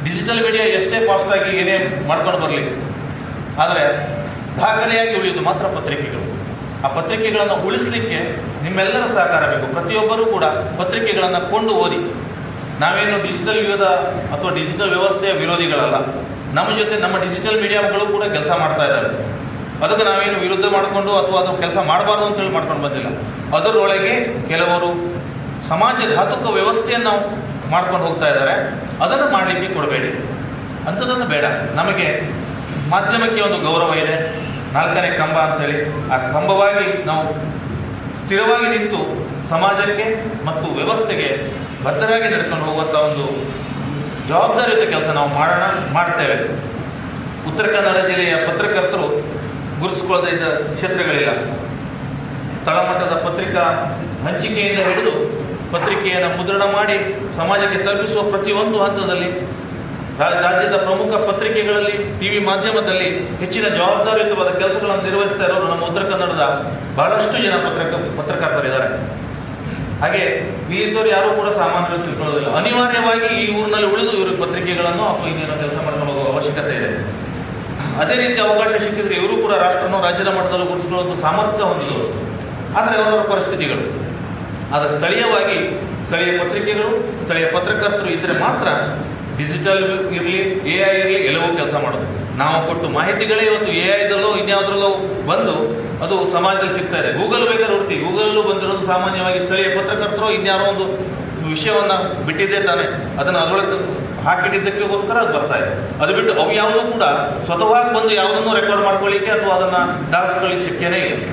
ಡಿಜಿಟಲ್ ಮೀಡಿಯಾ ಎಷ್ಟೇ ಫಾಸ್ಟಾಗಿ ಏನೇ ಮಾಡ್ಕೊಂಡು ಬರಲಿ, ಆದರೆ ದಾಖಲೆಯಾಗಿ ಉಳಿಯೋದು ಮಾತ್ರ ಪತ್ರಿಕೆಗಳು. ಆ ಪತ್ರಿಕೆಗಳನ್ನು ಉಳಿಸಲಿಕ್ಕೆ ನಿಮ್ಮೆಲ್ಲರ ಸಹಕಾರ ಬೇಕು. ಪ್ರತಿಯೊಬ್ಬರೂ ಕೂಡ ಪತ್ರಿಕೆಗಳನ್ನು ಕೊಂಡು ಓದಿ. ನಾವೇನು ಡಿಜಿಟಲ್ ಯುಗದ ಅಥವಾ ಡಿಜಿಟಲ್ ವ್ಯವಸ್ಥೆಯ ವಿರೋಧಿಗಳಲ್ಲ. ನಮ್ಮ ಜೊತೆ ನಮ್ಮ ಡಿಜಿಟಲ್ ಮೀಡಿಯಾಗಳು ಕೂಡ ಕೆಲಸ ಮಾಡ್ತಾ ಇದ್ದಾರೆ. ಅದಕ್ಕೆ ನಾವೇನು ವಿರುದ್ಧ ಮಾಡಿಕೊಂಡು ಅಥವಾ ಅದು ಕೆಲಸ ಮಾಡಬಾರ್ದು ಅಂತೇಳಿ ಮಾಡ್ಕೊಂಡು ಬಂದಿಲ್ಲ. ಅದರೊಳಗೆ ಕೆಲವರು ಸಮಾಜಘಾತುಕ ವ್ಯವಸ್ಥೆಯನ್ನು ಮಾಡ್ಕೊಂಡು ಹೋಗ್ತಾ ಇದ್ದಾರೆ. ಅದನ್ನು ಮಾಡಲಿಕ್ಕೆ ಕೊಡಬೇಡಿ, ಅಂಥದ್ದನ್ನು ಬೇಡ. ನಮಗೆ ಮಾಧ್ಯಮಕ್ಕೆ ಒಂದು ಗೌರವ ಇದೆ, 4ನೇ ಕಂಬ ಅಂತೇಳಿ. ಆ ಕಂಬವಾಗಿ ನಾವು ಸ್ಥಿರವಾಗಿ ನಿಂತು ಸಮಾಜಕ್ಕೆ ಮತ್ತು ವ್ಯವಸ್ಥೆಗೆ ಬದ್ಧರಾಗಿ ನಡ್ಕೊಂಡು ಹೋಗುವಂಥ ಒಂದು ಜವಾಬ್ದಾರಿಯುತ ಕೆಲಸ ನಾವು ಮಾಡ್ತೇವೆ. ಉತ್ತರ ಕನ್ನಡ ಜಿಲ್ಲೆಯ ಪತ್ರಕರ್ತರು ಗುರುತಿಸಿಕೊಳ್ಳದ ಇದ್ದ ಕ್ಷೇತ್ರಗಳಿಲ್ಲ. ತಳಮಟ್ಟದ ಪತ್ರಿಕಾ ಹಂಚಿಕೆಯಿಂದ ಹಿಡಿದು ಪತ್ರಿಕೆಯನ್ನು ಮುದ್ರಣ ಮಾಡಿ ಸಮಾಜಕ್ಕೆ ತಲುಪಿಸುವ ಪ್ರತಿಯೊಂದು ಹಂತದಲ್ಲಿ ರಾಜ್ಯದ ಪ್ರಮುಖ ಪತ್ರಿಕೆಗಳಲ್ಲಿ, ಟಿವಿ ಮಾಧ್ಯಮದಲ್ಲಿ ಹೆಚ್ಚಿನ ಜವಾಬ್ದಾರಿಯುತವಾದ ಕೆಲಸಗಳನ್ನು ನಿರ್ವಹಿಸ್ತಾ ಇರೋರು ನಮ್ಮ ಉತ್ತರ ಕನ್ನಡದ ಬಹಳಷ್ಟು ಜನ ಪತ್ರಕರ್ತರಿದ್ದಾರೆ. ಹಾಗೆ ಇಲ್ಲಿದ್ದವರು ಯಾರೂ ಕೂಡ ಸಾಮಾನ್ಯರು ತಿಳ್ಕೊಳ್ಳೋದಿಲ್ಲ. ಅನಿವಾರ್ಯವಾಗಿ ಈ ಊರಿನಲ್ಲಿ ಉಳಿದು ಇವರು ಪತ್ರಿಕೆಗಳನ್ನು ಅಥವಾ ಇನ್ನೇನೋ ಕೆಲಸ ಮಾಡ್ಕೊಂಡು ಹೋಗುವ ಅವಶ್ಯಕತೆ ಇದೆ. ಅದೇ ರೀತಿ ಅವಕಾಶ ಸಿಕ್ಕಿದ್ರೆ ಇವರು ಕೂಡ ರಾಷ್ಟ್ರನೋ ರಾಜ್ಯದ ಮಟ್ಟದಲ್ಲೂ ಗುರುತಿಸಿಕೊಳ್ಳುವಂಥ ಸಾಮರ್ಥ್ಯ ಹೊಂದಿದವರು. ಆದರೆ ಅವರವರ ಪರಿಸ್ಥಿತಿಗಳು. ಆದರೆ ಸ್ಥಳೀಯವಾಗಿ ಸ್ಥಳೀಯ ಪತ್ರಿಕೆಗಳು, ಸ್ಥಳೀಯ ಪತ್ರಕರ್ತರು ಇದ್ದರೆ ಮಾತ್ರ ಡಿಜಿಟಲ್ ಇರಲಿ, AI ಇರಲಿ, ಎಲ್ಲವೂ ಕೆಲಸ ಮಾಡೋದು. ನಾವು ಕೊಟ್ಟು ಮಾಹಿತಿಗಳೇ ಇವತ್ತು AI-ದಲ್ಲೋ ಇನ್ಯಾವುದ್ರಲ್ಲೋ ಬಂದು ಅದು ಸಮಾಜದಲ್ಲಿ ಸಿಗ್ತಾ ಇದೆ. ಗೂಗಲ್ ಬೇಕಾದ್ರೆ ಹುಡುಕಿ, ಗೂಗಲ್ಲೂ ಬಂದಿರೋದು ಸಾಮಾನ್ಯವಾಗಿ ಸ್ಥಳೀಯ ಪತ್ರಕರ್ತರು ಇನ್ಯಾರೋ ಒಂದು ವಿಷಯವನ್ನು ಬಿಟ್ಟಿದ್ದೇ ತಾನೆ, ಅದನ್ನು ಅದರೊಳಗೆ ಹಾಕಿಟ್ಟಿದ್ದಕ್ಕೋಸ್ಕರ ಅದು ಬರ್ತಾ ಇದೆ. ಅದು ಬಿಟ್ಟು ಅವು ಯಾವುದೂ ಕೂಡ ಸ್ವತಃವಾಗಿ ಬಂದು ಯಾವುದನ್ನು ರೆಕಾರ್ಡ್ ಮಾಡ್ಕೊಳ್ಳಿಕ್ಕೆ ಅಥವಾ ಅದನ್ನು ದಾಖಲಿಸ್ಕೊಳ್ಳಿಕ್ಕೆ ಶಕ್ಯನೇ ಇಲ್ಲ.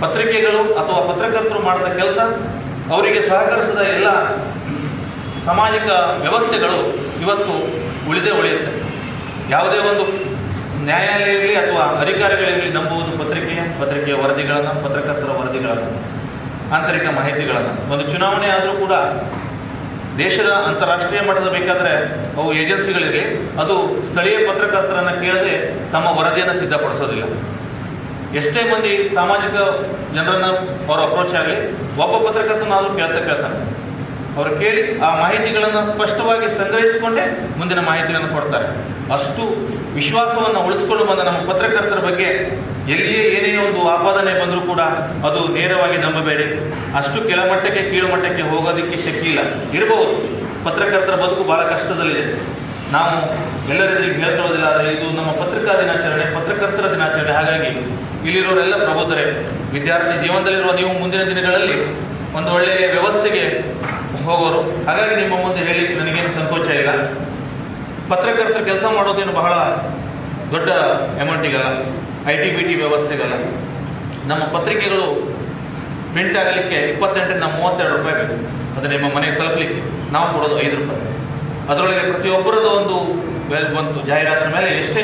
ಪತ್ರಿಕೆಗಳು ಅಥವಾ ಪತ್ರಕರ್ತರು ಮಾಡಿದ ಕೆಲಸ, ಅವರಿಗೆ ಸಹಕರಿಸಿದ ಎಲ್ಲ ಸಾಮಾಜಿಕ ವ್ಯವಸ್ಥೆಗಳು ಇವತ್ತು ಉಳಿಯುತ್ತೆ. ಯಾವುದೇ ಒಂದು ನ್ಯಾಯಾಲಯ ಇರಲಿ ಅಥವಾ ಅಧಿಕಾರಿಗಳಿರಲಿ ನಂಬುವುದು ಪತ್ರಿಕೆಯ ವರದಿಗಳನ್ನು, ಪತ್ರಕರ್ತರ ವರದಿಗಳನ್ನು, ಆಂತರಿಕ ಮಾಹಿತಿಗಳನ್ನು. ಒಂದು ಚುನಾವಣೆ ಆದರೂ ಕೂಡ ದೇಶದ ಅಂತಾರಾಷ್ಟ್ರೀಯ ಮಟ್ಟದ ಬೇಕಾದರೆ ಅವು ಏಜೆನ್ಸಿಗಳಿರಲಿ, ಅದು ಸ್ಥಳೀಯ ಪತ್ರಕರ್ತರನ್ನು ಕೇಳದೆ ತಮ್ಮ ವರದಿಯನ್ನು ಸಿದ್ಧಪಡಿಸೋದಿಲ್ಲ. ಎಷ್ಟೇ ಮಂದಿ ಸಾಮಾಜಿಕ ಜನರನ್ನು ಅವರು ಅಪ್ರೋಚ್ ಆಗಲಿ, ಒಬ್ಬ ಪತ್ರಕರ್ತನಾದರೂ ಕೇಳ್ತಾನೆ. ಅವರು ಕೇಳಿ ಆ ಮಾಹಿತಿಗಳನ್ನು ಸ್ಪಷ್ಟವಾಗಿ ಸಂಗ್ರಹಿಸಿಕೊಂಡೇ ಮುಂದಿನ ಮಾಹಿತಿಯನ್ನು ಕೊಡ್ತಾರೆ. ಅಷ್ಟು ವಿಶ್ವಾಸವನ್ನು ಉಳಿಸ್ಕೊಂಡು ಬಂದ ನಮ್ಮ ಪತ್ರಕರ್ತರ ಬಗ್ಗೆ ಎಲ್ಲಿಯೇ ಏನೇ ಒಂದು ಆಪಾದನೆ ಬಂದರೂ ಕೂಡ ಅದು ನೇರವಾಗಿ ನಂಬಬೇಡಿ. ಅಷ್ಟು ಕೆಳಮಟ್ಟಕ್ಕೆ ಕೀಳುಮಟ್ಟಕ್ಕೆ ಹೋಗೋದಕ್ಕೆ ಶಕ್ತಿ ಇಲ್ಲ. ಇರಬಹುದು, ಪತ್ರಕರ್ತರ ಬದುಕು ಭಾಳ ಕಷ್ಟದಲ್ಲಿದೆ. ನಾವು ಎಲ್ಲರಿಗೂ ಹೇಳ್ಕೊಳ್ಳೋದಿಲ್ಲ. ಆದರೆ ಇದು ನಮ್ಮ ಪತ್ರಿಕಾ ದಿನಾಚರಣೆ, ಪತ್ರಕರ್ತರ ದಿನಾಚರಣೆ. ಹಾಗಾಗಿ ಇಲ್ಲಿರೋರೆಲ್ಲ ಪ್ರಬುದ್ಧರೇ. ವಿದ್ಯಾರ್ಥಿ ಜೀವನದಲ್ಲಿರುವ ನೀವು ಮುಂದಿನ ದಿನಗಳಲ್ಲಿ ಒಂದು ಒಳ್ಳೆಯ ವ್ಯವಸ್ಥೆಗೆ ಹೋಗೋರು. ಹಾಗಾಗಿ ನಿಮ್ಮ ಮುಂದೆ ಹೇಳಲಿಕ್ಕೆ ನನಗೇನು ಸಂಕೋಚ ಇಲ್ಲ. ಪತ್ರಕರ್ತರ ಕೆಲಸ ಮಾಡೋದೇನು ಬಹಳ ದೊಡ್ಡ ಅಮೌಂಟಿಗಲ್ಲ, IT-BT ವ್ಯವಸ್ಥೆಗಲ್ಲ. ನಮ್ಮ ಪತ್ರಿಕೆಗಳು ಪ್ರಿಂಟ್ ಆಗಲಿಕ್ಕೆ 28ರಿಂದ 32 ರೂಪಾಯಿ ಬೇಕು. ಅದು ನಿಮ್ಮ ಮನೆಗೆ ತಲುಪಲಿಕ್ಕೆ ನಾವು ಕೊಡೋದು 5 ರೂಪಾಯಿ. ಅದರೊಳಗೆ ಪ್ರತಿಯೊಬ್ಬರದ್ದು ಒಂದು ಜಾಹೀರಾತಿನ ಮೇಲೆ ಎಷ್ಟೇ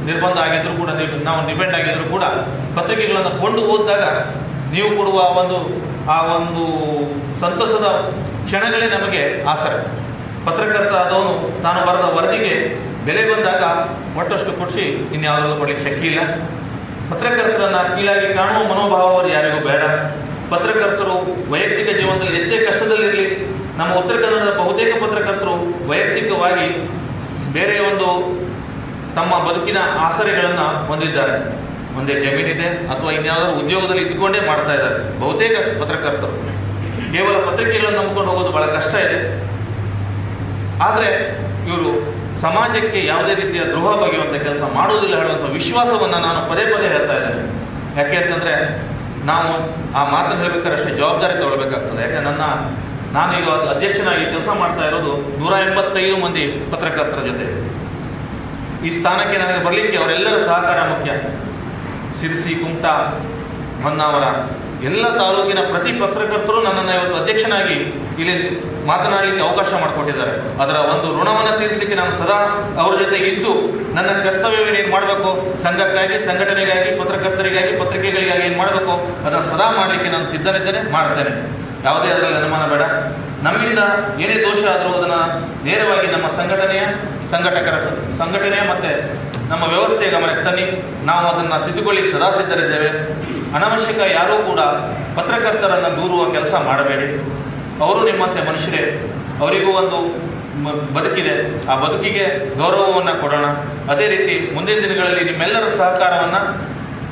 ನಿರ್ಬಂಧ ಆಗಿದ್ದರೂ ಕೂಡ, ನಾವು ಡಿಪೆಂಡ್ ಆಗಿದ್ದರೂ ಕೂಡ ಪತ್ರಿಕೆಗಳನ್ನು ಕೊಂಡು ಓದಿದಾಗ ನೀವು ಕೊಡುವ ಆ ಒಂದು ಸಂತಸದ ಕ್ಷಣಗಳೇ ನಮಗೆ ಆಸರೆ. ಪತ್ರಕರ್ತ ಆದವನು ತಾನು ಬರೆದ ವರದಿಗೆ ಬೆಲೆ ಬಂದಾಗ ಒಟ್ಟಷ್ಟು ಕೊಡಿಸಿ ಇನ್ಯಾವುದರಲ್ಲೂ ಕೊಡಲಿಕ್ಕೆ ಶಕ್ತಿ ಇಲ್ಲ. ಪತ್ರಕರ್ತರನ್ನು ಕೀಳಾಗಿ ಕಾಣುವ ಮನೋಭಾವ ಅವರು ಯಾರಿಗೂ ಬೇಡ. ಪತ್ರಕರ್ತರು ವೈಯಕ್ತಿಕ ಜೀವನದಲ್ಲಿ ಎಷ್ಟೇ ಕಷ್ಟದಲ್ಲಿರಲಿ, ನಮ್ಮ ಉತ್ತರ ಕನ್ನಡದ ಬಹುತೇಕ ಪತ್ರಕರ್ತರು ವೈಯಕ್ತಿಕವಾಗಿ ಬೇರೆ ಒಂದು ತಮ್ಮ ಬದುಕಿನ ಆಸರೆಗಳನ್ನು ಹೊಂದಿದ್ದಾರೆ. ಒಂದೇ ಜಮೀನಿದೆ ಅಥವಾ ಇನ್ಯಾವುದಾದ್ರು ಉದ್ಯೋಗದಲ್ಲಿ ಇದ್ದುಕೊಂಡೇ ಮಾಡ್ತಾ ಇದ್ದಾರೆ ಬಹುತೇಕ ಪತ್ರಕರ್ತರು. ಕೇವಲ ಪತ್ರಿಕೆಗಳನ್ನು ನಂಬಿಕೊಂಡು ಹೋಗೋದು ಭಾಳ ಕಷ್ಟ ಇದೆ. ಆದರೆ ಇವರು ಸಮಾಜಕ್ಕೆ ಯಾವುದೇ ರೀತಿಯ ದ್ರೋಹ ಬಗೆಯುವಂಥ ಕೆಲಸ ಮಾಡುವುದಿಲ್ಲ ಹೇಳುವಂಥ ವಿಶ್ವಾಸವನ್ನು ನಾನು ಪದೇ ಪದೇ ಹೇಳ್ತಾ ಇದ್ದೇನೆ. ಯಾಕೆ ಅಂತಂದರೆ ನಾವು ಆ ಮಾತನ್ನು ಹೇಳಬೇಕಾದ್ರೆ ಅಷ್ಟೇ ಜವಾಬ್ದಾರಿ ತಗೊಳ್ಬೇಕಾಗ್ತದೆ. ಯಾಕೆ ನಾನು ಈಗ ಅಧ್ಯಕ್ಷನಾಗಿ ಕೆಲಸ ಮಾಡ್ತಾ ಇರೋದು 185 ಮಂದಿ ಪತ್ರಕರ್ತರ ಜೊತೆ. ಈ ಸ್ಥಾನಕ್ಕೆ ನನಗೆ ಬರಲಿಕ್ಕೆ ಅವರೆಲ್ಲರ ಸಹಕಾರ ಮುಖ್ಯ. ಸಿರ್ಸಿ, ಕುಮಟಾ, ಹೊನ್ನಾವರ ಎಲ್ಲ ತಾಲೂಕಿನ ಪ್ರತಿ ಪತ್ರಕರ್ತರು ನನ್ನನ್ನು ಇವತ್ತು ಅಧ್ಯಕ್ಷನಾಗಿ ಇಲ್ಲಿ ಮಾತನಾಡಲಿಕ್ಕೆ ಅವಕಾಶ ಮಾಡಿಕೊಟ್ಟಿದ್ದಾರೆ. ಅದರ ಒಂದು ಋಣವನ್ನು ತೀರಿಸಲಿಕ್ಕೆ ನಾನು ಸದಾ ಅವರ ಜೊತೆ ಇದ್ದು ನನ್ನ ಕರ್ತವ್ಯವೇನು ಏನು ಮಾಡಬೇಕು, ಸಂಘಕ್ಕಾಗಿ, ಸಂಘಟನೆಗಾಗಿ, ಪತ್ರಕರ್ತರಿಗಾಗಿ, ಪತ್ರಿಕೆಗಳಿಗಾಗಿ ಏನು ಮಾಡಬೇಕು ಅದನ್ನು ಸದಾ ಮಾಡಲಿಕ್ಕೆ ನಾನು ಸಿದ್ಧನಿದ್ದೇನೆ, ಮಾಡ್ತೇನೆ. ಯಾವುದೇ ಅದರಲ್ಲಿ ಅನುಮಾನ ಬೇಡ. ನಮ್ಮಿಂದ ಏನೇ ದೋಷ ಆದರೂ ಅದನ್ನು ನೇರವಾಗಿ ನಮ್ಮ ಸಂಘಟನೆಯ ಮತ್ತು ನಮ್ಮ ವ್ಯವಸ್ಥೆಯ ಗಮನಕ್ಕೆ ತನ್ನಿ. ನಾವು ಅದನ್ನು ತಿದ್ದುಕೊಳ್ಳಿಕ್ಕೆ ಸದಾ ಸಿದ್ಧರಿದ್ದೇವೆ. ಅನವಶ್ಯಕ ಯಾರೂ ಕೂಡ ಪತ್ರಕರ್ತರನ್ನು ದೂರುವ ಕೆಲಸ ಮಾಡಬೇಡಿ. ಅವರು ನಿಮ್ಮಂತೆ ಮನುಷ್ಯರೇ, ಅವರಿಗೂ ಒಂದು ಬದುಕಿದೆ. ಆ ಬದುಕಿಗೆ ಗೌರವವನ್ನು ಕೊಡೋಣ. ಅದೇ ರೀತಿ ಮುಂದಿನ ದಿನಗಳಲ್ಲಿ ನಿಮ್ಮೆಲ್ಲರ ಸಹಕಾರವನ್ನು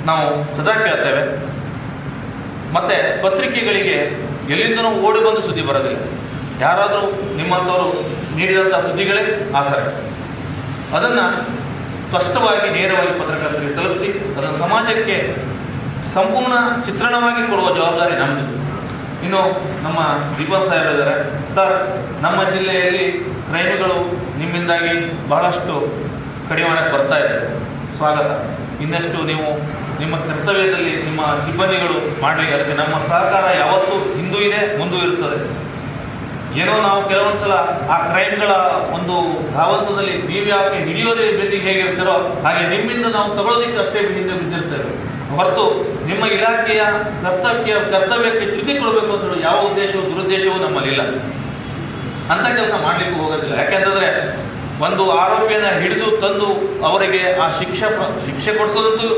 ನಾವು ಸದಾ ಕೇಳ್ತೇವೆ. ಮತ್ತು ಪತ್ರಿಕೆಗಳಿಗೆ ಎಲ್ಲಿಂದನೂ ಓಡಿ ಬಂದು ಸುದ್ದಿ ಬರೋದಿಲ್ಲ. ಯಾರಾದರೂ ನಿಮ್ಮಂಥವರು ನೀಡಿದಂಥ ಸುದ್ದಿಗಳೇ ಆಸರೆ. ಅದನ್ನು ಸ್ಪಷ್ಟವಾಗಿ ನೇರವಾಗಿ ಪತ್ರಕರ್ತರಿಗೆ ತಲುಪಿಸಿ ಅದನ್ನು ಸಮಾಜಕ್ಕೆ ಸಂಪೂರ್ಣ ಚಿತ್ರಣವಾಗಿ ಕೊಡುವ ಜವಾಬ್ದಾರಿ ನಮ್ಮದು. ಇನ್ನು ನಮ್ಮ ದೀಪಕ್ ಸಾಹೇಬ್ ಇದ್ದಾರೆ. ಸರ್, ನಮ್ಮ ಜಿಲ್ಲೆಯಲ್ಲಿ ಕ್ರೈಮ್ಗಳು ನಿಮ್ಮಿಂದಾಗಿ ಬಹಳಷ್ಟು ಕಡಿವಾಣಕ್ಕೆ ಬರ್ತಾ ಇದೆ. ಸ್ವಾಗತ. ಇನ್ನಷ್ಟು ನೀವು ನಿಮ್ಮ ಕರ್ತವ್ಯದಲ್ಲಿ ನಿಮ್ಮ ಸಿಬ್ಬಂದಿಗಳು ಮಾಡಲಿ. ಅದಕ್ಕೆ ನಮ್ಮ ಸಹಕಾರ ಯಾವತ್ತೂ ಹಿಂದೂ ಇದೆ, ಮುಂದೂ ಇರುತ್ತದೆ. ಏನೋ ನಾವು ಕೆಲವೊಂದು ಸಲ ಆ ಕ್ರೈಮ್ಗಳ ಒಂದು ಧಾವಂತದಲ್ಲಿ ನೀವು ಯಾಕೆ ಹಿಡಿಯೋದೇ ಬೆನ್ನಿಗೆ ಹೇಗಿರ್ತಾರೋ ಹಾಗೆ ನಿಮ್ಮಿಂದ ನಾವು ತಗೊಳ್ಳೋದಕ್ಕೆ ಅಷ್ಟೇ ಹಿಂದೆ ಬಿದ್ದಿರ್ತೇವೆ ಹೊರತು ನಿಮ್ಮ ಇಲಾಖೆಯ ಕರ್ತವ್ಯಕ್ಕೆ ಚ್ಯುತಿ ಕೊಡಬೇಕು ಅಂತ ಹೇಳಿ ಯಾವ ಉದ್ದೇಶವೂ ದುರುದ್ದೇಶವೂ ನಮ್ಮಲ್ಲಿಲ್ಲ. ಅಂಥ ಕೆಲಸ ಮಾಡಲಿಕ್ಕೂ ಹೋಗೋದಿಲ್ಲ. ಯಾಕೆಂತಂದರೆ ಒಂದು ಆರೋಪಿಯನ್ನು ಹಿಡಿದು ತಂದು ಅವರಿಗೆ ಆ ಶಿಕ್ಷೆ ಕೊಡಿಸೋದಂತೂ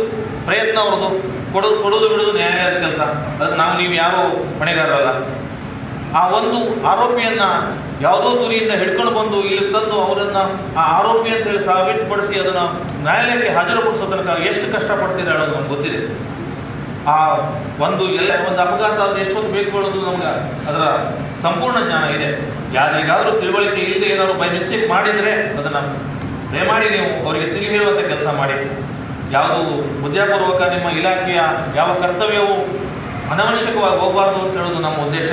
ಪ್ರಯತ್ನ ಅವ್ರದ್ದು. ಕೊಡೋದು ಬಿಡೋದು ನ್ಯಾಯದ ಕೆಲಸ. ಅದು ನೀವು ಯಾರೂ ಹೊಣೆಗಾರರಲ್ಲ. ಆ ಒಂದು ಆರೋಪಿಯನ್ನು ಯಾವುದೋ ತುರಿಯಿಂದ ಹಿಡ್ಕೊಂಡು ಬಂದು ಇಲ್ಲಿ ತಂದು ಅವರನ್ನು ಆ ಆರೋಪಿ ಅಂತ ಹೇಳಿ ಸಾಬೀತುಪಡಿಸಿ ಅದನ್ನು ನ್ಯಾಯಾಲಯಕ್ಕೆ ಹಾಜರುಪಡಿಸೋ ತನಕ ಎಷ್ಟು ಕಷ್ಟಪಡ್ತೀರಿ ಹೇಳೋದು ನಮ್ಗೆ ಗೊತ್ತಿದೆ. ಆ ಒಂದು ಅಪಘಾತ ಅದು ಎಷ್ಟೊತ್ತು ಬೇಕು ಹೇಳೋದು ನಮ್ಗೆ ಅದರ ಸಂಪೂರ್ಣ ಜ್ಞಾನ ಇದೆ. ಯಾರಿಗಾದರೂ ತಿಳುವಳಿಕೆ ಇಲ್ಲದೆ ಏನಾದ್ರು ಬೈ ಮಿಸ್ಟೇಕ್ ಮಾಡಿದರೆ ಅದನ್ನು ದಯಮಾಡಿ ನೀವು ಅವರಿಗೆ ತಿಳಿ ಹೇಳುವಂಥ ಕೆಲಸ ಮಾಡಿ. ಯಾವುದು ಬುದ್ಧಿಪೂರ್ವಕ ನಿಮ್ಮ ಇಲಾಖೆಯ ಯಾವ ಕರ್ತವ್ಯವೂ ಅನವಶ್ಯಕವಾಗಿ ಹೋಗಬಾರ್ದು ಅಂತ ಹೇಳೋದು ನಮ್ಮ ಉದ್ದೇಶ.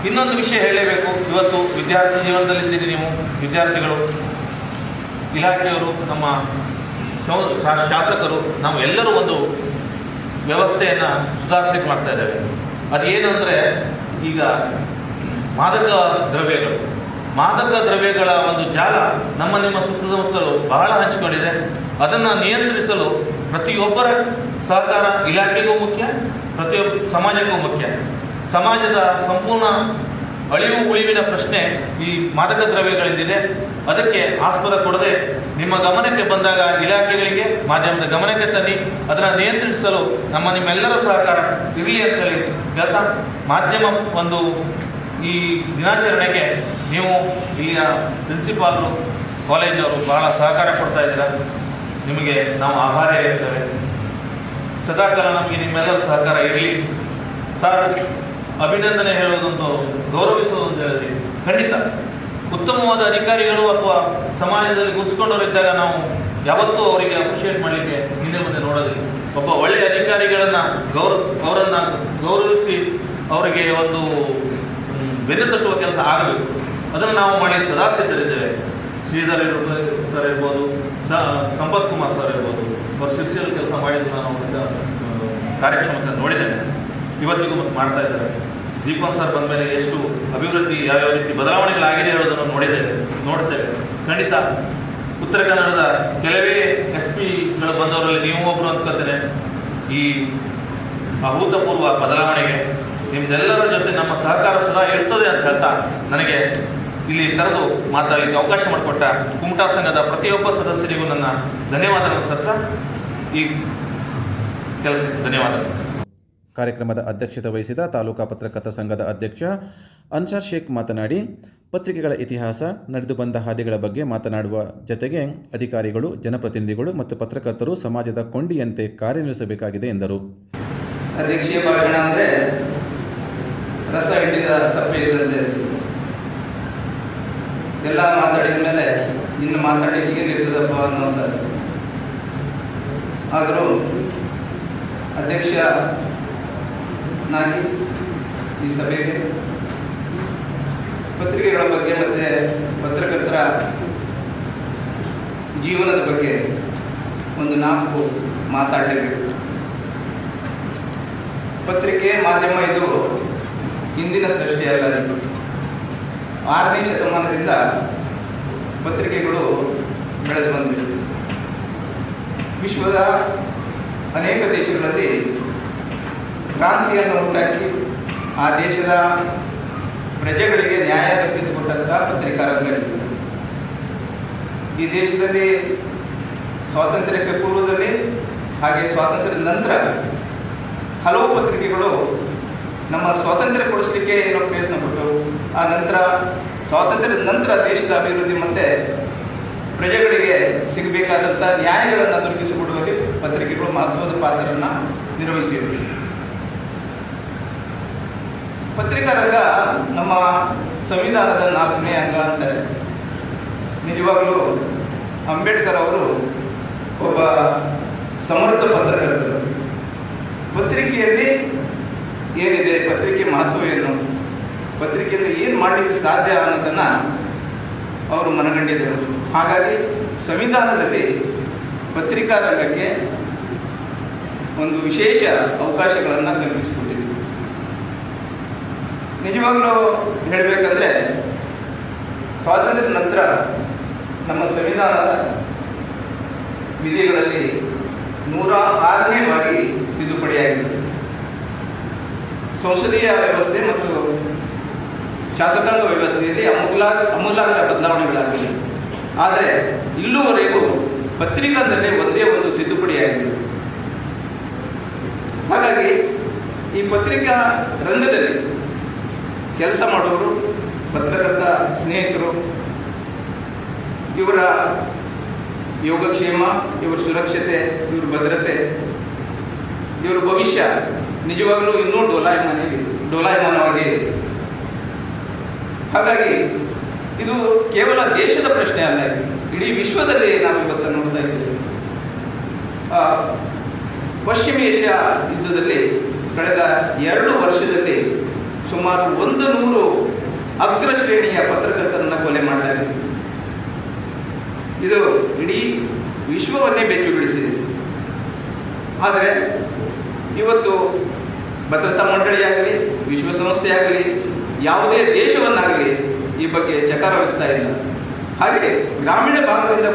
ಇನ್ನೊಂದು ವಿಷಯ ಹೇಳಲೇಬೇಕು. ಇವತ್ತು ವಿದ್ಯಾರ್ಥಿ ಜೀವನದಲ್ಲಿದ್ದೀರಿ ನೀವು, ವಿದ್ಯಾರ್ಥಿಗಳು, ಇಲಾಖೆಯವರು, ನಮ್ಮ ಶಾಸಕರು, ನಾವು ಎಲ್ಲರೂ ಒಂದು ವ್ಯವಸ್ಥೆಯನ್ನು ಸುಧಾರಿಸಲಿಕ್ಕೆ ಮಾಡ್ತಾ ಇದ್ದೇವೆ. ಅದೇನೆಂದರೆ ಈಗ ಮಾದಕ ದ್ರವ್ಯಗಳ ಒಂದು ಜಾಲ ನಿಮ್ಮ ಸುತ್ತಮುತ್ತಲು ಬಹಳ ಹಂಚಿಕೊಂಡಿದೆ. ಅದನ್ನು ನಿಯಂತ್ರಿಸಲು ಪ್ರತಿಯೊಬ್ಬರ ಸಹಕಾರ ಇಲಾಖೆಗೂ ಮುಖ್ಯ, ಪ್ರತಿಯೊಬ್ಬ ಸಮಾಜಕ್ಕೂ ಮುಖ್ಯ. ಸಮಾಜದ ಸಂಪೂರ್ಣ ಉಳಿವಿನ ಪ್ರಶ್ನೆ ಈ ಮಾದಕ ದ್ರವ್ಯಗಳಿಂದಿದೆ. ಅದಕ್ಕೆ ಆಸ್ಪದ ಕೊಡದೆ ನಿಮ್ಮ ಗಮನಕ್ಕೆ ಬಂದಾಗ ಇಲಾಖೆಗಳಿಗೆ, ಮಾಧ್ಯಮದ ಗಮನಕ್ಕೆ ತನ್ನಿ. ಅದನ್ನು ನಿಯಂತ್ರಿಸಲು ನಿಮ್ಮೆಲ್ಲರ ಸಹಕಾರ ಇರಲಿ ಅಂತ ಹೇಳಿ ಹೇಳ್ತಾ, ಮಾಧ್ಯಮ ಒಂದು ಈ ದಿನಾಚರಣೆಗೆ ನೀವು ಇಲ್ಲಿಯ ಪ್ರಿನ್ಸಿಪಾಲ್ರು, ಕಾಲೇಜವರು ಬಹಳ ಸಹಕಾರ ಕೊಡ್ತಾ ಇದ್ದೀರಾ. ನಿಮಗೆ ನಾವು ಆಭಾರಿ ಇರ್ತೇವೆ. ಸದಾಕಾಲ ನಮಗೆ ನಿಮ್ಮೆಲ್ಲರ ಸಹಕಾರ ಇರಲಿ. ಸರ್, ಅಭಿನಂದನೆ ಹೇಳೋದಂತೂ ಗೌರವಿಸೋದು ಅಂತ ಹೇಳಿದ್ರಿ. ಖಂಡಿತ ಉತ್ತಮವಾದ ಅಧಿಕಾರಿಗಳು ಅಥವಾ ಸಮಾಜದಲ್ಲಿ ಗುರುಸ್ಕೊಂಡವರಿದ್ದಾಗ ನಾವು ಯಾವತ್ತೂ ಅವರಿಗೆ ಅಪ್ರಿಷಿಯೇಟ್ ಮಾಡಲಿಕ್ಕೆ ಹಿಂದೆ ಮುಂದೆ ನೋಡೋದಿಲ್ಲ. ಒಬ್ಬ ಒಳ್ಳೆಯ ಅಧಿಕಾರಿಗಳನ್ನು ಅವರನ್ನು ಗೌರವಿಸಿ ಅವರಿಗೆ ಒಂದು ಬೆನ್ನು ತಟ್ಟುವ ಕೆಲಸ ಆಗಬೇಕು. ಅದನ್ನು ನಾವು ಮಾಡಲಿಕ್ಕೆ ಸದಾ ಸಿದ್ಧರಿದ್ದೇವೆ. ಶ್ರೀಧರ್ ಸರ್ ಇರ್ಬೋದು, ಸಂಪತ್ ಕುಮಾರ್ ಸರ್ ಇರ್ಬೋದು, ಅವರು ಶಿರ್ಸಿಯಲ್ಲಿ ಕೆಲಸ ಮಾಡಿದ್ದು ನಾನು ಕಾರ್ಯಕ್ಷಮತೆ ನೋಡಿದ್ದೇನೆ. ಇವತ್ತಿಗೂ ಮತ್ತು ಮಾಡ್ತಾ ಇದ್ದಾರೆ. ದೀಪಕ್ ಸರ್ ಬಂದ ಮೇಲೆ ಎಷ್ಟು ಅಭಿವೃದ್ಧಿ, ಯಾವ್ಯಾವ ರೀತಿ ಬದಲಾವಣೆಗಳಾಗಿದೆ ಹೇಳೋದನ್ನು ನೋಡ್ತೇವೆ. ಖಂಡಿತ ಉತ್ತರ ಕನ್ನಡದ ಕೆಲವೇ SP ಗಳು ಬಂದವರಲ್ಲಿ ನೀವು ಒಬ್ಬರು ಅಂದ್ಕೊಳ್ತೇನೆ. ಈ ಅಭೂತಪೂರ್ವ ಬದಲಾವಣೆಗೆ ನಿಮ್ದೆಲ್ಲರ ಜೊತೆ ನಮ್ಮ ಸಹಕಾರ ಸದಾ ಇರ್ತದೆ ಅಂತ ಹೇಳ್ತಾ, ನನಗೆ ಇಲ್ಲಿ ಕರೆದು ಮಾತಾಡಲಿಕ್ಕೆ ಅವಕಾಶ ಮಾಡಿಕೊಟ್ಟ ಕುಮಟಾ ಸಂಘದ ಪ್ರತಿಯೊಬ್ಬ ಸದಸ್ಯರಿಗೂ ನನ್ನ ಧನ್ಯವಾದಗಳು ಸರ್. ಈ ಕೆಲಸಕ್ಕೆ ಧನ್ಯವಾದಗಳು. ಕಾರ್ಯಕ್ರಮದ ಅಧ್ಯಕ್ಷತೆ ವಹಿಸಿದ ತಾಲೂಕಾ ಪತ್ರಕರ್ತರ ಸಂಘದ ಅಧ್ಯಕ್ಷ ಅನ್ಸಾರ್ ಶೇಖ್ ಮಾತನಾಡಿ, ಪತ್ರಿಕೆಗಳ ಇತಿಹಾಸ, ನಡೆದು ಬಂದ ಹಾದಿಗಳ ಬಗ್ಗೆ ಮಾತನಾಡುವ ಜತೆಗೆ ಅಧಿಕಾರಿಗಳು, ಜನಪ್ರತಿನಿಧಿಗಳು ಮತ್ತು ಪತ್ರಕರ್ತರು ಸಮಾಜದ ಕೊಂಡಿಯಂತೆ ಕಾರ್ಯನಿರ್ವಹಿಸಬೇಕಾಗಿದೆ ಎಂದರು. ಅಧ್ಯಕ್ಷೀಯ ಭಾಷಣ ಅಂದರೆ ರಸ ಹಿಡಿದ ಸಪ್ಪೆ ಇದ್ದಂತೆ. ಎಲ್ಲ ಮಾತಾಡಿದ ಮೇಲೆ ಇನ್ನು ಮಾತಾಡಲಿಕ್ಕೆ ಏನಿರ್ತದಪ್ಪ ಅನ್ನೋದು. ಆದರೂ ಅಧ್ಯಕ್ಷನಾಗಿ ಈ ಸಭೆಗೆ ಪತ್ರಿಕೆಗಳ ಬಗ್ಗೆ ಮತ್ತು ಪತ್ರಕರ್ತರ ಜೀವನದ ಬಗ್ಗೆ ಒಂದು 4 ಮಾತಾಡಲೇಬೇಕು. ಪತ್ರಿಕೆ ಮಾಧ್ಯಮ ಇದು ಇಂದಿನ ಸೃಷ್ಟಿಯಲ್ಲ. 6ನೇ ಶತಮಾನದಿಂದ ಪತ್ರಿಕೆಗಳು ಬೆಳೆದು ಬಂದಿವೆ. ವಿಶ್ವದ ಅನೇಕ ದೇಶಗಳಲ್ಲಿ ಕ್ರಾಂತಿಯನ್ನು ಉಂಟಾಕಿ ಆ ದೇಶದ ಪ್ರಜೆಗಳಿಗೆ ನ್ಯಾಯ ತಪ್ಪಿಸಿಕೊಟ್ಟಂಥ ಪತ್ರಿಕಾರಂಗಗಳಿವೆ. ಈ ದೇಶದಲ್ಲಿ ಸ್ವಾತಂತ್ರ್ಯಕ್ಕೆ ಪೂರ್ವದಲ್ಲಿ ಹಾಗೆ ಸ್ವಾತಂತ್ರ್ಯದ ನಂತರ ಹಲವು ಪತ್ರಿಕೆಗಳು ನಮ್ಮ ಸ್ವಾತಂತ್ರ್ಯ ಕೊಡಿಸಲಿಕ್ಕೆ ಏನೋ ಪ್ರಯತ್ನ ಪಟ್ಟವು. ಆ ನಂತರ ಸ್ವಾತಂತ್ರ್ಯದ ನಂತರ ದೇಶದ ಅಭಿವೃದ್ಧಿ ಮತ್ತು ಪ್ರಜೆಗಳಿಗೆ ಸಿಗಬೇಕಾದಂಥ ನ್ಯಾಯಗಳನ್ನು ದೊರಕಿಸಿಕೊಡುವಲ್ಲಿ ಪತ್ರಿಕೆಗಳು ಮಹತ್ವದ ಪಾತ್ರವನ್ನು ನಿರ್ವಹಿಸಿವೆ. ಪತ್ರಿಕಾ ರಂಗ ನಮ್ಮ ಸಂವಿಧಾನದ 4ನೇ ಅಂಗ ಅಂತಾರೆ. ನಿಜವಾಗಲೂ ಅಂಬೇಡ್ಕರ್ ಅವರು ಒಬ್ಬ ಸಮರ್ಥ ಪತ್ರಕರ್ತರು. ಪತ್ರಿಕೆಯಲ್ಲಿ ಏನಿದೆ, ಪತ್ರಿಕೆ ಮಹತ್ವ ಏನು, ಪತ್ರಿಕೆಯಿಂದ ಏನು ಮಾಡಲಿಕ್ಕೆ ಸಾಧ್ಯ ಅನ್ನೋದನ್ನು ಅವರು ಮನಗಂಡಿದ್ದರು. ಹಾಗಾಗಿ ಸಂವಿಧಾನದಲ್ಲಿ ಪತ್ರಿಕಾ ರಂಗಕ್ಕೆ ಒಂದು ವಿಶೇಷ ಅವಕಾಶಗಳನ್ನು ಕಲ್ಪಿಸಿಕೊಟ್ಟಿದೆ. ನಿಜವಾಗ್ಲೂ ಹೇಳಬೇಕಂದ್ರೆ ಸ್ವಾತಂತ್ರ್ಯದ ನಂತರ ನಮ್ಮ ಸಂವಿಧಾನದ ವಿಧಿಗಳಲ್ಲಿ 106ನೇ ಬಾರಿ ತಿದ್ದುಪಡಿಯಾಗಿದೆ. ಸಂಸದೀಯ ವ್ಯವಸ್ಥೆ ಮತ್ತು ಶಾಸಕಾಂಗ ವ್ಯವಸ್ಥೆಯಲ್ಲಿ ಅಮೂಲಾಗ್ರ ಬದಲಾವಣೆಗಳಾಗಿವೆ. ಆದರೆ ಇಲ್ಲಿವರೆಗೂ ಪತ್ರಿಕಾದಲ್ಲಿ ಒಂದೇ ಒಂದು ತಿದ್ದುಪಡಿಯಾಗಿದೆ. ಹಾಗಾಗಿ ಈ ಪತ್ರಿಕಾ ರಂಗದಲ್ಲಿ ಕೆಲಸ ಮಾಡೋರು, ಪತ್ರಕರ್ತ ಸ್ನೇಹಿತರು, ಇವರ ಯೋಗಕ್ಷೇಮ, ಇವರ ಸುರಕ್ಷತೆ, ಇವರ ಭದ್ರತೆ, ಇವರ ಭವಿಷ್ಯ ನಿಜವಾಗಲೂ ಇನ್ನೂ ಡೋಲಾಯಮಾನವಾಗಿ. ಹಾಗಾಗಿ ಇದು ಕೇವಲ ದೇಶದ ಪ್ರಶ್ನೆ ಅಲ್ಲ, ಇಡೀ ವಿಶ್ವದಲ್ಲಿ ನಾವು ಇವತ್ತು ನೋಡ್ತಾ ಇದ್ದೇವೆ. ಪಶ್ಚಿಮ ಏಷ್ಯಾ ಯುದ್ಧದಲ್ಲಿ ಕಳೆದ 2 ವರ್ಷದಲ್ಲಿ ಸುಮಾರು 100 ಅಗ್ರ ಶ್ರೇಣಿಯ ಪತ್ರಕರ್ತರನ್ನು ಕೊಲೆ ಮಾಡಲಾಗಿದೆ. ಇದು ಇಡೀ ವಿಶ್ವವನ್ನೇ ಬೆಚ್ಚುಗೊಳಿಸಿದೆ. ಆದರೆ ಇವತ್ತು ಭದ್ರತಾ ಮಂಡಳಿಯಾಗಲಿ, ವಿಶ್ವಸಂಸ್ಥೆಯಾಗಲಿ, ಯಾವುದೇ ದೇಶವನ್ನಾಗಲಿ ಈ ಬಗ್ಗೆ ಚಕಾರವಾಗ್ತಾ ಇಲ್ಲ. ಹಾಗೆ ಗ್ರಾಮೀಣ ಭಾಗದಿಂದ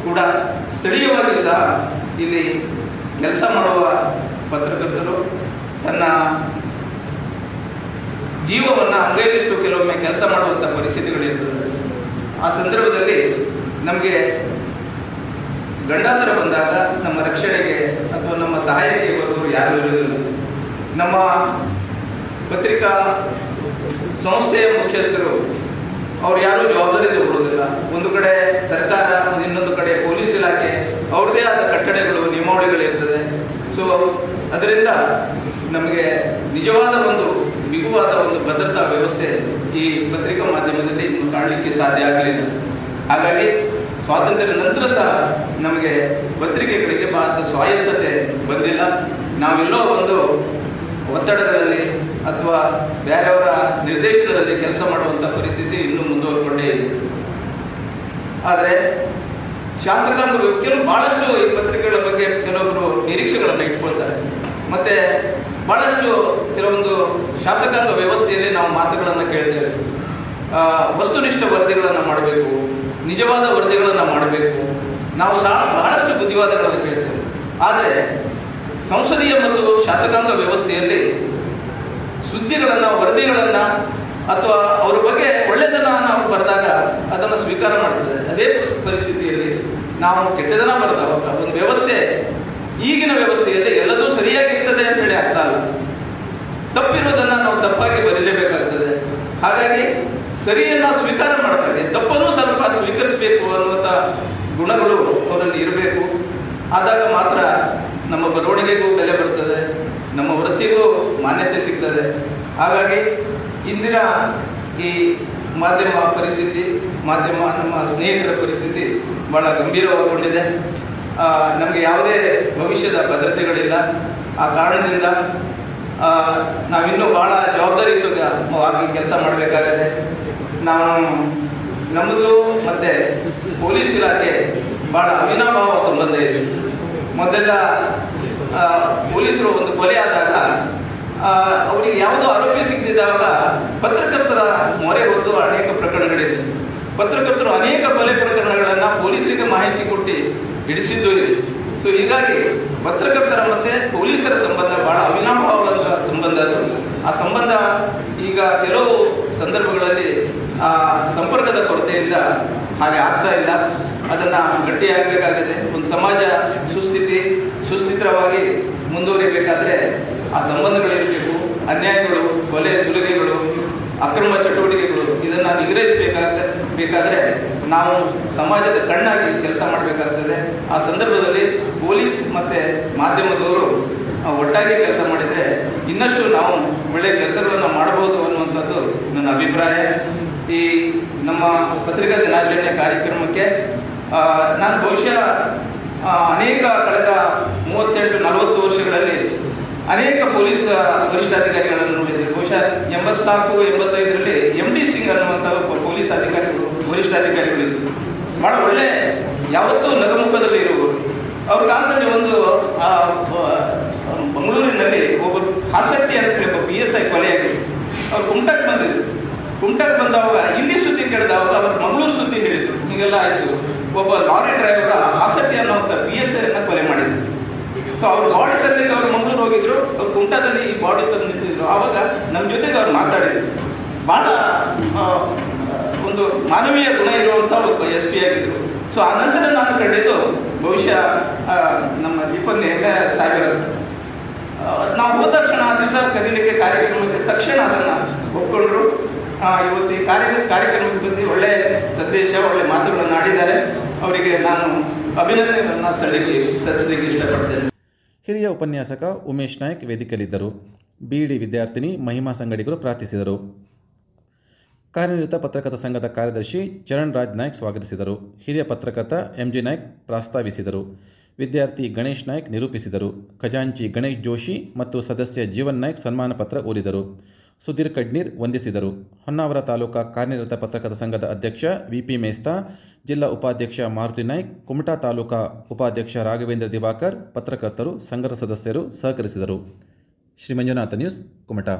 ಕೂಡ ಸ್ಥಳೀಯವಾಗಿ ಸಹ ಇಲ್ಲಿ ಕೆಲಸ ಮಾಡುವ ಪತ್ರಕರ್ತರು ತನ್ನ ಜೀವವನ್ನು ಅಂಗೈಲಿಟ್ಟು ಕೆಲವೊಮ್ಮೆ ಕೆಲಸ ಮಾಡುವಂಥ ಪರಿಸ್ಥಿತಿಗಳಿರ್ತದೆ. ಆ ಸಂದರ್ಭದಲ್ಲಿ ನಮಗೆ ಗಂಡಾಂತರ ಬಂದಾಗ ನಮ್ಮ ರಕ್ಷಣೆಗೆ ಅಥವಾ ನಮ್ಮ ಸಹಾಯಕ್ಕೆ ಬರುವವರು ಯಾರೂ ಇರುವುದಿಲ್ಲ. ನಮ್ಮ ಪತ್ರಿಕಾ ಸಂಸ್ಥೆಯ ಮುಖ್ಯಸ್ಥರು ಅವ್ರು ಯಾರೂ ಜವಾಬ್ದಾರಿ ತಗೊಳ್ಳೋದಿಲ್ಲ. ಒಂದು ಕಡೆ ಸರ್ಕಾರ, ಇನ್ನೊಂದು ಕಡೆ ಪೊಲೀಸ್ ಇಲಾಖೆ, ಅವ್ರದ್ದೇ ಆದ ಕಟ್ಟಡಗಳು, ನಿಯಮಾವಳಿಗಳಿರ್ತದೆ. ಸೊ ಅದರಿಂದ ನಮಗೆ ನಿಜವಾದ ಒಂದು ಬಿಗುವಾದ ಒಂದು ಭದ್ರತಾ ವ್ಯವಸ್ಥೆ ಈ ಪತ್ರಿಕಾ ಮಾಧ್ಯಮದಲ್ಲಿ ಇನ್ನು ಕಾಣಲಿಕ್ಕೆ ಸಾಧ್ಯ ಆಗಲಿಲ್ಲ. ಹಾಗಾಗಿ ಸ್ವಾತಂತ್ರ್ಯ ನಂತರ ಸಹ ನಮಗೆ ಪತ್ರಿಕೆಗಳಿಗೆ ಬಹಳ ಸ್ವಾಯತ್ತತೆ ಬಂದಿಲ್ಲ. ನಾವೆಲ್ಲೋ ಒಂದು ಒತ್ತಡದಲ್ಲಿ ಅಥವಾ ಬೇರೆಯವರ ನಿರ್ದೇಶನದಲ್ಲಿ ಕೆಲಸ ಮಾಡುವಂಥ ಪರಿಸ್ಥಿತಿ ಇನ್ನೂ ಮುಂದುವರೆಕೊಂಡೇ ಇದೆ. ಆದರೆ ಶಾಸಕಾಂಗ ಭಾಳಷ್ಟು ಈ ಪತ್ರಿಕೆಗಳ ಬಗ್ಗೆ ಕೆಲವೊಬ್ಬರು ನಿರೀಕ್ಷೆಗಳನ್ನು ಇಟ್ಕೊಳ್ತಾರೆ. ಮತ್ತು ಭಾಳಷ್ಟು ಕೆಲವೊಂದು ಶಾಸಕಾಂಗ ವ್ಯವಸ್ಥೆಯಲ್ಲಿ ನಾವು ಮಾತುಗಳನ್ನು ಕೇಳ್ತೇವೆ. ವಸ್ತುನಿಷ್ಠ ವರದಿಗಳನ್ನು ಮಾಡಬೇಕು, ನಿಜವಾದ ವರದಿಗಳನ್ನು ಮಾಡಬೇಕು, ನಾವು ಸಹ ಬಹಳಷ್ಟು ಬುದ್ಧಿವಾದಗಳನ್ನು ಕೇಳ್ತೇವೆ. ಆದರೆ ಸಂಸದೀಯ ಮತ್ತು ಶಾಸಕಾಂಗ ವ್ಯವಸ್ಥೆಯಲ್ಲಿ ಸುದ್ದಿಗಳನ್ನು, ವರದಿಗಳನ್ನು ಅಥವಾ ಅವರ ಬಗ್ಗೆ ಒಳ್ಳೆಯದನ್ನು ನಾವು ಬರೆದಾಗ ಅದನ್ನು ಸ್ವೀಕಾರ ಮಾಡ್ತದೆ. ಅದೇ ಪರಿಸ್ಥಿತಿಯಲ್ಲಿ ನಾವು ಕೆಟ್ಟದನ್ನು ಬರೆದಾಗ ಒಂದು ವ್ಯವಸ್ಥೆ, ಈಗಿನ ವ್ಯವಸ್ಥೆಯಲ್ಲಿ ಎಲ್ಲದೂ ಸರಿಯಾಗಿರ್ತದೆ ಅಂತ ಹೇಳಿ ಅರ್ಥ ಅಲ್ಲ. ತಪ್ಪಿರುವುದನ್ನು ನಾವು ತಪ್ಪಾಗಿ ಬರೀಲೇಬೇಕಾಗ್ತದೆ. ಹಾಗಾಗಿ ಸರಿಯನ್ನು ಸ್ವೀಕಾರ ಮಾಡ್ತಾರೆ, ತಪ್ಪನ್ನು ಸ್ವಲ್ಪ ಸ್ವೀಕರಿಸಬೇಕು ಅನ್ನುವಂಥ ಗುಣಗಳು ಅವರಲ್ಲಿ ಇರಬೇಕು. ಆದಾಗ ಮಾತ್ರ ನಮ್ಮ ಬರವಣಿಗೆಗೂ ಬೆಲೆ ಬರ್ತದೆ, ನಮ್ಮ ವೃತ್ತಿಗೂ ಮಾನ್ಯತೆ ಸಿಗ್ತದೆ. ಹಾಗಾಗಿ ಇಂದಿನ ಈ ಮಾಧ್ಯಮ ಪರಿಸ್ಥಿತಿ ಮಾಧ್ಯಮ ನಮ್ಮ ಸ್ನೇಹಿತರ ಪರಿಸ್ಥಿತಿ ಭಾಳ ಗಂಭೀರವಾಗಿಕೊಂಡಿದೆ. ನಮಗೆ ಯಾವುದೇ ಭವಿಷ್ಯದ ಭದ್ರತೆಗಳಿಲ್ಲ. ಆ ಕಾರಣದಿಂದ ನಾವಿನ್ನೂ ಭಾಳ ಜವಾಬ್ದಾರಿಯುತವಾಗಿ ಕೆಲಸ ಮಾಡಬೇಕಾಗಿದೆ. ನಮ್ಮದು ಮತ್ತು ಪೊಲೀಸ್ ಇಲಾಖೆ ಭಾಳ ಅವಿನಾಭಾವ ಸಂಬಂಧ ಇದೆ. ಮೊದಲೆಲ್ಲ ಪೊಲೀಸರು ಒಂದು ಕೊಲೆ ಆದಾಗ ಅವರಿಗೆ ಯಾವುದೋ ಆರೋಪಿ ಸಿಗದಿದ್ದಾಗ ಪತ್ರಕರ್ತರ ಮೊರೆ ಹೊತ್ತು ಅನೇಕ ಪ್ರಕರಣಗಳಿದೆ. ಪತ್ರಕರ್ತರು ಅನೇಕ ಕೊಲೆ ಪ್ರಕರಣಗಳನ್ನು ಪೊಲೀಸರಿಗೆ ಮಾಹಿತಿ ಕೊಟ್ಟು ಹಿಡಿಸಿದ್ದು ಇದೆ. ಸೊ ಹೀಗಾಗಿ ಪತ್ರಕರ್ತರ ಮತ್ತು ಪೊಲೀಸರ ಸಂಬಂಧ ಭಾಳ ಅವಿನಾಭಾವದ ಸಂಬಂಧ ಅದು. ಆ ಸಂಬಂಧ ಈಗ ಕೆಲವು ಸಂದರ್ಭಗಳಲ್ಲಿ ಸಂಪರ್ಕದ ಕೊರತೆಯಿಂದ ಹಾಗೆ ಆಗ್ತಾ ಇಲ್ಲ. ಅದನ್ನು ಗಟ್ಟಿಯಾಗಬೇಕಾಗಿದೆ. ಒಂದು ಸಮಾಜ ಸುಸ್ಥಿರವಾಗಿ ಮುಂದುವರಿಬೇಕಾದ್ರೆ ಆ ಸಂಬಂಧಗಳಿರಬೇಕು. ಅನ್ಯಾಯಗಳು, ಕೊಲೆ, ಸುಲಿಗೆಗಳು, ಅಕ್ರಮ ಚಟುವಟಿಕೆಗಳು ಇದನ್ನು ನಿಗ್ರಹಿಸಬೇಕಾದ್ರೆ ನಾವು ಸಮಾಜದ ಕಣ್ಣಾಗಿ ಕೆಲಸ ಮಾಡಬೇಕಾಗ್ತದೆ. ಆ ಸಂದರ್ಭದಲ್ಲಿ ಪೊಲೀಸ್ ಮತ್ತು ಮಾಧ್ಯಮದವರು ಒಟ್ಟಾಗಿ ಕೆಲಸ ಮಾಡಿದರೆ ಇನ್ನಷ್ಟು ನಾವು ಒಳ್ಳೆಯ ಕೆಲಸಗಳನ್ನು ಮಾಡಬಹುದು ಅನ್ನುವಂಥದ್ದು ನನ್ನ ಅಭಿಪ್ರಾಯ. ಈ ನಮ್ಮ ಪತ್ರಿಕಾ ದಿನಾಚರಣೆ ಕಾರ್ಯಕ್ರಮಕ್ಕೆ ನಾನು ಬಹುಶಃ ಅನೇಕ ಕಳೆದ 38-40 ವರ್ಷಗಳಲ್ಲಿ ಅನೇಕ ಪೊಲೀಸ್ ವರಿಷ್ಠಾಧಿಕಾರಿಗಳನ್ನು ನೋಡಿದ್ದೇವೆ. ಬಹುಶಃ 84-85ರಲ್ಲಿ MD ಸಿಂಗ್ ಅನ್ನುವಂಥ ಪೊಲೀಸ್ ವರಿಷ್ಠಾಧಿಕಾರಿಗಳಿದ್ದರು. ಭಾಳ ಒಳ್ಳೆ, ಯಾವತ್ತೂ ನಗಮುಖದಲ್ಲಿ ಇರುವರು. ಅವ್ರ ಕಾಲದಲ್ಲಿ ಒಂದು ಮಂಗಳೂರಿನಲ್ಲಿ ಒಬ್ಬರು ಹಾಸಟ್ಟಿ ಅಂತ ಹೇಳಿ ಒಬ್ಬ PSI ಕೊಲೆಯಾಗಿತ್ತು. ಅವ್ರು ಕುಮಟಾಕ್ಕೆ ಬಂದವಾಗ ಇಲ್ಲಿ ಸುದ್ದಿ ಕೇಳಿದವಾಗ ಅವ್ರು ಮಂಗಳೂರು ಸುದ್ದಿ ಹೇಳಿದರು. ಹೀಗೆಲ್ಲ ಆಯಿತು. ಒಬ್ಬ ಲಾರಿ ಡ್ರೈವರ ಹಾಸಟ್ಟಿ ಅನ್ನೋಂಥ PSI ಕೊಲೆ ಮಾಡಿದ್ರು. ಸೊ ಅವ್ರು ಬಾಡಿ ತರಲಿಕ್ಕೆ ಅವ್ರು ಮಂಗಳೂರು ಹೋಗಿದ್ರು. ಅವ್ರು ಕುಮಟಾದಲ್ಲಿ ಈ ಬಾಡಿ ತಂದು ನಿಂತಿದ್ರು. ಆವಾಗ ನಮ್ಮ ಜೊತೆಗೆ ಅವ್ರು ಮಾತಾಡಿದ್ರು. ಭಾಳ ಒಂದು ಮಾನವೀಯ ಗುಣ ಇರುವಂಥ ಒಬ್ಬ SP ಆಗಿದ್ರು. ಸೊ ಆ ನಂತರ ನಾನು ಕಂಡಿದ್ದು ಬಹುಶಃ ನಮ್ಮ ದೀಪನ್ ಹೆಗ್ಡೆ ಸಾಹೇಬರ ನಾವು ಹೋದ ತಕ್ಷಣ ಆ ದಿವಸ ಕರೀಲಿಕ್ಕೆ ಕಾರ್ಯಕ್ರಮಕ್ಕೆ ತಕ್ಷಣ ಅದನ್ನು ಒಪ್ಕೊಂಡ್ರು. ಇವತ್ತು ಈ ಕಾರ್ಯಕ್ರಮಕ್ಕೆ ಬಂದು ಒಳ್ಳೆಯ ಸಂದೇಶ, ಒಳ್ಳೆಯ ಮಾತುಗಳನ್ನು ಆಡಿದ್ದಾರೆ. ಅವರಿಗೆ ನಾನು ಅಭಿನಂದನೆಗಳನ್ನು ಸಲ್ಲಿಸಲಿಕ್ಕೆ ಇಷ್ಟಪಡ್ತೇನೆ. ಹಿರಿಯ ಉಪನ್ಯಾಸಕ ಉಮೇಶ್ ನಾಯ್ಕ್ ವೇದಿಕೆಯಲ್ಲಿದ್ದರು. BD ವಿದ್ಯಾರ್ಥಿನಿ ಮಹಿಮಾ ಸಂಗಡಿಗರು ಪ್ರಾರ್ಥಿಸಿದರು. ಕಾರ್ಯನಿರತ ಪತ್ರಕರ್ತರ ಸಂಘದ ಕಾರ್ಯದರ್ಶಿ ಚರಣ್ ರಾಜ್ ನಾಯ್ಕ್ ಸ್ವಾಗತಿಸಿದರು. ಹಿರಿಯ ಪತ್ರಕರ್ತ MG ನಾಯ್ಕ್ ಪ್ರಾಸ್ತಾವಿಸಿದರು. ವಿದ್ಯಾರ್ಥಿ ಗಣೇಶ್ ನಾಯ್ಕ್ ನಿರೂಪಿಸಿದರು. ಖಜಾಂಚಿ ಗಣೇಶ್ ಜೋಶಿ ಮತ್ತು ಸದಸ್ಯ ಜೀವನ್ ನಾಯ್ಕ್ ಸನ್ಮಾನ ಪತ್ರ ಓದಿದರು. ಸುಧೀರ್ ಕಡ್ನೀರ್ ವಂದಿಸಿದರು. ಹೊನ್ನಾವರ ತಾಲೂಕಾ ಕಾರ್ಯನಿರತ ಪತ್ರಕರ್ತರ ಸಂಘದ ಅಧ್ಯಕ್ಷ VP ಮೇಸ್ತಾ, ಜಿಲ್ಲಾ ಉಪಾಧ್ಯಕ್ಷ ಮಾರುತಿ ನಾಯ್ಕ್, ಕುಮಟಾ ತಾಲೂಕಾ ಉಪಾಧ್ಯಕ್ಷ ರಾಘವೇಂದ್ರ ದಿವಾಕರ್, ಪತ್ರಕರ್ತರು, ಸಂಘದ ಸದಸ್ಯರು ಸಹಕರಿಸಿದರು. ಶ್ರೀ ಮಂಜುನಾಥ ನ್ಯೂಸ್, ಕುಮಟಾ.